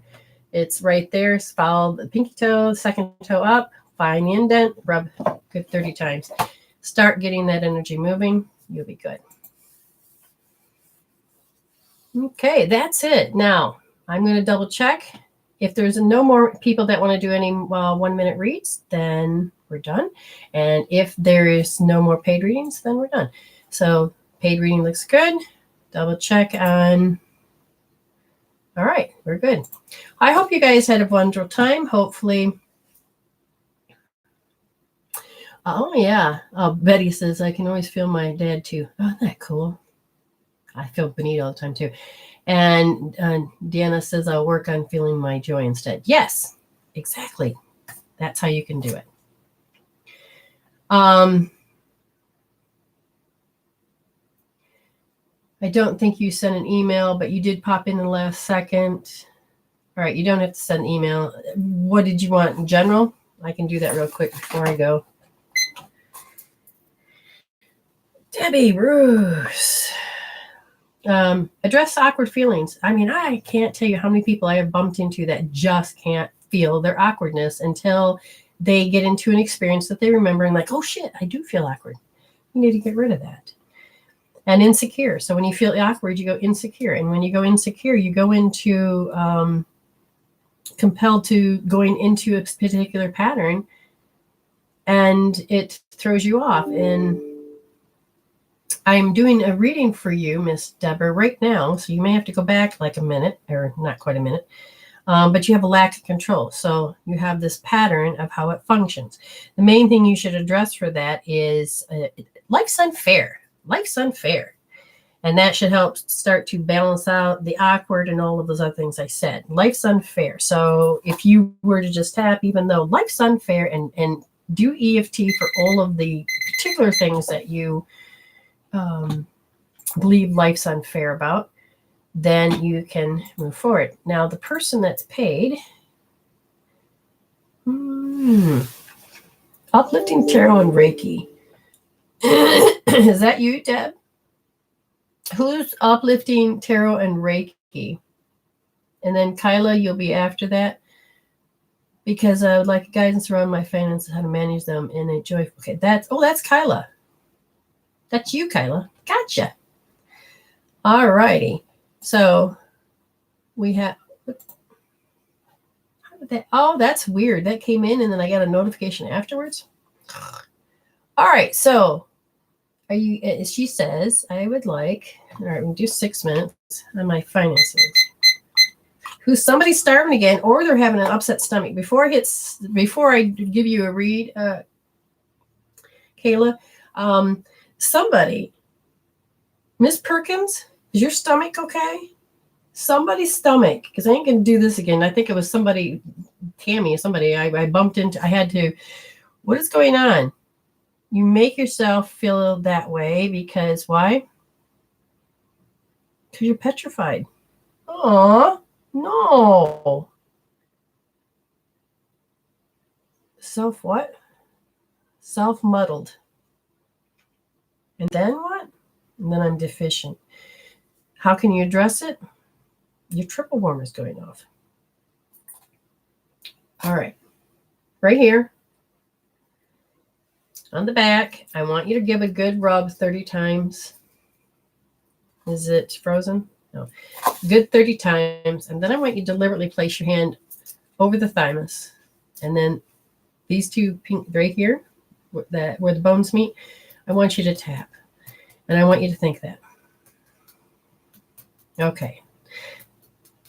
it's right there. Follow the pinky toe, second toe up. Find the indent. Rub good 30 times. Start getting that energy moving. You'll be good. Okay, that's it. Now, I'm going to double check. If there's no more people that want to do any 1 minute reads, then we're done. And if there is no more paid readings, then we're done. So paid reading looks good. Double check on. All right, we're good. I hope you guys had a wonderful time. Hopefully. Oh, yeah. Betty says, I can always feel my dad too. Oh, isn't that cool? I feel beneath all the time too. And Deanna says, I'll work on feeling my joy instead. Yes, exactly. That's how you can do it. I don't think you sent an email, but you did pop in the last second. All right, you don't have to send an email. What did you want in general? I can do that real quick before I go. Debbie Bruce. Address awkward feelings. I mean, I can't tell you how many people I have bumped into that just can't feel their awkwardness until they get into an experience that they remember and like, oh shit, I do feel awkward. You need to get rid of that. And insecure. So when you feel awkward, you go insecure. And when you go insecure, you go into compelled to going into a particular pattern, and it throws you off. And I'm doing a reading for you, Miss Deborah, right now. So you may have to go back like a minute, or not quite a minute. But you have a lack of control. So you have this pattern of how it functions. The main thing you should address for that is life's unfair. Life's unfair. And that should help start to balance out the awkward and all of those other things I said. Life's unfair. So if you were to just tap, even though life's unfair, and do EFT for all of the particular things that you believe life's unfair about, then you can move forward. Now, the person that's paid, uplifting tarot and Reiki. Is that you, Deb? Who's uplifting tarot and Reiki? And then Kyla, you'll be after that, because I would like guidance around my finances, how to manage them in a joyful. Okay, that's Kyla. That's you, Kyla. Gotcha. All righty. So we have. How did that? Oh, that's weird. That came in, and then I got a notification afterwards. All right. So, are you? She says, I would like. All right, we'll do 6 minutes on my finances. Who's somebody's starving again, or they're having an upset stomach. Before I give you a read, Kayla, somebody, Miss Perkins, is your stomach okay? Somebody's stomach, because I ain't gonna do this again. I think it was somebody, Tammy, somebody I bumped into. I had to. What is going on? You make yourself feel that way because why? Because you're petrified. Aw, no. Self what? Self-muddled. And then what? And then I'm deficient. How can you address it? Your triple warmer is going off. All right. Right here. On the back, I want you to give a good rub 30 times. Is it frozen? No. Good 30 times. And then I want you to deliberately place your hand over the thymus. And then these two pink right here, where the bones meet, I want you to tap. And I want you to think that. Okay.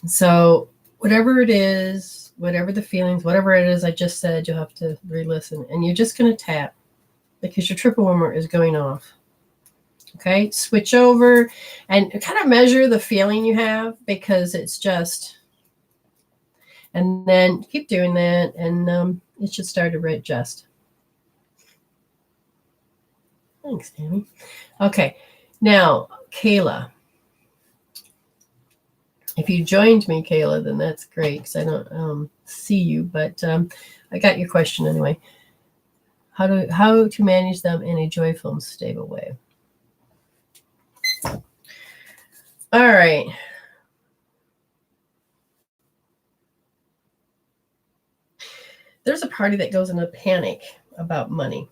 So whatever it is, whatever the feelings, whatever it is I just said, you'll have to re-listen. And you're just going to tap because your triple warmer is going off. Okay, switch over and kind of measure the feeling you have, because it's just, and then keep doing that, and it should start to readjust. Thanks, Tammy. Okay, now, Kayla. If you joined me, Kayla, then that's great, because I don't see you, but I got your question anyway. How to manage them in a joyful and stable way. All right. There's a party that goes into panic about money.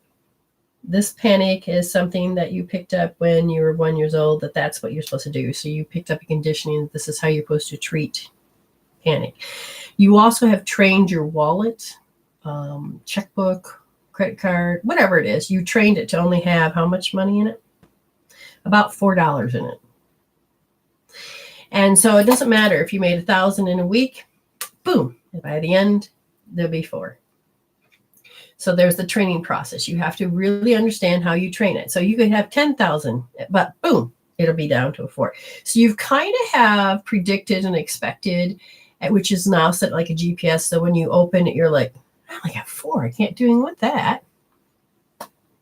This panic is something that you picked up when you were 1 year old, that's what you're supposed to do. So you picked up a conditioning. This is how you're supposed to treat panic. You also have trained your wallet, checkbook, credit card, whatever it is. You trained it to only have how much money in it? About $4 in it. And so it doesn't matter if you made $1,000 in a week, boom, by the end, there'll be $4. So there's the training process. You have to really understand how you train it. So you could have 10,000, but boom, it'll be down to a 4. So you've kind of have predicted and expected, which is now set like a GPS. So when you open it, you're like, I only got 4. I can't do anything with that.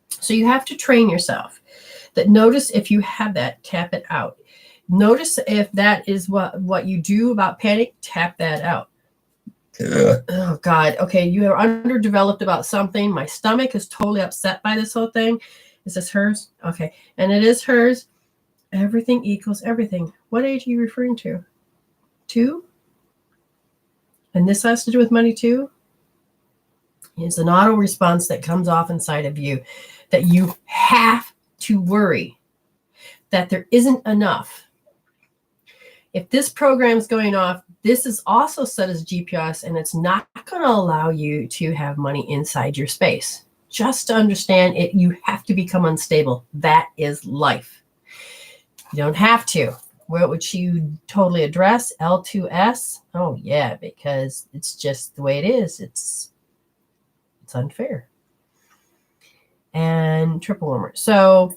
So you have to train yourself. That notice if you have that, tap it out. Notice if that is what you do about panic, tap that out. Oh God. Okay, you are underdeveloped about something. My stomach is totally upset by this whole thing. Is this hers? Okay, and it is hers. Everything equals everything. What age are you referring to? 2? And this has to do with money too? It's an auto response that comes off inside of you that you have to worry that there isn't enough. If this program is going off, this is also set as GPS, and it's not going to allow you to have money inside your space. Just to understand it, you have to become unstable. That is life. You don't have to. What would you totally address? L2S? Oh, yeah, because it's just the way it is. It's unfair. And triple warmer. So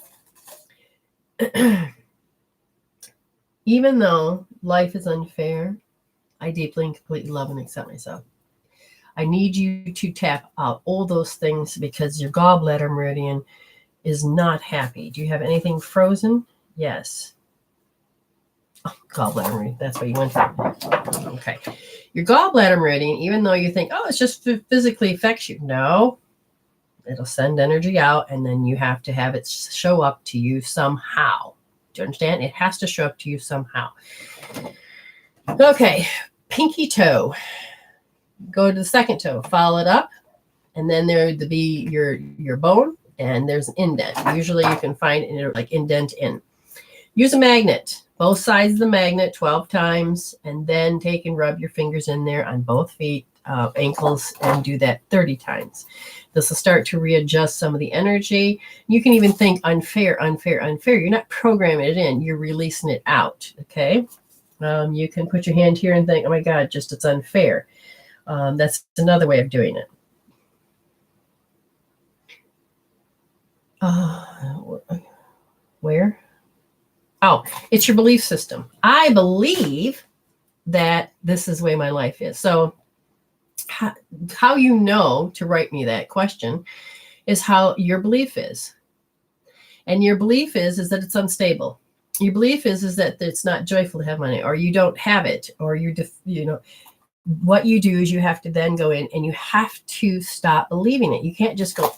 even though life is unfair, I deeply and completely love and accept myself. I need you to tap out all those things because your gallbladder meridian is not happy. Do you have anything frozen? Yes. Oh, gallbladder meridian. That's what you went for. Okay. Your gallbladder meridian, even though you think, oh, it's just physically affects you. No. It'll send energy out, and then you have to have it show up to you somehow. Do you understand? It has to show up to you somehow. Okay, pinky toe. Go to the second toe, follow it up, and then there would be your bone, and there's an indent. Usually you can find it like indent in. Use a magnet, both sides of the magnet 12 times, and then take and rub your fingers in there on both feet, ankles, and do that 30 times. This will start to readjust some of the energy. You can even think unfair, unfair, unfair. You're not programming it in, you're releasing it out, okay? You can put your hand here and think, oh my God, just it's unfair. That's another way of doing it. Where? Oh, it's your belief system. I believe that this is the way my life is. So how you know to write me that question is how your belief is. And your belief is that it's unstable. Your belief is that it's not joyful to have money, or you don't have it, or what you do is you have to then go in and you have to stop believing it. You can't just go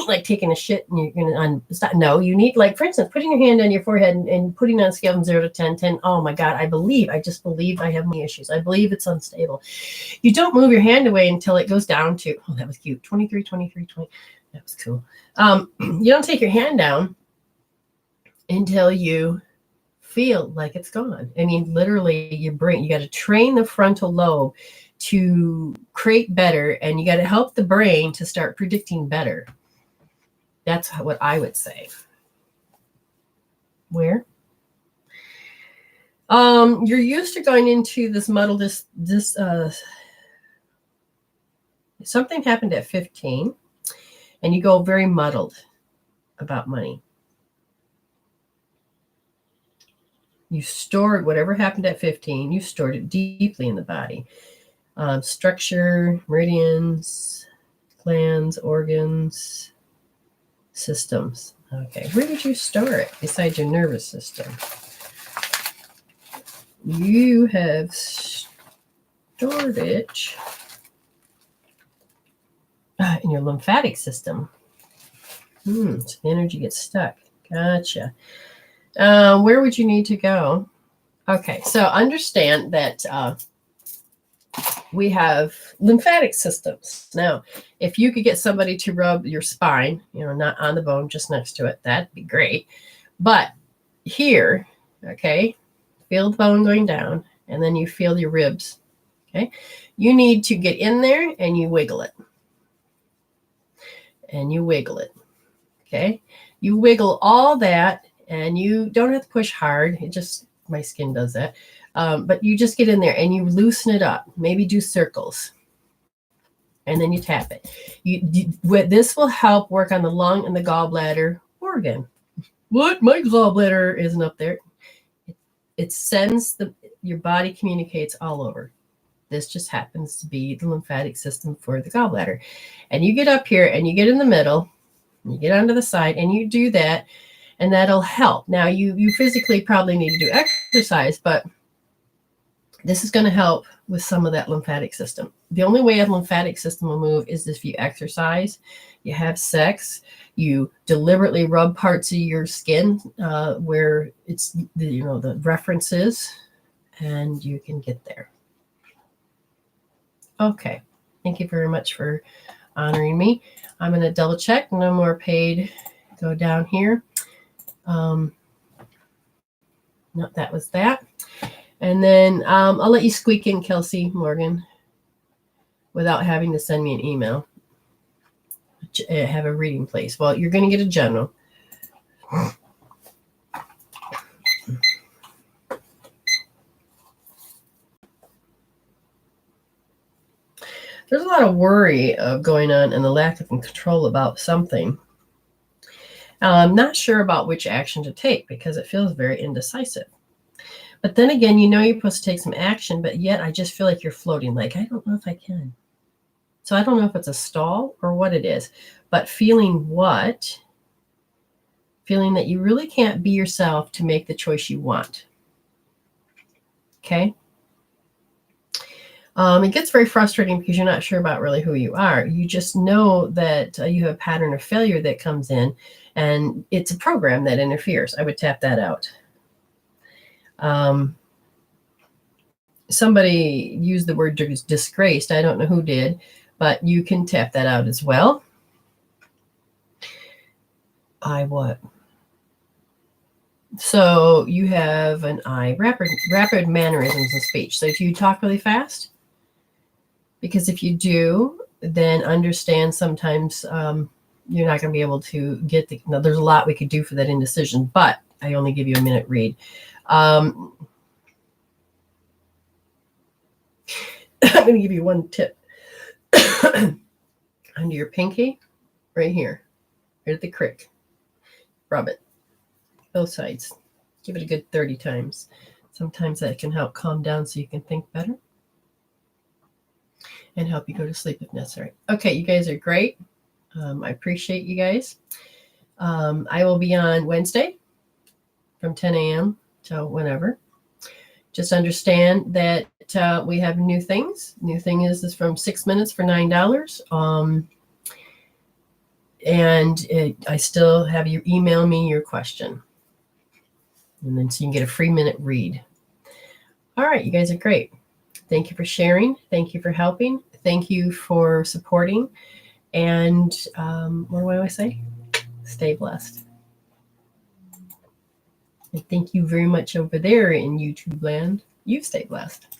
like taking a shit and you're going to stop. No, you need, like, for instance, putting your hand on your forehead and putting on a scale from 0 to 10, 10. Oh my God, I just believe I have money issues. I believe it's unstable. You don't move your hand away until it goes down to, oh, that was cute. 23, 23, 20. That was cool. You don't take your hand down until you feel like it's gone. I mean, literally your brain, you got to train the frontal lobe to create better, and you got to help the brain to start predicting better. That's what I would say. Where? You're used to going into this muddle, something happened at 15 and you go very muddled about money. You stored whatever happened at 15, you stored it deeply in the body. Structure, meridians, glands, organs, systems. Okay, where did you store it besides your nervous system? You have stored it in your lymphatic system. So the energy gets stuck. Gotcha. Where would you need to go? Okay, so understand that we have lymphatic systems. Now, if you could get somebody to rub your spine, not on the bone, just next to it, that'd be great. But here, okay, feel the bone going down, and then you feel your ribs, okay? You need to get in there and you wiggle it. And you wiggle it, okay? You wiggle all that, and you don't have to push hard. It just, my skin does that. But you just get in there and you loosen it up. Maybe do circles. And then you tap it. This will help work on the lung and the gallbladder organ. What? My gallbladder isn't up there. it sends your body communicates all over. This just happens to be the lymphatic system for the gallbladder. And you get up here and you get in the middle, and you get onto the side, and you do that, and that'll help. Now, you physically probably need to do exercise, but this is going to help with some of that lymphatic system. The only way a lymphatic system will move is if you exercise, you have sex, you deliberately rub parts of your skin where it's the references, and you can get there. Okay, thank you very much for honoring me. I'm going to double check. No more paid. Go down here. No, that was that. And then I'll let you squeak in, Kelsey Morgan, without having to send me an email. Have a reading place. Well, you're going to get a general. There's a lot of worry going on and the lack of control about something. I'm not sure about which action to take because it feels very indecisive. But then again, you're supposed to take some action, but yet I just feel like you're floating. Like, I don't know if I can. So I don't know if it's a stall or what it is, but feeling what? Feeling that you really can't be yourself to make the choice you want. Okay? It gets very frustrating because you're not sure about really who you are. You just know that you have a pattern of failure that comes in, and it's a program that interferes. I would tap that out. Somebody used the word disgraced. I don't know who did, but you can tap that out as well. What? So you have an rapid mannerisms in speech. So if you talk really fast, because if you do, then understand sometimes you're not going to be able to get there's a lot we could do for that indecision, but I only give you a minute read. I'm going to give you one tip. Under your pinky, right here, right at the crick. Rub it, both sides. Give it a good 30 times. Sometimes that can help calm down so you can think better and help you go to sleep if necessary. Okay, you guys are great. I appreciate you guys. I will be on Wednesday from 10 a.m. till whenever. Just understand that we have new things. New thing is from 6 minutes for $9. I still have you email me your question. And then so you can get a free minute read. All right, you guys are great. Thank you for sharing. Thank you for helping. Thank you for supporting. And what do I always say? Stay blessed. And thank you very much over there in YouTube land. You stay blessed.